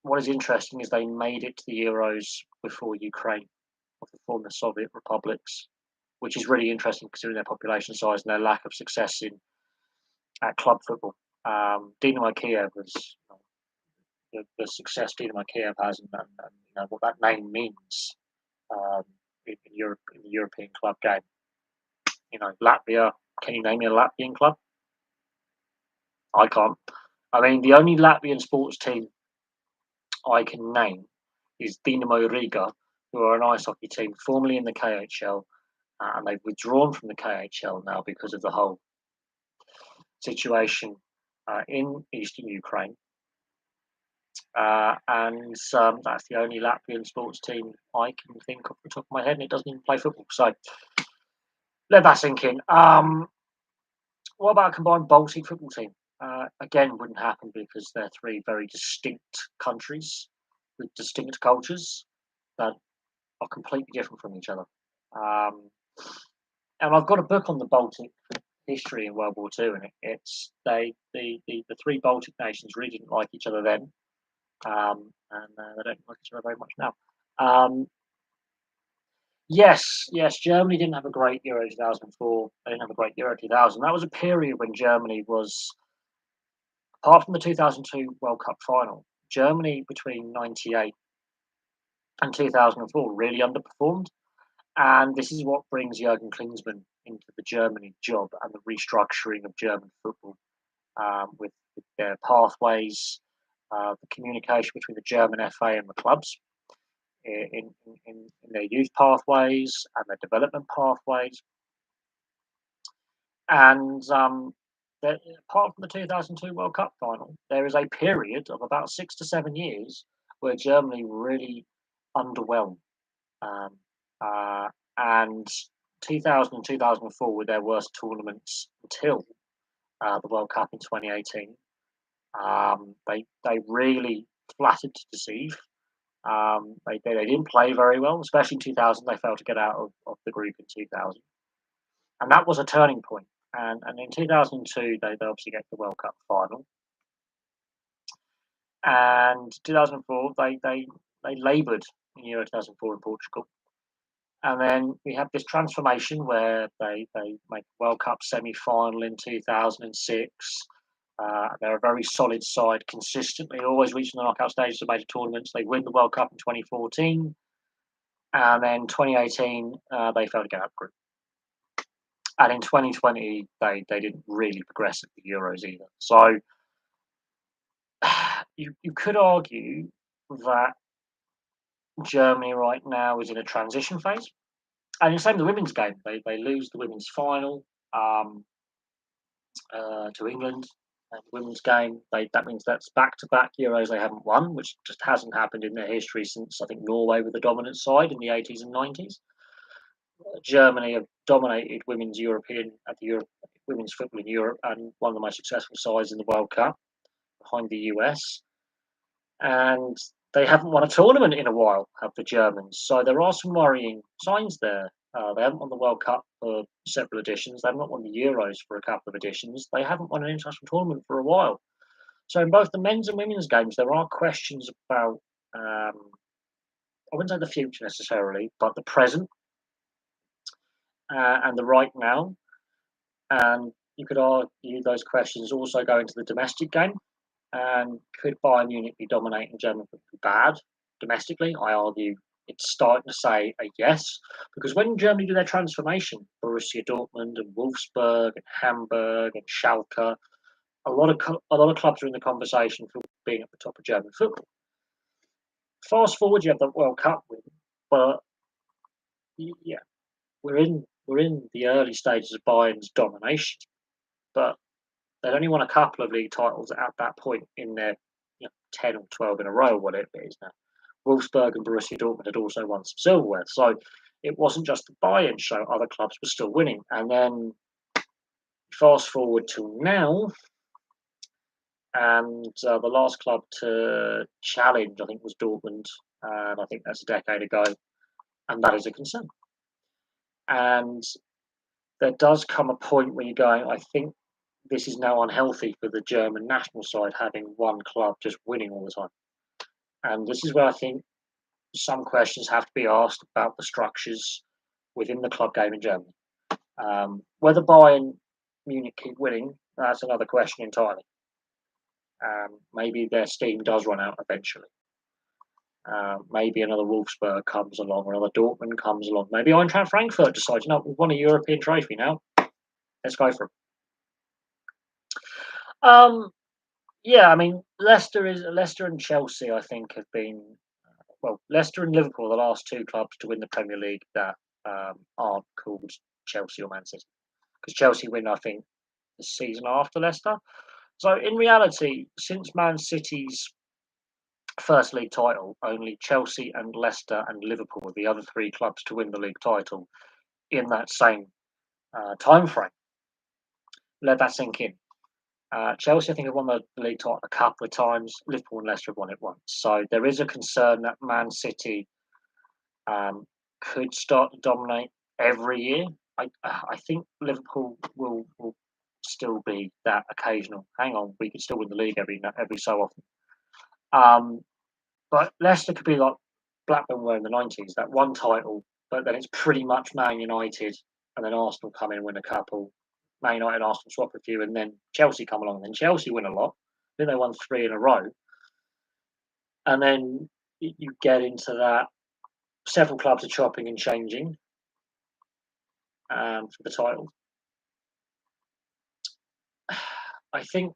what is interesting is they made it to the Euros before Ukraine, of the former Soviet republics, which is really interesting considering their population size and their lack of success in at club football. Dynamo Kiev was the success Dynamo Kiev has, and what that name means in Europe in the European club game. Latvia. Can you name me a Latvian club? I can't. I mean, the only Latvian sports team I can name is Dinamo Riga, who are an ice hockey team formerly in the KHL, and they've withdrawn from the KHL now because of the whole situation in eastern Ukraine. And that's the only Latvian sports team I can think off the top of my head, and it doesn't even play football. So let that sink in. What about a combined Baltic football team? Again, wouldn't happen because they're three very distinct countries with distinct cultures that are completely different from each other. And I've got a book on the Baltic history in World War Two, and it's the three Baltic nations really didn't like each other then. and they don't like each other very much now. Um, yes, Germany didn't have a great Euro 2004. They didn't have a great Euro 2000. That was a period when Germany was, apart from the 2002 World Cup final, Germany between 98 and 2004 really underperformed. And this is what brings Jurgen Klinsmann into the Germany job and the restructuring of German football, with their pathways, the communication between the German FA and the clubs in their youth pathways and their development pathways. And apart from the 2002 World Cup final, there is a period of about 6 to 7 years where Germany really underwhelmed. Um, uh, and 2000 and 2004 were their worst tournaments until the World Cup in 2018. They really flattered to deceive. They didn't play very well, especially in 2000. They failed to get out of the group in 2000, and that was a turning point. And in 2002, they obviously get the World Cup final, and 2004 they laboured in Euro 2004 in Portugal. And then we have this transformation where they make World Cup semi-final in 2006. They're a very solid side, consistently always reaching the knockout stages of major tournaments. They win the World Cup in 2014, and then 2018 they failed to get out of the group. And in 2020 they didn't really progress at the Euros either. So you could argue that Germany right now is in a transition phase. And the same with the women's game. They lose the women's final um, to England. And women's game, that means that's back-to-back Euros they haven't won, which just hasn't happened in their history since, I think, Norway were the dominant side in the 80s and 90s. Germany have dominated women's football in Europe, and one of the most successful sides in the World Cup behind the US. And they haven't won a tournament in a while, have the Germans. So there are some worrying signs there. They haven't won the World Cup for several editions. They haven't won the Euros for a couple of editions. They haven't won an international tournament for a while. So in both the men's and women's games, there are questions about, I wouldn't say the future necessarily, but the present and the right now. And you could argue those questions also go into the domestic game. And could Bayern Munich be dominating German football bad domestically? I argue it's starting to say a yes, because when Germany do their transformation, Borussia Dortmund and Wolfsburg and Hamburg and Schalke, a lot of clubs are in the conversation for being at the top of German football. Fast forward, you have the World Cup win, but yeah, we're in the early stages of Bayern's domination, but they'd only won a couple of league titles at that point in their 10 or 12 in a row, whatever it is now. Wolfsburg and Borussia Dortmund had also won some silverware. So it wasn't just the Bayern show, other clubs were still winning. And then fast forward to now, and the last club to challenge, I think, was Dortmund. And I think that's a decade ago. And that is a concern. And there does come a point where you're going, I think this is now unhealthy for the German national side, having one club just winning all the time. And this is where I think some questions have to be asked about the structures within the club game in Germany. Whether Bayern Munich keep winning, that's another question entirely. Maybe their steam does run out eventually. Maybe another Wolfsburg comes along, or another Dortmund comes along. Maybe Eintracht Frankfurt decides, we've won a European trophy now. Let's go for it. Yeah, I mean, Leicester and Chelsea, I think, have been Leicester and Liverpool are the last two clubs to win the Premier League that aren't called Chelsea or Man City, because Chelsea win, I think, the season after Leicester. So in reality, since Man City's first league title, only Chelsea and Leicester and Liverpool were the other three clubs to win the league title in that same time frame. Let that sink in. Chelsea, I think, have won the league title a couple of times. Liverpool and Leicester have won it once. So there is a concern that Man City could start to dominate every year. I think Liverpool will still be that occasional. Hang on, we could still win the league every so often. But Leicester could be like Blackburn were in the 90s, that one title, but then it's pretty much Man United, and then Arsenal come in and win a couple. Man United and Arsenal swap a few, and then Chelsea come along, and then Chelsea win a lot. Then they won 3 in a row. And then you get into that. Several clubs are chopping and changing for the title. I think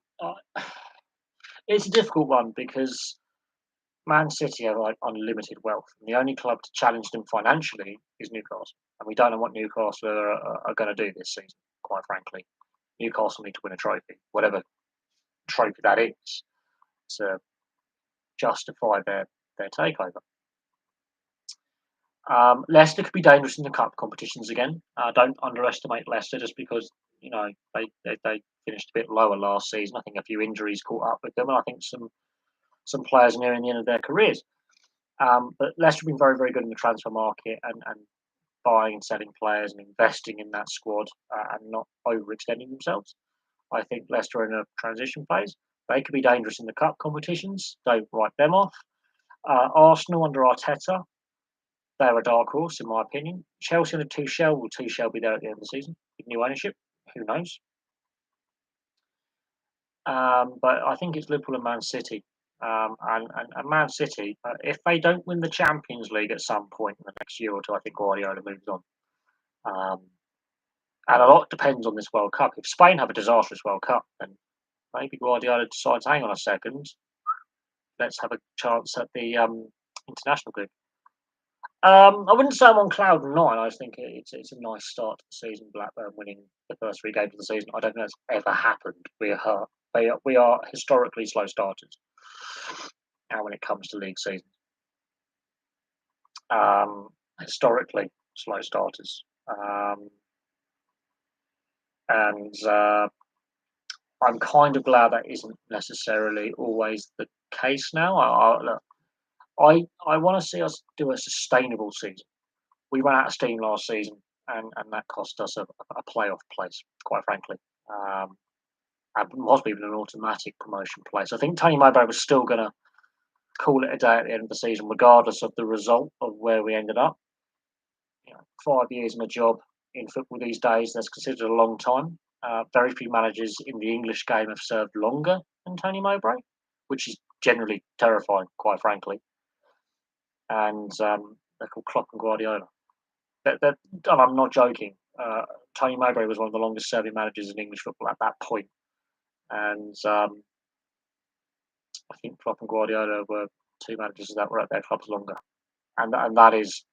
it's a difficult one because Man City have like unlimited wealth, and the only club to challenge them financially is Newcastle. And we don't know what Newcastle are going to do this season, quite frankly. Newcastle need to win a trophy, whatever trophy that is, to justify their takeover. Leicester could be dangerous in the cup competitions again. Don't underestimate Leicester just because they finished a bit lower last season. I think a few injuries caught up with them, and I think some players nearing the end of their careers. But Leicester have been very, very good in the transfer market and buying and selling players and investing in that squad and not overextending themselves. I think Leicester are in a transition phase. They could be dangerous in the cup competitions. Don't write them off. Arsenal under Arteta, they're a dark horse, in my opinion. Chelsea under Tuchel, will Tuchel be there at the end of the season with new ownership? Who knows? But I think it's Liverpool and Man City. And Man City, if they don't win the Champions League at some point in the next year or two, I think Guardiola moves on. Um, and a lot depends on this World Cup. If Spain have a disastrous World Cup, then maybe Guardiola decides, hang on a second, let's have a chance at the international group. I wouldn't say I'm on cloud nine. I think it's a nice start to the season. Blackburn winning the first 3 games of the season. I don't think that's ever happened. We are historically slow starters. And when it comes to league seasons, historically slow starters, and I'm kind of glad that isn't necessarily always the case now. I want to see us do a sustainable season. We ran out of steam last season, and that cost us a playoff place, quite frankly, and possibly even an automatic promotion place. I think Tony Mowbray was still going to call it a day at the end of the season, regardless of the result of where we ended up. 5 years in a job in football these days, that's considered a long time. Very few managers in the English game have served longer than Tony Mowbray, which is generally terrifying, quite frankly. And they're called Klopp and Guardiola. And I'm not joking. Tony Mowbray was one of the longest serving managers in English football at that point. And I think Klopp and Guardiola were 2 managers that were at their clubs longer. And that is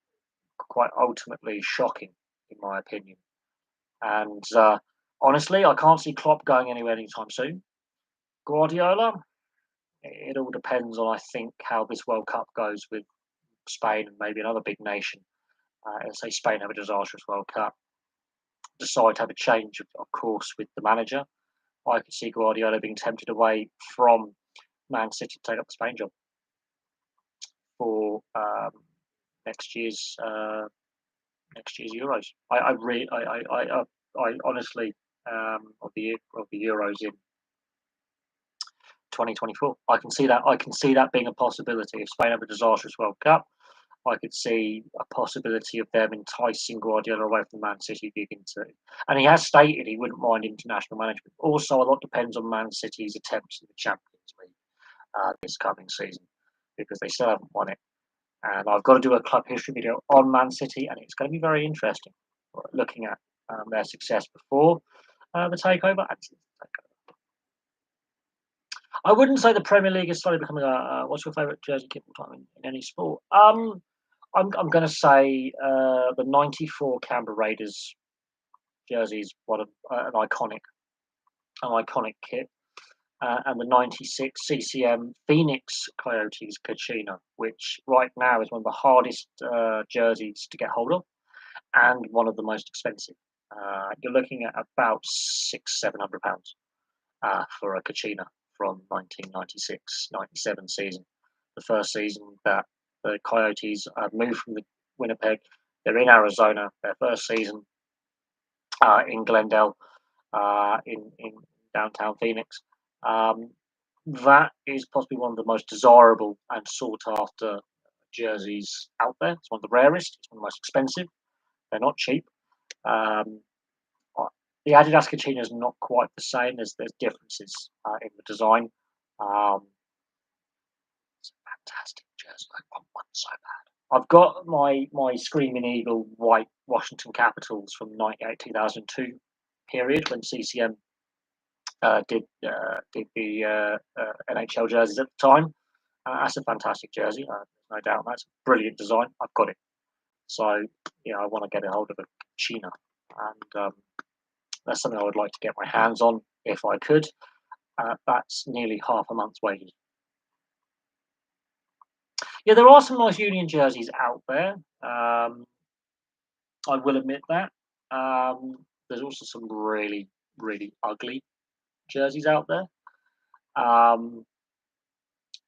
quite ultimately shocking, in my opinion. And honestly, I can't see Klopp going anywhere anytime soon. Guardiola, it all depends on, I think, how this World Cup goes with Spain and maybe another big nation. Let's say Spain have a disastrous World Cup, decide to have a change of course with the manager. I could see Guardiola being tempted away from Man City to take up the Spain job for next year's Euros. I honestly of the Euros in 2024. I can see that. I can see that being a possibility. If Spain have a disastrous World Cup, I could see a possibility of them enticing Guardiola away from Man City gig into. And he has stated he wouldn't mind international management. Also, a lot depends on Man City's attempts in the Champions League this coming season because they still haven't won it. And I've got to do a club history video on Man City, and it's going to be very interesting looking at their success before the takeover and since the takeover. I wouldn't say the Premier League is slowly becoming a. What's your favourite jersey kit all time in any sport? I'm going to say the '94 Canberra Raiders jersey is an iconic kit, and the '96 CCM Phoenix Coyotes Kachina, which right now is one of the hardest jerseys to get hold of, and one of the most expensive. You're looking at about £600-700 for a Kachina from 1996-97 season, the first season that the Coyotes moved from the Winnipeg. They're in Arizona. Their first season in Glendale, in downtown Phoenix. that is possibly one of the most desirable and sought after jerseys out there. It's one of the rarest. It's one of the most expensive. They're not cheap. Um, the Adidas Kachina is not quite the same. There's differences in the design. Um, it's a fantastic jersey. I want one so bad. I've got my Screaming Eagle white Washington Capitals from 98-2002 period when CCM did the NHL jerseys at the time. That's a fantastic jersey, no doubt. That's a brilliant design. I've got it. So, I want to get a hold of a China. And that's something I would like to get my hands on if I could. That's nearly half a month's wages. Yeah, there are some nice Union jerseys out there. I will admit that. There's also some really, really ugly jerseys out there.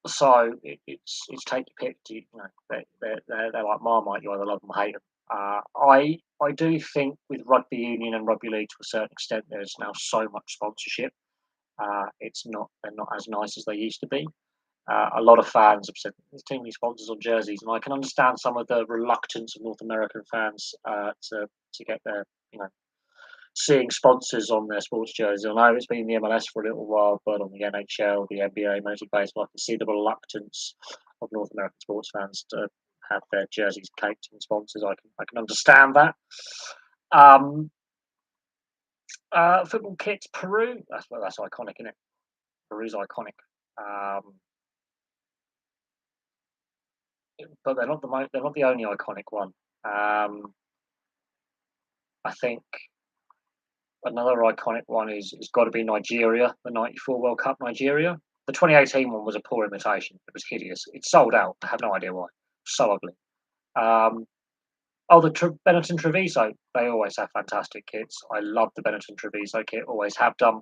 So it's take your pick. They're like Marmite. You either love them or hate them. I do think with rugby union and rugby league to a certain extent, there's now so much sponsorship. They're not as nice as they used to be. A lot of fans have said there's too many sponsors on jerseys, and I can understand some of the reluctance of North American fans to get their seeing sponsors on their sports jerseys. I know it's been the MLS for a little while, but on the NHL, the NBA, Major League Baseball, I can see the reluctance of North American sports fans to have their jerseys caked in sponsors. I can understand that. Football kits, Peru. That's iconic, isn't it? Peru's iconic. But they're not the only iconic one. I think another iconic one is got to be Nigeria, the '94 World Cup Nigeria. The 2018 one was a poor imitation. It was hideous. It sold out. I have no idea why. So ugly. Um, the Benetton Treviso. They always have fantastic kits. I love the Benetton Treviso kit. Always have done.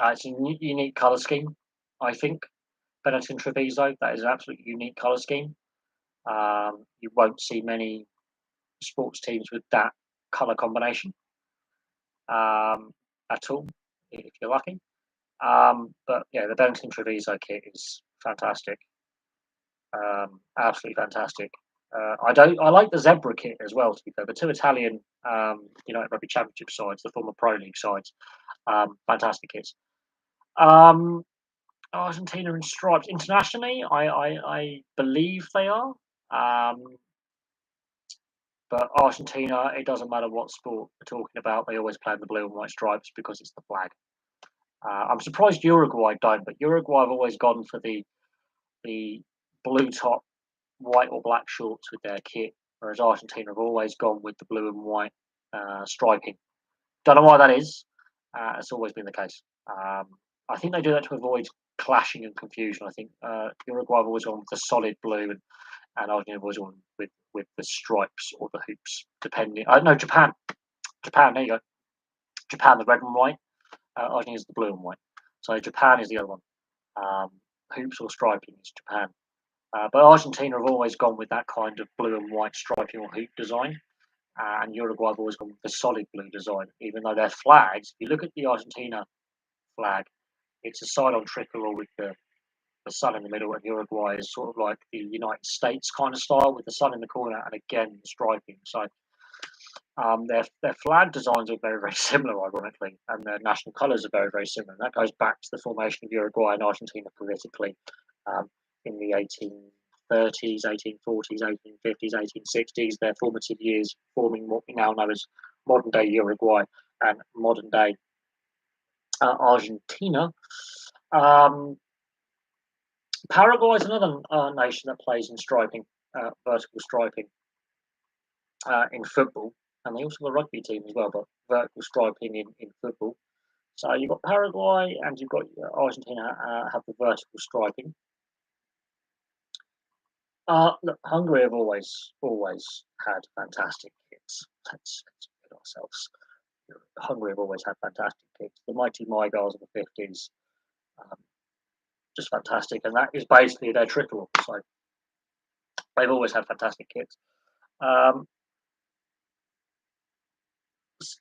It's a unique colour scheme. I think Benetton Treviso. That is an absolutely unique colour scheme. You won't see many sports teams with that colour combination at all, if you're lucky. But yeah, the Benetton Treviso kit is fantastic, absolutely fantastic. I like the Zebra kit as well. To be fair, the two Italian United Rugby Championship sides, the former Pro League sides, fantastic kits. Argentina in stripes internationally, I believe they are. Um, but Argentina, it doesn't matter what sport we're talking about, they always play in the blue and white stripes because it's the flag. I'm surprised Uruguay don't, but Uruguay have always gone for the blue top, white or black shorts with their kit, whereas Argentina have always gone with the blue and white striping. Don't know why that is. It's always been the case. I think they do that to avoid clashing and confusion. I think Uruguay have always gone with the solid blue, and Argentina have always gone with the stripes or the hoops, depending. No, Japan. Japan, there you go. Japan, the red and white. Argentina is the blue and white. So Japan is the other one. Um, Hoops or striping is Japan. But Argentina have always gone with that kind of blue and white striping or hoop design. And Uruguay have always gone with the solid blue design, even though their flags, if you look at the Argentina flag, it's a side-on tricolor with the sun in the middle, and Uruguay is sort of like the United States kind of style with the sun in the corner and again the striping. So their flag designs are very, very similar, ironically, and their national colours are very, very similar. And that goes back to the formation of Uruguay and Argentina politically in the 1830s, 1840s, 1850s, 1860s, their formative years, forming what we now know as modern day Uruguay and modern day Argentina. Paraguay is another nation that plays in striping, vertical striping in football, and they also have a rugby team as well, but vertical striping in football. So you've got Paraguay and you've got Argentina have the vertical striping. Look, Hungary have always had fantastic kits. Let's get ourselves. Hungary have always had fantastic kits. The mighty Mygars of the 50s, just fantastic, and that is basically their tricolor. So they've always had fantastic kits.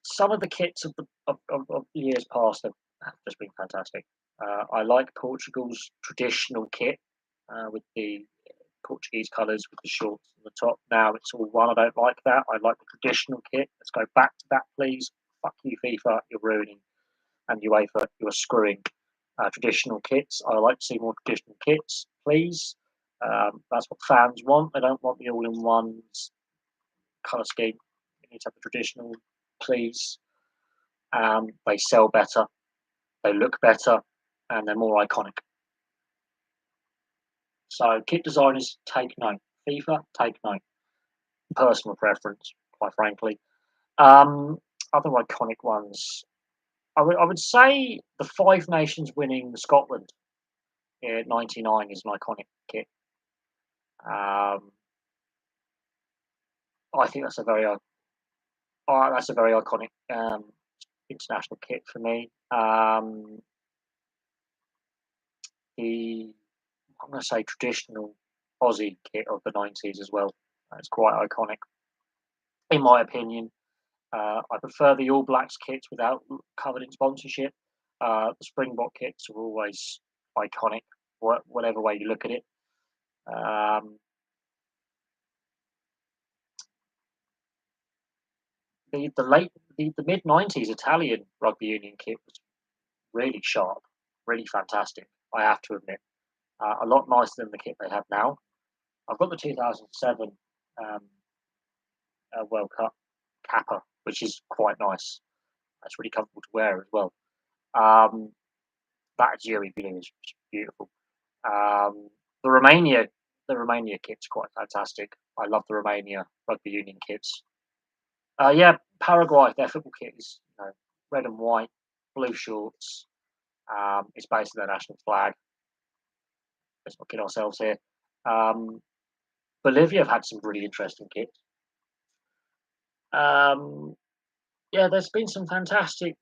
Some of the kits of the years past have just been fantastic. I like Portugal's traditional kit with the Portuguese colours with the shorts on the top. Now it's all one. I don't like that. I like the traditional kit. Let's go back to that, please. Fuck you, FIFA. You're ruining, and UEFA, you're screwing traditional kits. I like to see more traditional kits, please. That's what fans want. They don't want the all-in-ones colour scheme. You need to have the traditional, please. They sell better, they look better, and they're more iconic. So kit designers, take note. FIFA, take note. Personal preference, quite frankly. Other iconic ones. I would say the Five Nations winning Scotland in '99 is an iconic kit. Um, I think that's a very iconic international kit for me. The I'm going to say traditional Aussie kit of the '90s as well. It's quite iconic, in my opinion. I prefer the All Blacks kits without covered in sponsorship. The Springbok kits are always iconic, whatever way you look at it. The mid '90s Italian rugby union kit was really sharp, really fantastic. I have to admit, a lot nicer than the kit they have now. I've got the 2007 um, World Cup Kappa, which is quite nice. That's really comfortable to wear as well. Um, that Azuri blue is beautiful. Um, the Romania, the Romania kit's quite fantastic. I love the Romania rugby union kits. Yeah, Paraguay, their football kit is red and white, blue shorts. It's basically their national flag. Let's not kid ourselves here. Um, Bolivia have had some really interesting kits. Um, yeah, there's been some fantastic,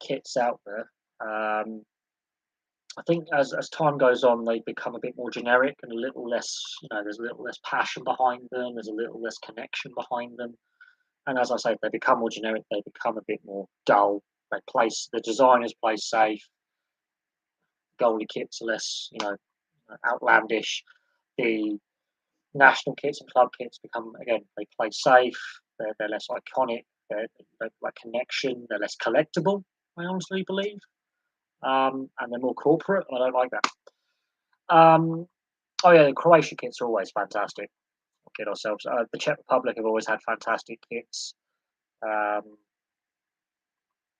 kits out there. I think as time goes on, they become a bit more generic and a little less, there's a little less passion behind them. There's a little less connection behind them. And as I say, they become more generic. They become a bit more dull. The designers play safe. Goalie kits are less, outlandish. The national kits and club kits become again. They play safe. They're less iconic. They're like connection. They're less collectible. I honestly believe, and they're more corporate. I don't like that. Oh yeah, the Croatia kits are always fantastic. We'll kid ourselves. The Czech Republic have always had fantastic kits. Um,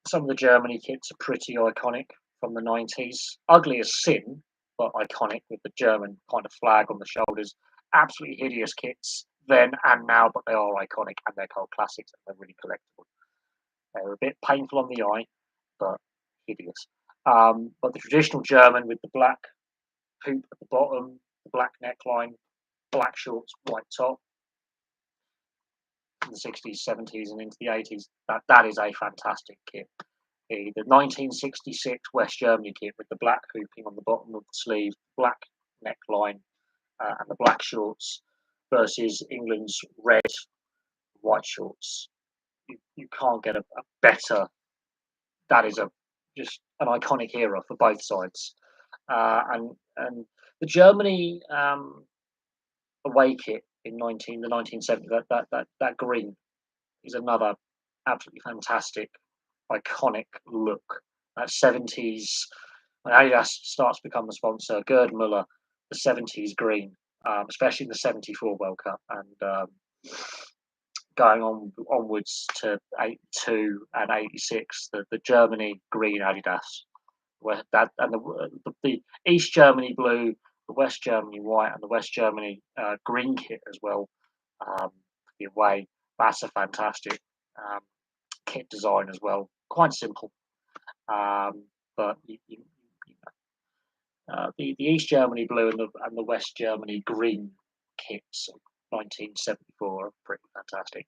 some of the Germany kits are pretty iconic from the '90s. Ugly as sin, but iconic with the German kind of flag on the shoulders. Absolutely hideous kits then and now, but they are iconic and they're called classics and they're really collectible. They're a bit painful on the eye, but hideous. But the traditional German with the black hoop at the bottom, the black neckline, black shorts, white top, in the '60s, '70s, and into the '80s, that is a fantastic kit. The 1966 West Germany kit with the black hooping on the bottom of the sleeve, black neckline, and the black shorts versus England's red white shorts. You can't get a better. That is just an iconic era for both sides. And the Germany away kit in the 1970s, that green is another absolutely fantastic, iconic look. That '70s, when Adidas starts to become the sponsor, Gerd Muller, the '70s green, especially in the '74 World Cup, and going onwards to '82 and '86, the Germany green Adidas, where that and the East Germany blue, the West Germany white, and the West Germany green kit as well. The away, that's a fantastic kit design as well. Quite simple, but the East Germany blue and the West Germany green kits of 1974 are pretty fantastic.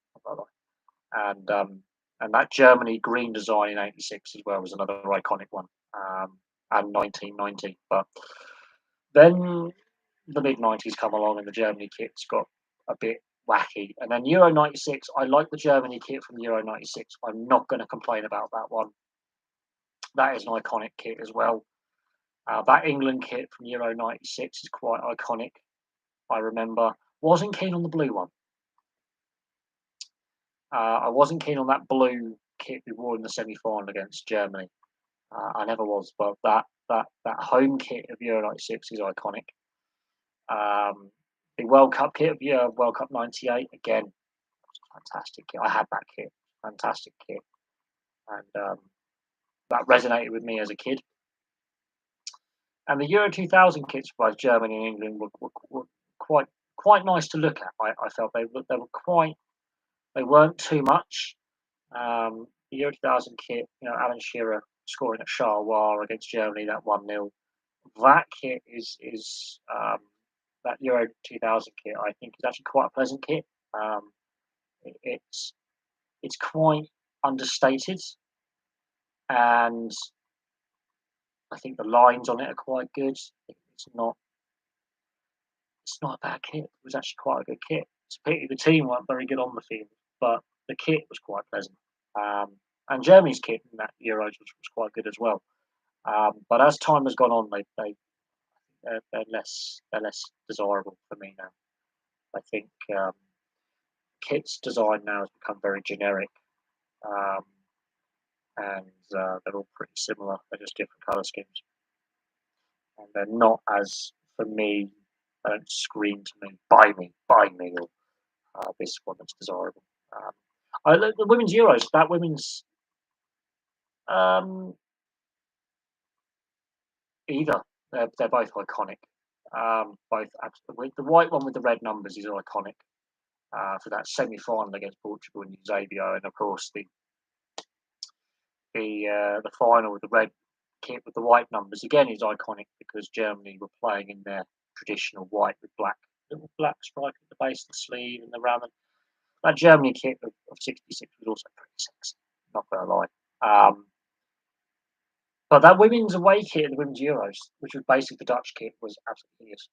And that Germany green design in '86 as well was another iconic one, and 1990. But then the mid '90s come along and the Germany kit's got a bit wacky. And then Euro '96, I like the Germany kit from Euro '96. I'm not going to complain about that one. That is an iconic kit as well. That England kit from Euro '96 is quite iconic. I remember. Wasn't keen on the blue one. I wasn't keen on that blue kit we wore in the semi-final against Germany. I never was, but that home kit of Euro '96 is iconic. The World Cup kit of World Cup '98 again, fantastic kit. I had that kit, fantastic kit, and that resonated with me as a kid. And the Euro 2000 kits for both Germany and England were quite nice to look at. I felt they were quite, they weren't too much. The Euro 2000 kit, Alan Shearer scoring at Charleroi against Germany, that 1-0. That kit is that Euro 2000 kit. I think is actually quite a pleasant kit. Um, it's quite understated, and I think the lines on it are quite good. It's not a bad kit. It was actually quite a good kit. It's a pity the team weren't very good on the field, but the kit was quite pleasant. And Germany's kit in that Euros was quite good as well. But as time has gone on, they're less desirable for me now. I think kit's design now has become very generic, um, and they're all pretty similar. They're just different colour schemes, and they're not as, for me, they don't scream to me, buy me, or this one that's desirable. Um, the women's Euros, that women's um, either they're both iconic. Both absolutely. The white one with the red numbers is iconic for that semi-final against Portugal and Eusebio, and of course the final with the red kit with the white numbers again is iconic because Germany were playing in their traditional white with little black stripe at the base of the sleeve and around them. That Germany kit of '66 was also pretty sexy, not gonna lie. But that women's away kit in the women's Euros, which was basically the Dutch kit, was absolutely hideous.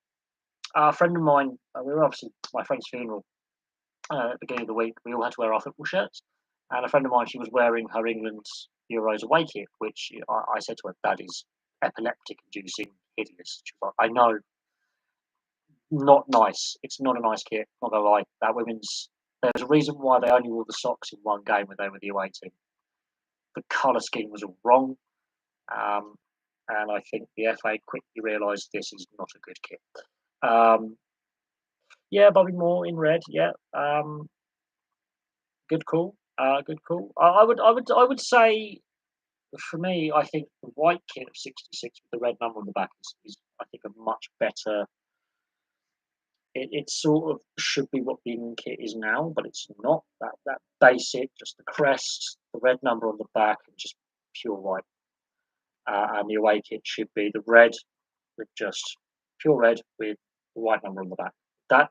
A friend of mine, we were obviously my friend's funeral at the beginning of the week. We all had to wear our football shirts, and a friend of mine, she was wearing her England's Euros away kit, which I said to her, "That is epileptic-inducing, hideous." She was like, "I know, not nice. It's not a nice kit. Not gonna lie. That women's. There's a reason why they only wore the socks in one game when they were the away team. The colour scheme was all wrong." Um, and I think the FA quickly realised this is not a good kit. Yeah, Bobby Moore in red. Yeah, good call. Good call. I would say for me, I think the white kit of '66 with the red number on the back is I think a much better. It sort of should be what the England kit is now, but it's not. That basic, just the crest, the red number on the back, and just pure white. And the away kit should be the red with just pure red with the white number on the back. That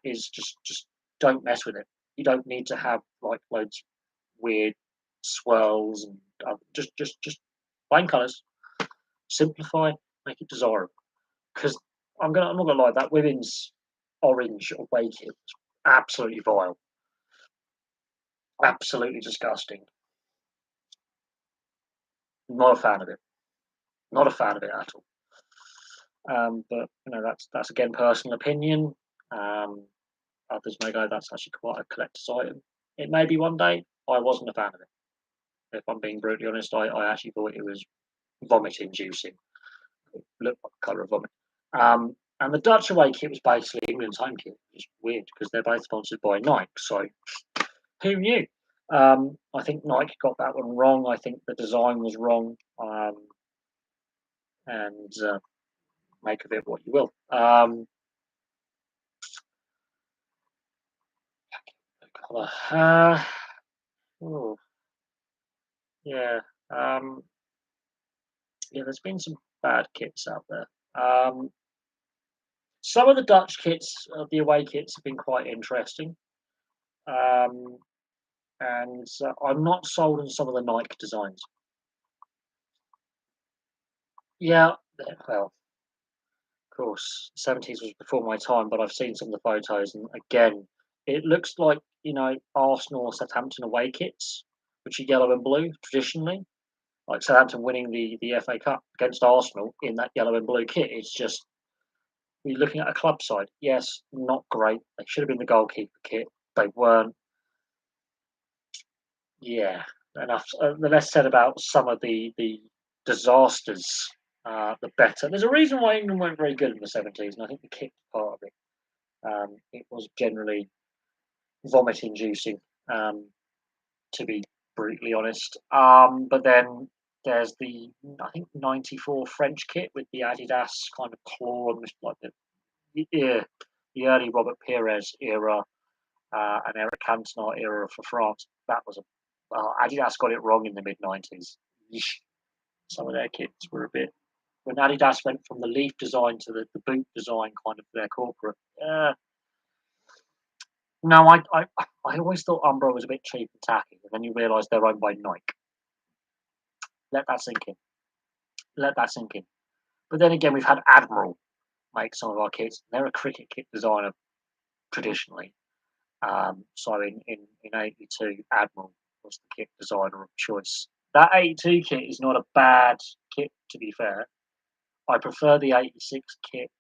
is just don't mess with it. You don't need to have like loads of weird swirls and just plain colours. Simplify, make it desirable. Because I'm not gonna lie, that women's orange away kit was absolutely vile, absolutely disgusting. Not a fan of it. Not a fan of it at all. But that's again personal opinion. Um, Others may go, that's actually quite a collector's item. It may be one day. I wasn't a fan of it. If I'm being brutally honest, I actually thought it was vomit inducing. It looked like the colour of vomit. And the Dutch away kit was basically England's home kit. It's weird because they're both sponsored by Nike. So who knew? I think Nike got that one wrong. I think the design was wrong. And make of it what you will. Oh, yeah. Yeah, there's been some bad kits out there. Some of the Dutch kits, the away kits, have been quite interesting. Um, and I'm not sold on some of the Nike designs. Yeah, well, of course, '70s was before my time, but I've seen some of the photos, and again, it looks like Arsenal or Southampton away kits, which are yellow and blue traditionally. Like Southampton winning the FA Cup against Arsenal in that yellow and blue kit. It's just you're looking at a club side. Yes, not great. They should have been the goalkeeper kit. They weren't. Yeah, enough. The less said about some of the disasters, the better. There's a reason why England weren't very good in the 70s, and I think the kit was part of it. It was generally vomit-inducing, to be brutally honest. But then there's the I think '94 French kit with the Adidas kind of claw on this, like yeah, the early Robert Pires era and Eric Cantona era for France. That was a Adidas got it wrong in the mid '90s. Some of their kits were a bit. When Adidas went from the leaf design to the boot design, kind of their corporate. No, I always thought Umbro was a bit cheap and tacky, and then you realise they're owned by Nike. Let that sink in. Let that sink in. But then again, we've had Admiral make some of our kits. They're a cricket kit designer traditionally. So in '82, Admiral was the kit designer of choice. That '82 kit is not a bad kit, to be fair. I prefer the '86 kit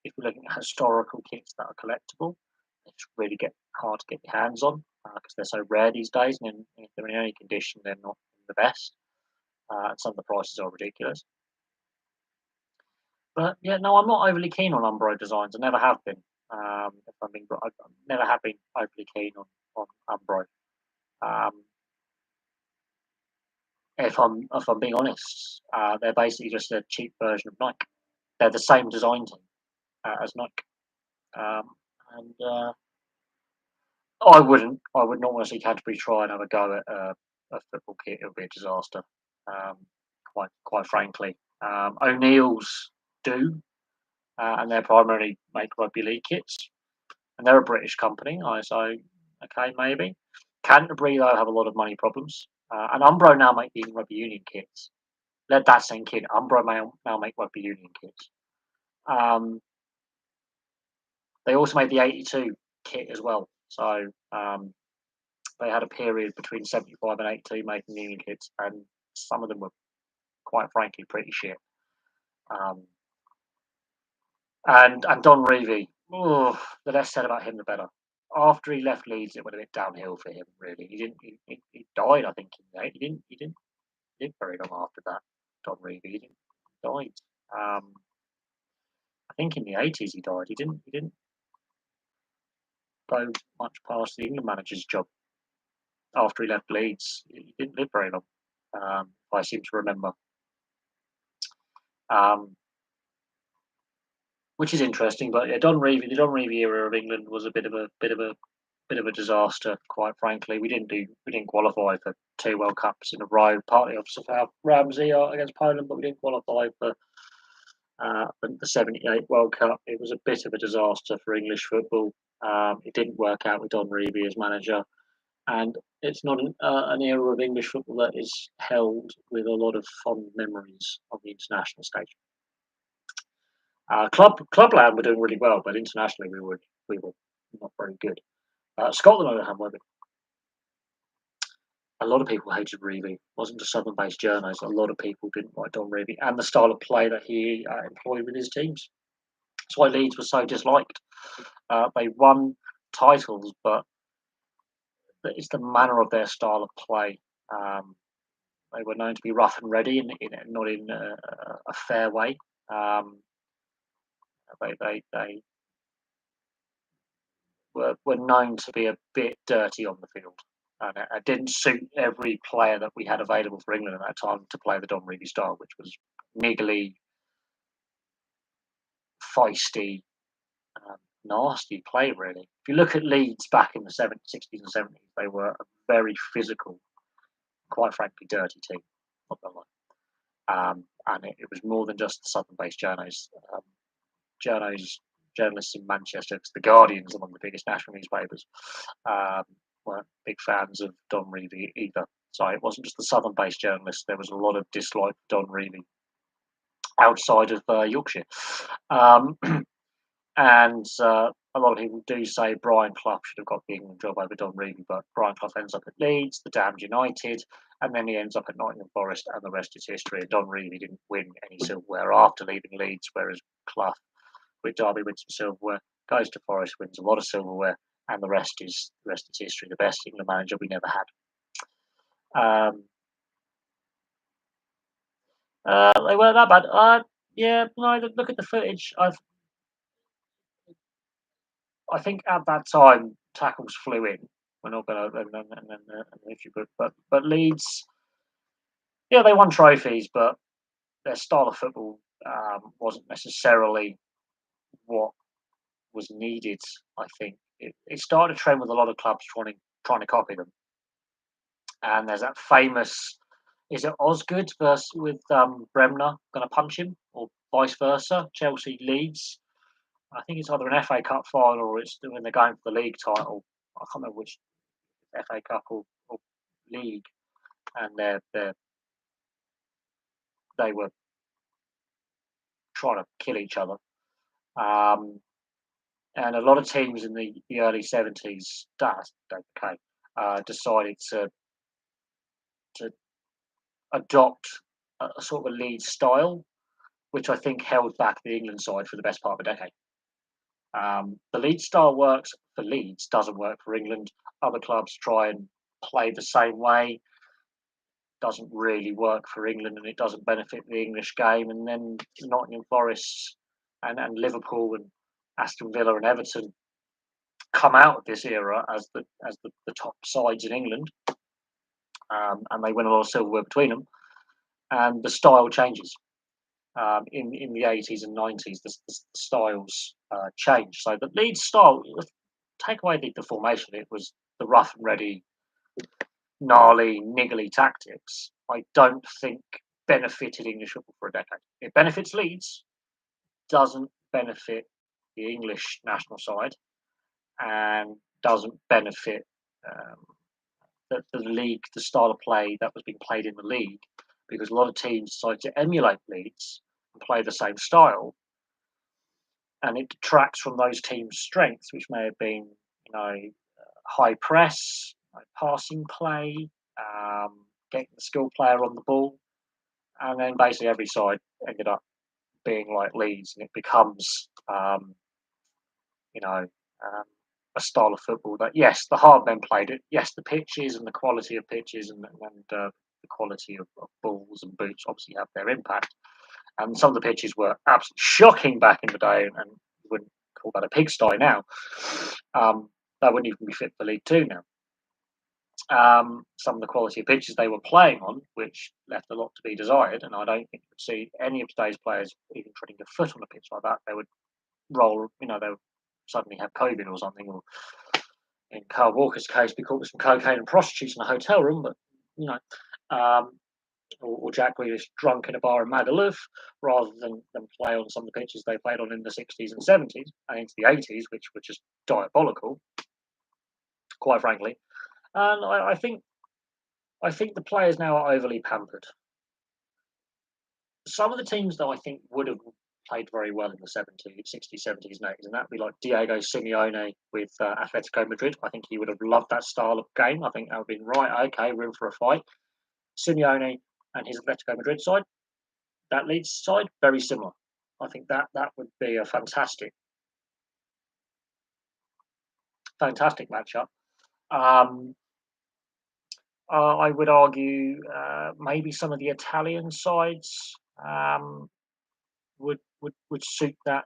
if we're looking at historical kits that are collectible. It's really hard to get your hands on because they're so rare these days, and if they're in any condition, they're not the best. And some of the prices are ridiculous. But yeah, no, I'm not overly keen on Umbro designs. I never have been. If I'm being, I never have been overly keen on Umbro. Um, if I'm being honest, they're basically just a cheap version of Nike. They're the same design team as Nike, um, and I would not want to see Canterbury try and have a go at a football kit. It would be a disaster. Um, quite frankly, O'Neill's do, and they primarily make rugby league kits, and they're a British company. So okay, maybe Canterbury though have a lot of money problems, and Umbro now make the rugby union kits. Let that sink in. Umbro now make rugby union kits. Um, they also made the '82 kit as well. So they had a period between '75 and '82 making union kits, and some of them were quite frankly pretty shit. Um, and Don Revie, the less said about him, the better. After he left Leeds, it went a bit downhill for him. Really, he died. I think in the he didn't live very long after that. Don Revie, he died. I think in the '80s he died. He didn't go much past the England manager's job after he left Leeds. He didn't live very long. I seem to remember. Um, which is interesting. But yeah, the Don Revie era of England was a bit of a disaster, quite frankly. We didn't qualify for 2 World Cups in a row, partly off of Ramsey against Poland, but we didn't qualify for the '78 World Cup. It was a bit of a disaster for English football. It didn't work out with Don Revie as manager, and it's not an era of English football that is held with a lot of fond memories on the international stage. Clubland were doing really well, but internationally we were not very good. Scotland, on the other hand, were a lot of people hated Reevy. It wasn't just Southern-based journalists. A lot of people didn't like Don Reevy and the style of play that he employed with his teams. That's why Leeds was so disliked. They won titles, but it's the manner of their style of play. They were known to be rough and ready, not in a fair way. Um, they were known to be a bit dirty on the field. And it didn't suit every player that we had available for England at that time to play the Don Revie style, which was niggly, feisty, nasty play, really. If you look at Leeds back in the 60s and 70s, they were a very physical, quite frankly, dirty team. Not gonna lie. And it was more than just the southern-based journos. Journos, journalists in Manchester, because the Guardian's among the biggest national newspapers, weren't big fans of Don Revie either. So it wasn't just the southern-based journalists. There was a lot of dislike for Don Revie outside of Yorkshire. And a lot of people do say Brian Clough should have got the England job over Don Revie, but Brian Clough ends up at Leeds, the damned United, and then he ends up at Nottingham Forest, and the rest is history. And Don Revie didn't win any silverware after leaving Leeds, whereas Clough, with Derby, wins some silverware, goes to Forest, wins a lot of silverware, and the rest is history. The best England manager we never had. They weren't that bad. Yeah, no, look at the footage. I think at that time tackles flew in. We're not going to, and then if you could, but Leeds, yeah, they won trophies, but their style of football wasn't necessarily what was needed. I think it started a trend with a lot of clubs trying to copy them, and there's that famous. Is it Osgood versus with Bremner going to punch him, or vice versa? Chelsea Leeds. I think it's either an FA Cup final or it's when they're going for the league title. I can't remember which FA Cup or league, and they were trying to kill each other. And a lot of teams in the early 70s, decided to adopt a sort of a lead style, which I think held back the England side for the best part of a decade. The lead style works for Leeds, doesn't work for England. Other clubs try and play the same way, doesn't really work for England, and it doesn't benefit the English game. And then Nottingham Forest and Liverpool and Aston Villa and Everton come out of this era as the top sides in England, and they win a lot of silverware between them. And the style changes. In the 80s and 90s, the styles changed. So the Leeds style, take away the formation, it was the rough and ready, gnarly, niggly tactics. I don't think benefited English football for a decade. It benefits Leeds, doesn't benefit the English national side, and doesn't benefit the league, the style of play that was being played in the league, because a lot of teams decided to emulate Leeds and play the same style, and it detracts from those teams' strengths, which may have been, high press, passing play, getting the skill player on the ball, and then basically every side ended up being like Leeds, and it becomes, a style of football that, yes, the hard men played it. Yes, the pitches and the quality of pitches and the quality of balls and boots obviously have their impact. And some of the pitches were absolutely shocking back in the day, and you wouldn't call that a pigsty now. That wouldn't even be fit for League Two now. Some of the quality of pitches they were playing on, which left a lot to be desired, and I don't think you would see any of today's players even treading a foot on a pitch like that. They would roll, they would suddenly have COVID or something, or in Carl Walker's case, be caught with some cocaine and prostitutes in a hotel room, but or Jack Grealish drunk in a bar in Magaluf, rather than play on some of the pitches they played on in the 60s and 70s and into the 80s, which were just diabolical, quite frankly. And I think the players now are overly pampered. Some of the teams, though, I think would have played very well in the 70s, 60s, 70s, and 80s, and that would be like Diego Simeone with Atletico Madrid. I think he would have loved that style of game. I think that would have been right, okay, room for a fight. Simeone and his Atletico Madrid side, that Leeds side, very similar. I think that would be a fantastic matchup. I would argue maybe some of the Italian sides would suit that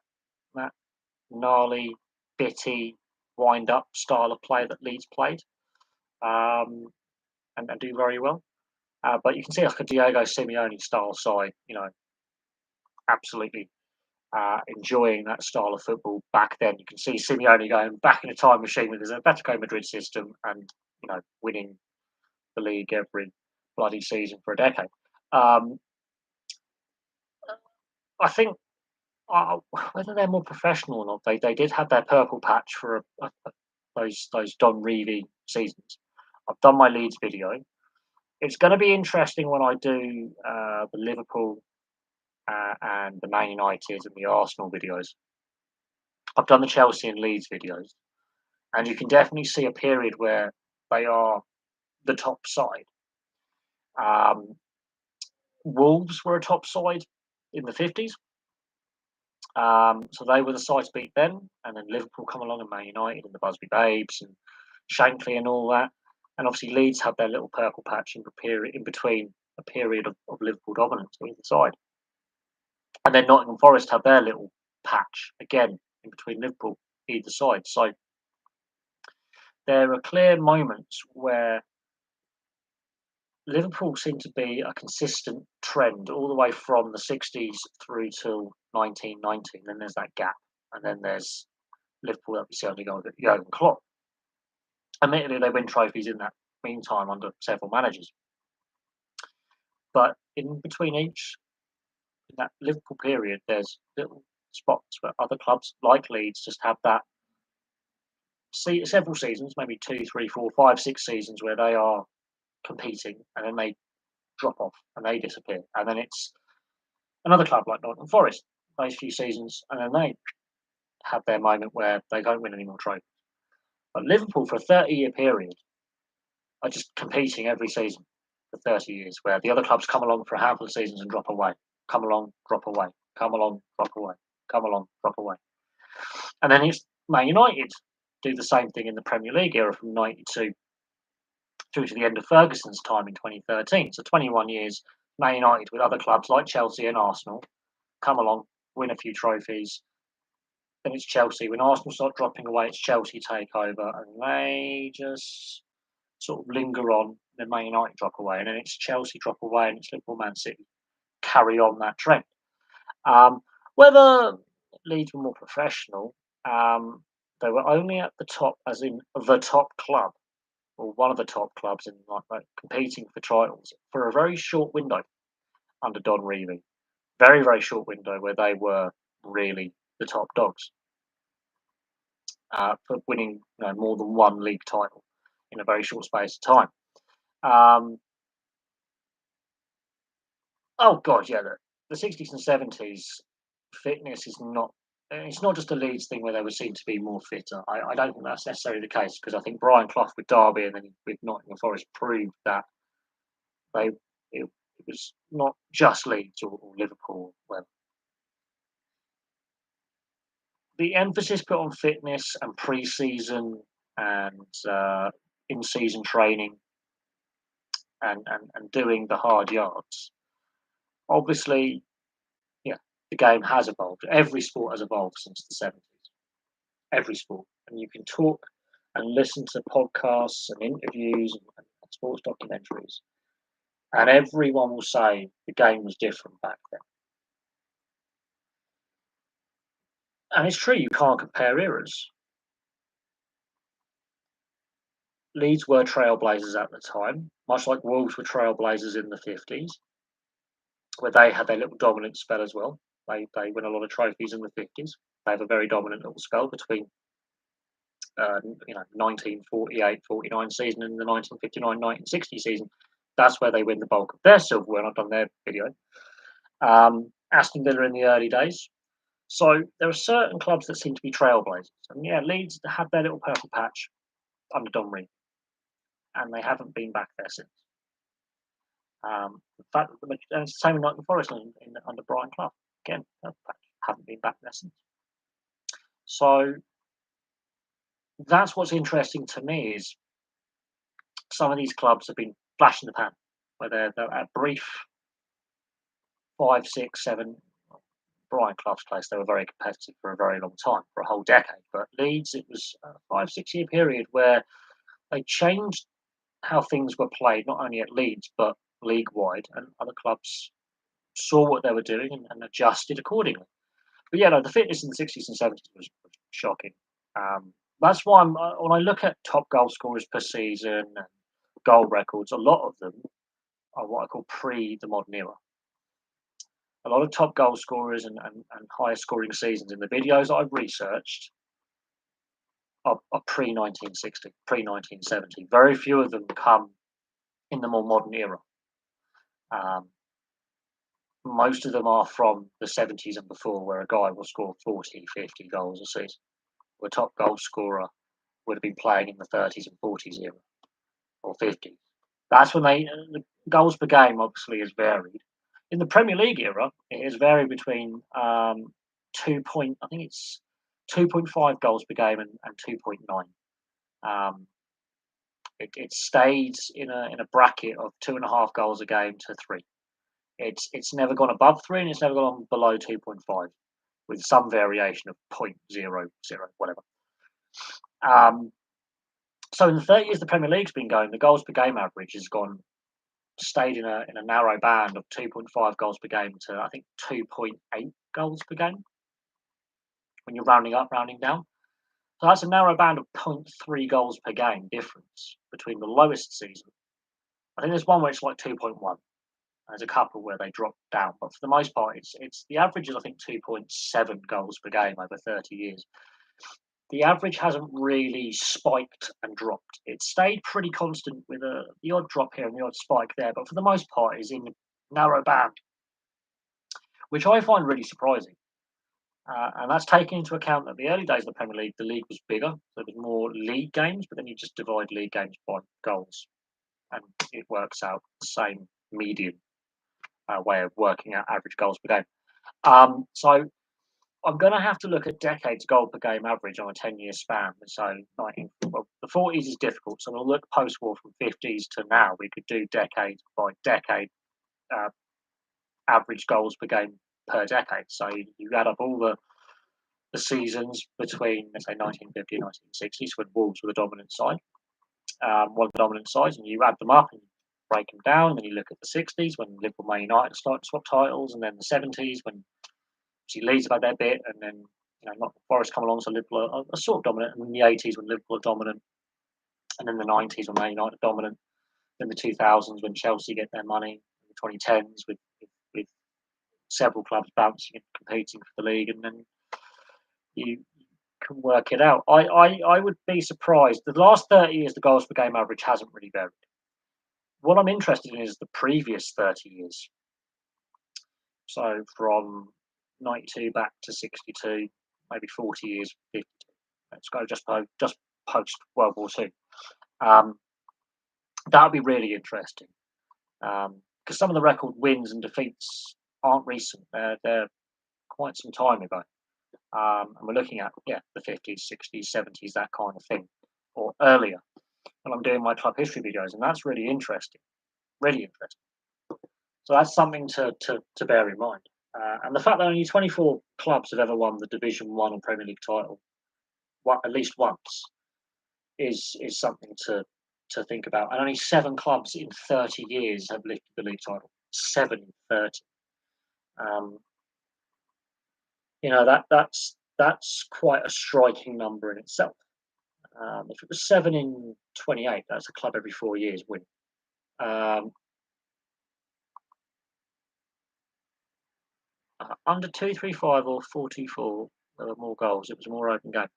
gnarly, bitty, wind up style of play that Leeds played, and do very well. But you can see like a Diego Simeone style side, absolutely enjoying that style of football back then. You can see Simeone going back in a time machine with his Atletico Madrid system and winning the league every bloody season for a decade. I think whether they're more professional or not, they did have their purple patch for those Don Revie seasons. I've done my Leeds video. It's going to be interesting when I do the Liverpool and the Man United and the Arsenal videos, I've done the Chelsea and Leeds videos, and you can definitely see a period where they are the top side. Um, Wolves were a top side in the 50s. So they were the side to beat then, and then Liverpool come along and Man United and the Busby Babes and Shankly and all that. And obviously Leeds had their little purple patch in between a period of Liverpool dominance on either side. And then Nottingham Forest had their little patch again in between Liverpool either side. So there are clear moments where Liverpool seem to be a consistent trend all the way from the 60s through till 1990. Then there's that gap, and then there's Liverpool that we see under Jurgen Klopp. Admittedly, they win trophies in that meantime under several managers, but in between each, in that Liverpool period, there's little spots where other clubs like Leeds just have that. See, several seasons, maybe 2, 3, 4, 5, 6 seasons where they are competing, and then they drop off and they disappear, and then it's another club like Nottingham Forest, those few seasons, and then they have their moment where they don't win any more trophies. But Liverpool, for a 30-year period, are just competing every season for 30 years, where the other clubs come along for a handful of seasons and drop away, come along, drop away, come along, drop away, come along, drop away. And then it's Man United do the same thing in the Premier League era from 92 through to the end of Ferguson's time in 2013. So 21 years, Man United with other clubs like Chelsea and Arsenal come along, win a few trophies. Then it's Chelsea. When Arsenal start dropping away, it's Chelsea take over, and they just sort of linger on. Then Man United drop away, and then it's Chelsea drop away, and it's Liverpool, Man City carry on that trend. Whether Leeds were more professional, they were only at the top, as in the top club, or one of the top clubs in like competing for titles for a very short window under Don Revie. Very, very short window where they were really the top dogs for winning more than one league title in a very short space of time. Oh God, yeah, the 60s and 70s fitness is not. It's not just a Leeds thing where they were seen to be more fitter. I don't think that's necessarily the case, because I think Brian Clough with Derby and then with Nottingham Forest proved that they it was not just Leeds or Liverpool. Well, the emphasis put on fitness and pre-season and in-season training and doing the hard yards. Obviously, yeah, the game has evolved. Every sport has evolved since the 70s. Every sport. And you can talk and listen to podcasts and interviews and sports documentaries, and everyone will say the game was different back then. And it's true, you can't compare eras. Leeds were trailblazers at the time, much like Wolves were trailblazers in the 50s, where they had their little dominant spell as well. They win a lot of trophies in the 50s. They have a very dominant little spell between 1948, 49 season and the 1959, 1960 season. That's where they win the bulk of their silverware. And I've done their video. Aston Villa in the early days. So there are certain clubs that seem to be trailblazers. And yeah, Leeds had their little purple patch under Don Reed, and they haven't been back there since. In fact, and it's the same in Nottingham Forest under Brian Clough. Again, haven't been back there since. So that's what's interesting to me is some of these clubs have been flash in the pan, where they're at brief 5, 6, 7. Brian Clough's place, they were very competitive for a very long time, for a whole decade. But Leeds, it was a 5, 6 year period where they changed how things were played, not only at Leeds, but league wide, and other clubs saw what they were doing and adjusted accordingly. But yeah, no, the fitness in the 60s and 70s was shocking. That's why when I look at top goal scorers per season and goal records, a lot of them are what I call pre the modern era. A lot of top goal scorers and higher scoring seasons in the videos I've researched are pre 1960, pre 1970. Very few of them come in the more modern era. most of them are from the 70s and before, where a guy will score 40, 50 goals a season. The top goal scorer would have been playing in the 30s and 40s era or 50s. That's when the goals per game obviously has varied. In the Premier League era, it has varied between I think it's 2.5 goals per game and 2.9. Um, it stayed in a bracket of 2.5 goals a game to 3. It's never gone above 3 and it's never gone below 2.5, with some variation of 0.00 whatever. So in the 30 years the Premier League's been going, the goals per game average has stayed in a narrow band of 2.5 goals per game to I think 2.8 goals per game when you're rounding up, rounding down. So that's a narrow band of 0.3 goals per game difference between the lowest season. I think there's one where it's like 2.1. There's a couple where they drop down, but for the most part, it's the average is I think 2.7 goals per game over 30 years. The average hasn't really spiked and dropped. It stayed pretty constant with the odd drop here and the odd spike there, but for the most part, is in a narrow band, which I find really surprising. And that's taking into account that the early days of the Premier League, the league was bigger, so there was more league games, but then you just divide league games by goals, and it works out the same median way of working out average goals per game. So I'm going to have to look at decades goal per game average on a 10-year span. So the 40s is difficult. So we'll look post-war from 50s to now. We could do decade by decade average goals per game per decade. So you add up all the seasons between, let's say, 1950 and 1960s when Wolves were the dominant side, one of the dominant sides, and you add them up and break them down. And then you look at the 60s when Liverpool, Man United started to swap titles, and then the 70s when Leeds have had their bit, and then not Forest come along, so Liverpool are sort of dominant, and then the 80s when Liverpool are dominant, and then the 90s when Man United are dominant, then the 2000s when Chelsea get their money, the 2010s with several clubs bouncing and competing for the league, and then you can work it out. I would be surprised. The last 30 years, the goals per game average hasn't really varied. What I'm interested in is the previous 30 years. So from 92 back to 62, maybe 40 years, 52. Let's go just post World War II. That would be really interesting because some of the record wins and defeats aren't recent. They're quite some time ago. And we're looking at, the 50s, 60s, 70s, that kind of thing, or earlier when I'm doing my club history videos. And that's really interesting, really interesting. So that's something to bear in mind. And the fact that only 24 clubs have ever won the Division 1 or Premier League title, at least once, is something to think about. And only 7 clubs in 30 years have lifted the league title. 7 in 30. That's quite a striking number in itself. If it was 7 in 28, that's a club every 4 years win. Under 235 or 44, there were more goals. It was a more open game.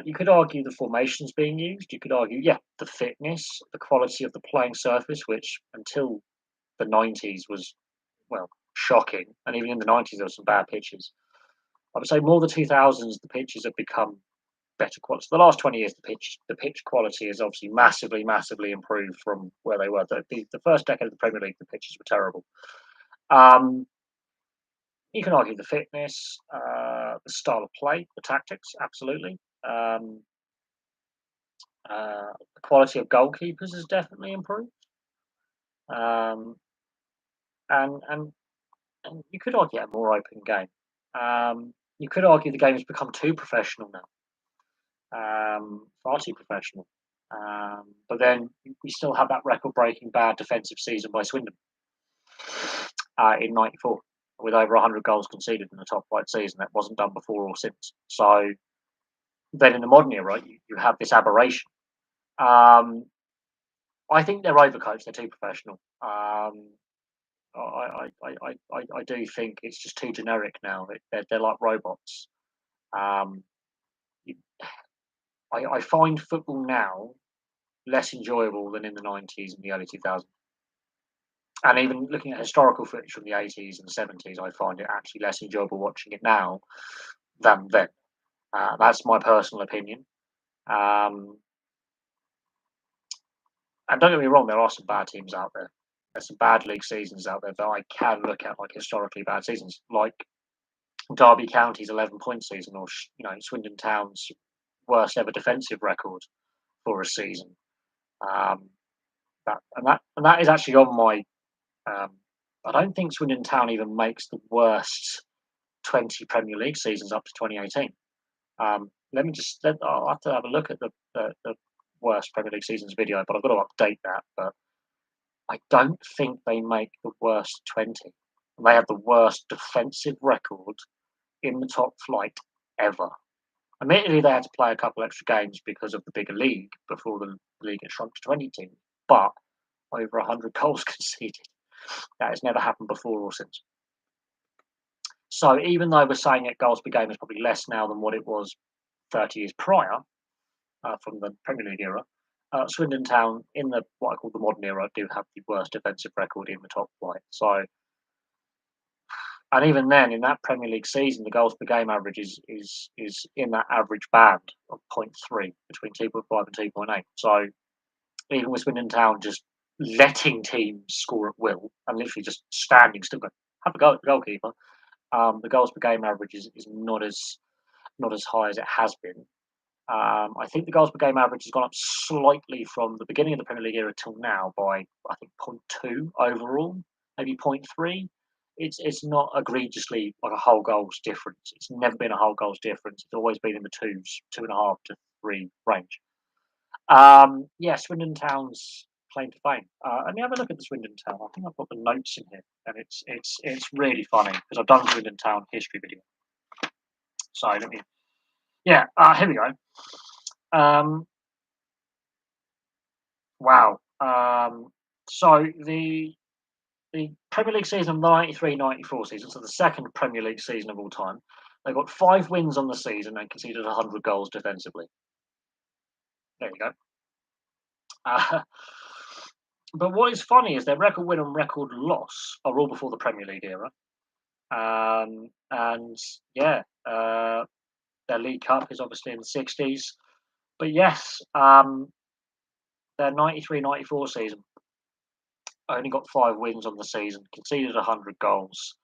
You could argue the formations being used. You could argue, the fitness, the quality of the playing surface, which until the 90s was, shocking. And even in the 90s, there were some bad pitches. I would say more the 2000s, the pitches have become better quality. The last 20 years, the pitch quality has obviously massively, massively improved from where they were. The first decade of the Premier League, the pitches were terrible. You can argue the fitness, the style of play, the tactics, absolutely. The quality of goalkeepers has definitely improved. And you could argue a more open game. You could argue the game has become too professional now, far too professional. But then we still have that record-breaking bad defensive season by Swindon in '94, with over 100 goals conceded in the top flight season. That wasn't done before or since. So then in the modern era, you have this aberration. I think they're overcoached. They're too professional. I do think it's just too generic now. They're like robots. I find football now less enjoyable than in the '90s and the early 2000s. And even looking at historical footage from the 80s and 70s, I find it actually less enjoyable watching it now than then. That's my personal opinion. Um, and don't get me wrong, there are some bad teams out there. There's some bad league seasons out there that I can look at, like historically bad seasons, like Derby County's 11-point season, or Swindon Town's worst ever defensive record for a season. Um, that is actually on my. Um, I don't think Swindon Town even makes the worst 20 Premier League seasons up to 2018. I'll have to have a look at the worst Premier League seasons video, but I've got to update that. But I don't think they make the worst 20. They have the worst defensive record in the top flight ever. Admittedly, they had to play a couple extra games because of the bigger league before the league had shrunk to 20 teams, but over 100 goals conceded. That has never happened before or since. So even though we're saying that goals per game is probably less now than what it was 30 years prior, from the Premier League era, Swindon Town in the what I call the modern era do have the worst defensive record in the top flight. So, and even then, in that Premier League season, the goals per game average is in that average band of 0.3 between 2.5 and 2.8. So even with Swindon Town just letting teams score at will and literally just standing still, going, have a go at the goalkeeper. The goals per game average is not as high as it has been. I think the goals per game average has gone up slightly from the beginning of the Premier League era till now by I think 0.2 overall, maybe 0.3. It's not egregiously like a whole goals difference. It's never been a whole goals difference. It's always been in the twos, 2.5 to 3 range. Yeah, Swindon Town's claim to fame. Let me have a look at the Swindon Town. I think I've got the notes in here, and it's really funny because I've done Swindon Town history video. So let me. Yeah, here we go. Um, wow. So the Premier League season of 93-94 season, so the second Premier League season of all time, they got 5 wins on the season and conceded 100 goals defensively. There you go. Uh, but what is funny is their record win and record loss are all before the Premier League era. And yeah, their League Cup is obviously in the 60s. But yes, their 93-94 season only got 5 wins on the season, conceded 100 goals.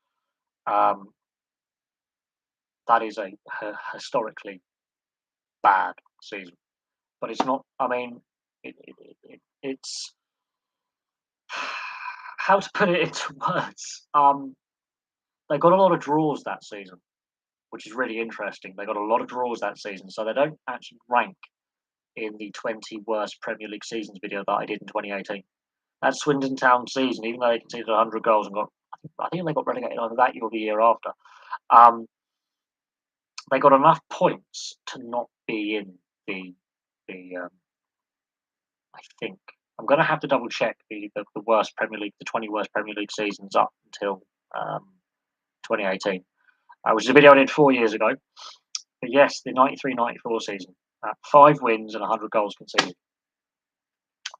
Um, that is a historically bad season. But it's not, I mean, it's how to put it into words. They got a lot of draws that season, which is really interesting. They got a lot of draws that season, so they don't actually rank in the 20 worst Premier League seasons video that I did in 2018. That Swindon Town season, even though they conceded 100 goals and I think they got relegated either that year or the year after. They got enough points to not be in the. I think I'm going to have to double check the worst Premier League, the 20 worst Premier League seasons up until 2018, which is a video I did 4 years ago. But yes, the 93-94 season, 5 wins and 100 goals conceded.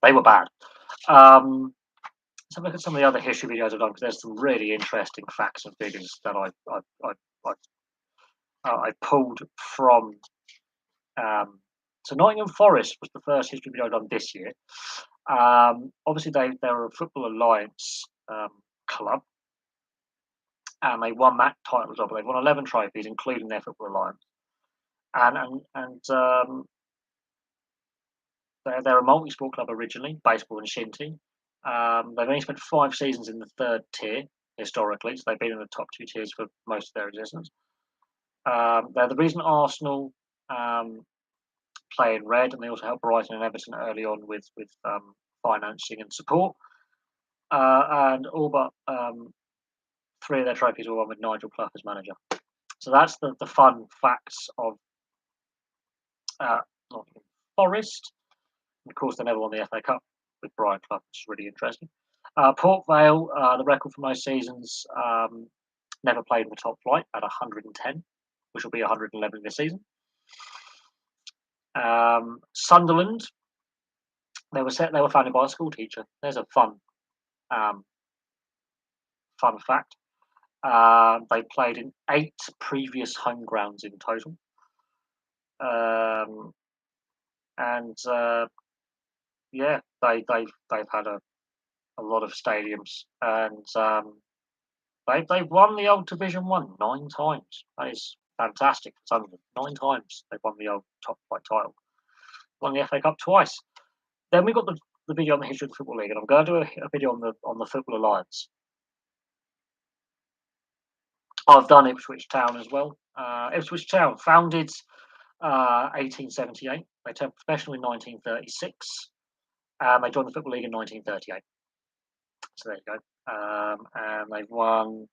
They were bad. Let's have a look at some of the other history videos I've done because there's some really interesting facts and figures that I pulled from. So Nottingham Forest was the first history video I've done this year. Obviously, they're a Football Alliance club, and they won that title as well. But they've won 11 trophies, including their Football Alliance, and they're a multi-sport club originally, baseball and shinty. They've only spent 5 seasons in the 3rd tier historically, so they've been in the top 2 tiers for most of their existence. They're the reason Arsenal play in red, and they also help Brighton and Everton early on with financing and support. And all but 3 of their trophies were won with Nigel Clough as manager. So that's the fun facts of Nottingham Forest. And of course, they never won the FA Cup with Brian Clough, which is really interesting. Port Vale, the record for most seasons, never played in the top flight at 110, which will be 111 this season. Sunderland, they were founded by a school teacher. There's a fun Fun fact. They played in 8 previous home grounds in total. Um, and yeah, they've had a lot of stadiums, and they've won the old Division One 9 times. That is fantastic for Sunderland. 9 times they've won the old top flight title. Won the FA Cup twice. Then we got the video on the history of the Football League, and I'm going to do a video on the Football Alliance. I've done Ipswich Town as well. Ipswich Town, founded 1878. They turned professional in 1936. They joined the Football League in 1938. So there you go. And they've won,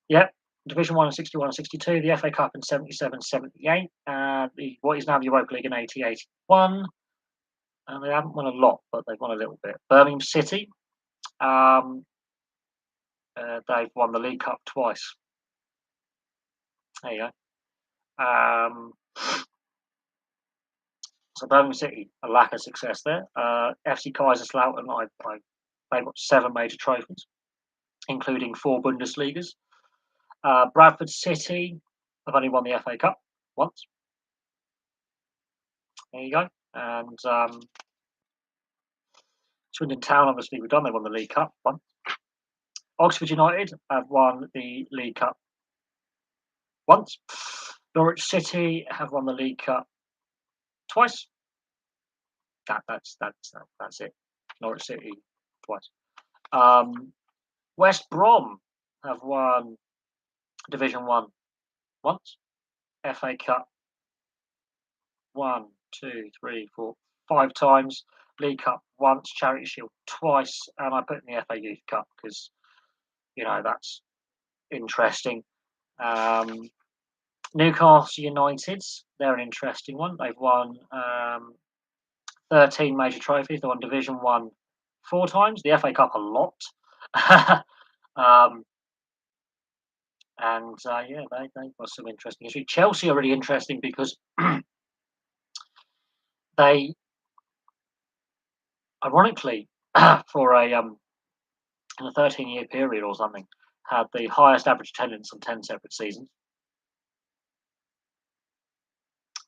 yep, Division 1 in 61 and 62, the FA Cup in 77, 78, what is now the Europa League in 80, 81. And they haven't won a lot, but they've won a little bit. Birmingham City, they've won the League Cup twice. There you go. So Birmingham City, a lack of success there. FC Kaiserslautern, they've got 7 major trophies, including 4 Bundesligas. Bradford City have only won the FA Cup once. There you go. And Swindon Town, obviously, we've done. They won the League Cup once. Oxford United have won the League Cup once. Norwich City have won the League Cup twice. That's it. Norwich City twice. West Brom have won Division 1 once. FA Cup 1, 2, 3, 4, 5 times. League Cup once. Charity Shield twice. And I put in the FA Youth Cup because, that's interesting. Newcastle United, they're an interesting one. They've won 13 major trophies. They won Division 1 4 times. The FA Cup a lot. And yeah, they've got some interesting history. Chelsea are really interesting because they, ironically, for in a 13-year period or something, had the highest average attendance on 10 separate seasons.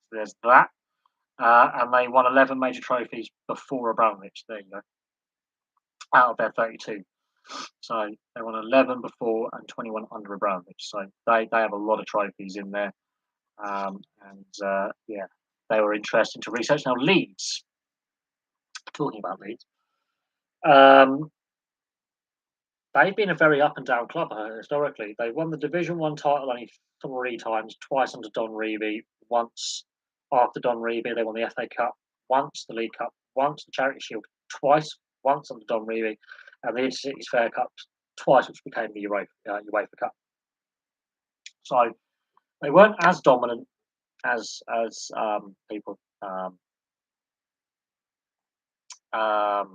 So there's that. And they won 11 major trophies before Abramovich. There you go. Out of their 32. So they won 11 before and 21 under Abramovich. So they have a lot of trophies in there. Yeah, they were interesting to research. Now, Leeds, talking about Leeds, they've been a very up and down club historically. They won the Division 1 title only 3 times, twice under Don Revie, once after Don Revie. They won the FA Cup once, the League Cup once, the Charity Shield twice, once under Don Revie, and the Intercities Fair Cup twice, which became the UEFA Cup. So they weren't as dominant as people as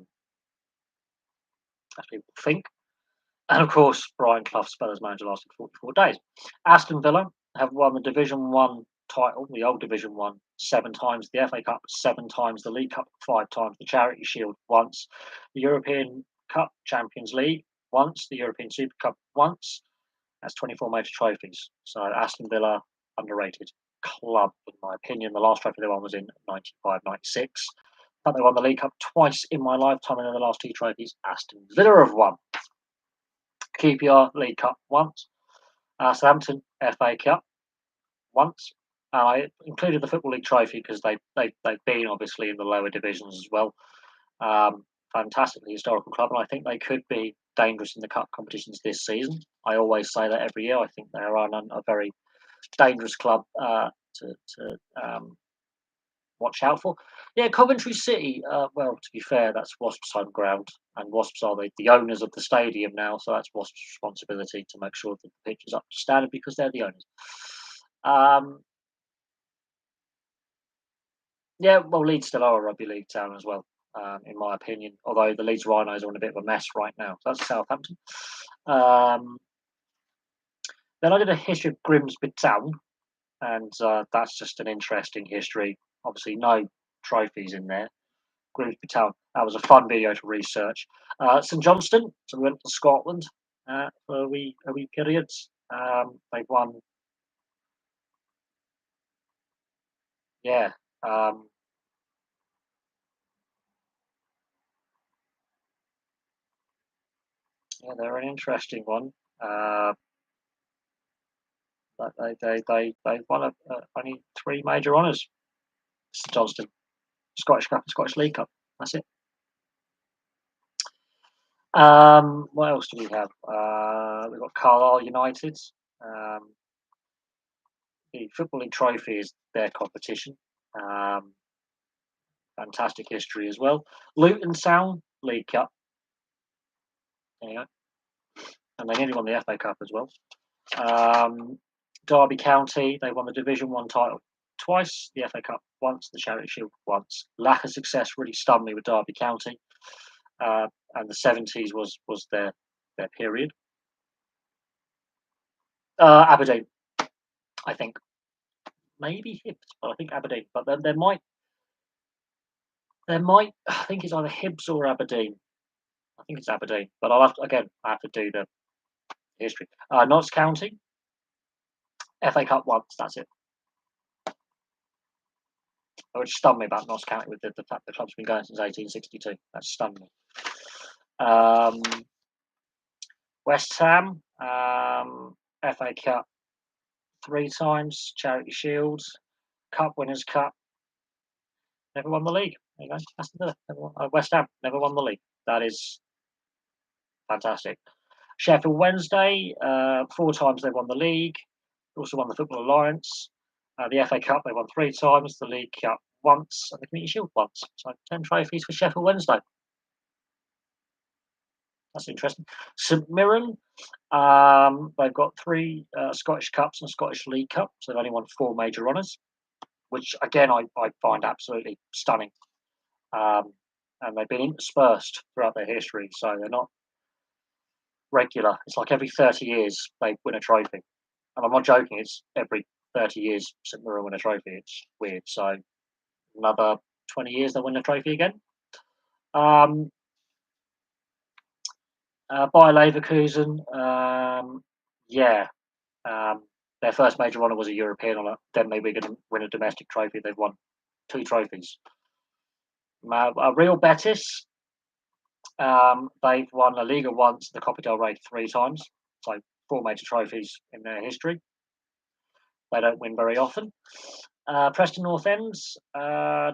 people think. And of course, Brian Clough, Spurs manager, lasted 44 days. Aston Villa have won the Division 1 title, the old Division 1, 7 times, the FA Cup 7 times, the League Cup 5 times, the Charity Shield once, the European Cup Champions League once, the European Super Cup once. That's 24 major trophies. So Aston Villa, underrated club, in my opinion. The last trophy they won was in 95, 96. But they won the League Cup twice in my lifetime, and then the last 2 trophies Aston Villa have won. QPR League Cup once. Southampton FA Cup once. I included the Football League trophy because they've been obviously in the lower divisions as well. Fantastically historical club, and I think they could be dangerous in the cup competitions this season. I always say that every year. I think they are a very dangerous club to watch out for. Yeah, Coventry City. Well, to be fair, that's Wasps' home ground, and Wasps are the owners of the stadium now, so that's Wasps' responsibility to make sure that the pitch is up to standard because they're the owners. Yeah, well, Leeds still are a rugby league town as well, in my opinion. Although the Leeds Rhinos are in a bit of a mess right now. So that's Southampton. Then I did a history of Grimsby Town, and that's just an interesting history. Obviously, no trophies in there. Grimsby Town. That was a fun video to research. St Johnstone. So we went to Scotland. for a wee period. They've won, yeah. Um, yeah, they're an interesting one. Uh, but they've won only three major honours. St Johnstone, Scottish Cup, and Scottish League Cup. That's it. What else do we have? We've got Carlisle United. Um, the Football League Trophy is their competition. Um, Fantastic history as well. Luton Town League Cup. There you go. And they nearly won the FA Cup as well. Um, Derby County, they won the Division One title twice, the FA Cup once, the Charity Shield once. Lack of success really stunned me with Derby County, and the seventies was their period. Aberdeen, I think, maybe Hibs, but I think Aberdeen. But then there might I think it's either Hibs or Aberdeen. I think it's Aberdeen, but I have to do the history. Notts County, FA Cup once. That's it. Which stunned me about Notts County with the fact the club's been going since 1862. That stunned me. Um, West Ham, FA Cup three times, Charity Shield, Cup Winners' Cup, never won the league. There you go. That's West Ham never won the league. That is fantastic. Sheffield Wednesday, four times they won the league. Also won the Football Alliance. The FA Cup they won three times, the League Cup once, and the Community Shield once. So 10 trophies for Sheffield Wednesday. That's interesting. St Mirren, they've got three Scottish Cups and Scottish League Cup, so they've only won four major honours, which again I find absolutely stunning. And they've been interspersed throughout their history, so they're not regular. It's like every 30 years they win a trophy. And I'm not joking, it's every 30 years St Mirren win a trophy. It's weird. So another 20 years they'll win a trophy again. Um, Bayer Leverkusen, yeah, their first major honour was a European honour. Then they were going to win a domestic trophy. They've won two trophies. Real Betis, they've won La Liga once, the Copa del Rey three times. So four major trophies in their history. They don't win very often. Preston North Ends,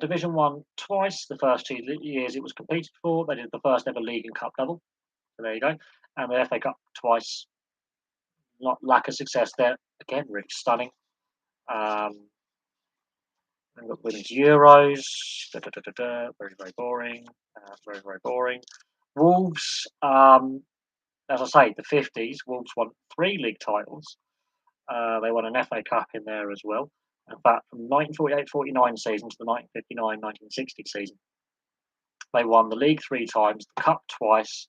Division One twice. The first 2 years it was competed for. They did the first ever league and cup double. So there you go. And the FA Cup twice. Not lack of success there. Again, really stunning. Um, and got women's Euros. Very, very boring. Very, very boring. Wolves, as I say, the 50s, Wolves won three league titles. They won an FA Cup in there as well. In fact, from 1948-49 season to the 1959-1960 season, they won the league three times, the cup twice,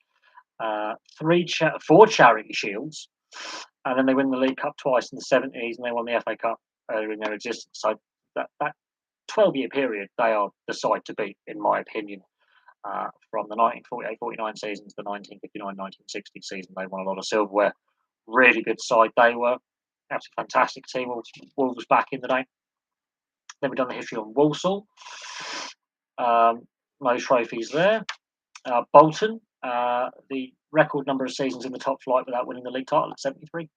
four charity shields, and then they win the League Cup twice in the 70s, and they won the FA Cup earlier in their existence. So that 12-year period, they are the side to beat, in my opinion. From the 1948-49 season to the 1959-1960 season, they won a lot of silverware. Really good side they were. Absolutely fantastic team. Wolves back in the day. Then we've done the history on Walsall. No trophies there. Bolton, the record number of seasons in the top flight without winning the league title at 73.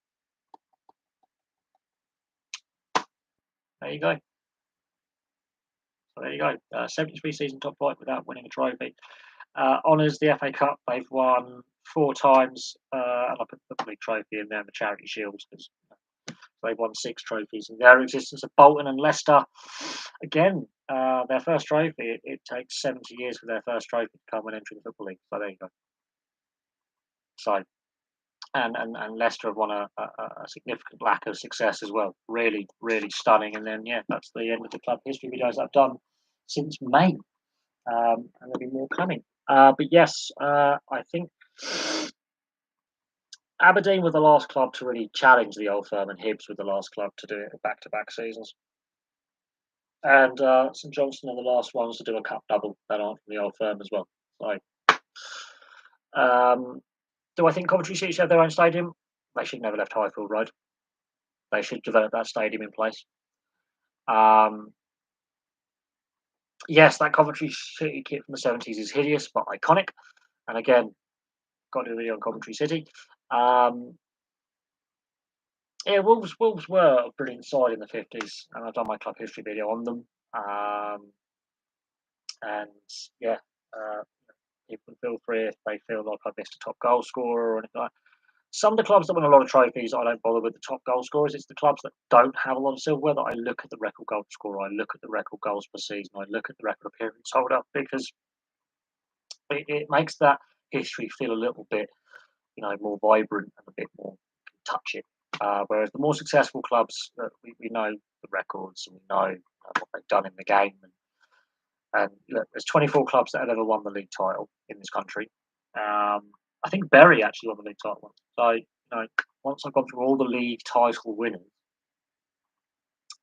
There you go. So there you go. 73 season top flight without winning a trophy. Honours the FA Cup. They've won four times, and I put the league trophy in there and the charity shields because they've won six trophies in their existence. Of Bolton and Leicester, again, their first trophy. It takes 70 years for their first trophy to come when entering the Football League. So there you go. So and Leicester have won a significant lack of success as well. Really, really stunning. And then yeah, that's the end of the club history videos I've done since May, and there'll be more coming. But yes, I think Aberdeen were the last club to really challenge the old firm, and Hibs were the last club to do it back-to-back seasons. And St Johnstone are the last ones to do a cup double that aren't from the old firm as well. So, Do I think Coventry City should have their own stadium? They should never left Highfield Road. They should develop that stadium in place. Um, yes, that Coventry City kit from the 70s is hideous but iconic. And again, got to do a video on Coventry City. Um, yeah, Wolves were a brilliant side in the 50s, and I've done my club history video on them. And yeah, uh, people can feel free if they feel like I've missed a top goal scorer or anything like that. Some of the clubs that win a lot of trophies, I don't bother with the top goal scorers. It's the clubs that don't have a lot of silverware that I look at the record goal scorer, I look at the record goals per season, I look at the record appearance holder, because it makes that history feel a little bit, more vibrant and a bit more touch it. Whereas the more successful clubs, we know the records and we know what they've done in the game. And look, there's 24 clubs that have ever won the league title in this country. I think Bury actually won the league title once. So, once I've gone through all the league title winners,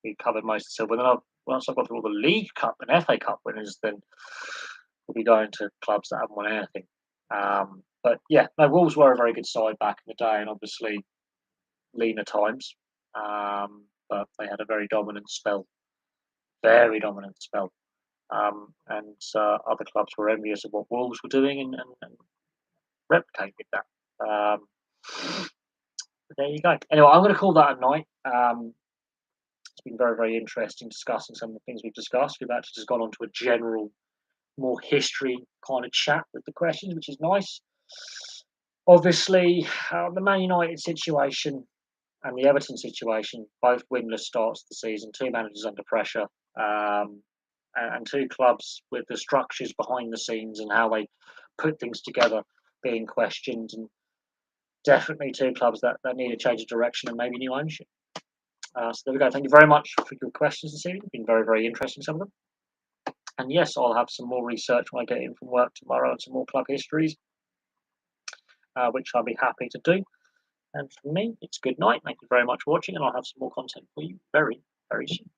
we covered most of the silver. Then once I've gone through all the League Cup and FA Cup winners, then we'll be going to clubs that haven't won anything. But yeah, no, Wolves were a very good side back in the day, and obviously leaner times. But they had a very dominant spell, very dominant spell. And other clubs were envious of what Wolves were doing and replicated that. But there you go. Anyway, I'm going to call that a night. It's been very, very interesting discussing some of the things we've discussed. We've actually just gone on to a general, more history kind of chat with the questions, which is nice. Obviously, the Man United situation and the Everton situation, both winless starts to the season, two managers under pressure, and two clubs with the structures behind the scenes and how they put things together being questioned, and definitely two clubs that need a change of direction and maybe new ownership. So there we go. Thank you very much for your questions this evening. It's been very, very interesting, some of them. And yes, I'll have some more research when I get in from work tomorrow and some more club histories, which I'll be happy to do. And for me, it's good night. Thank you very much for watching, and I'll have some more content for you very, very soon.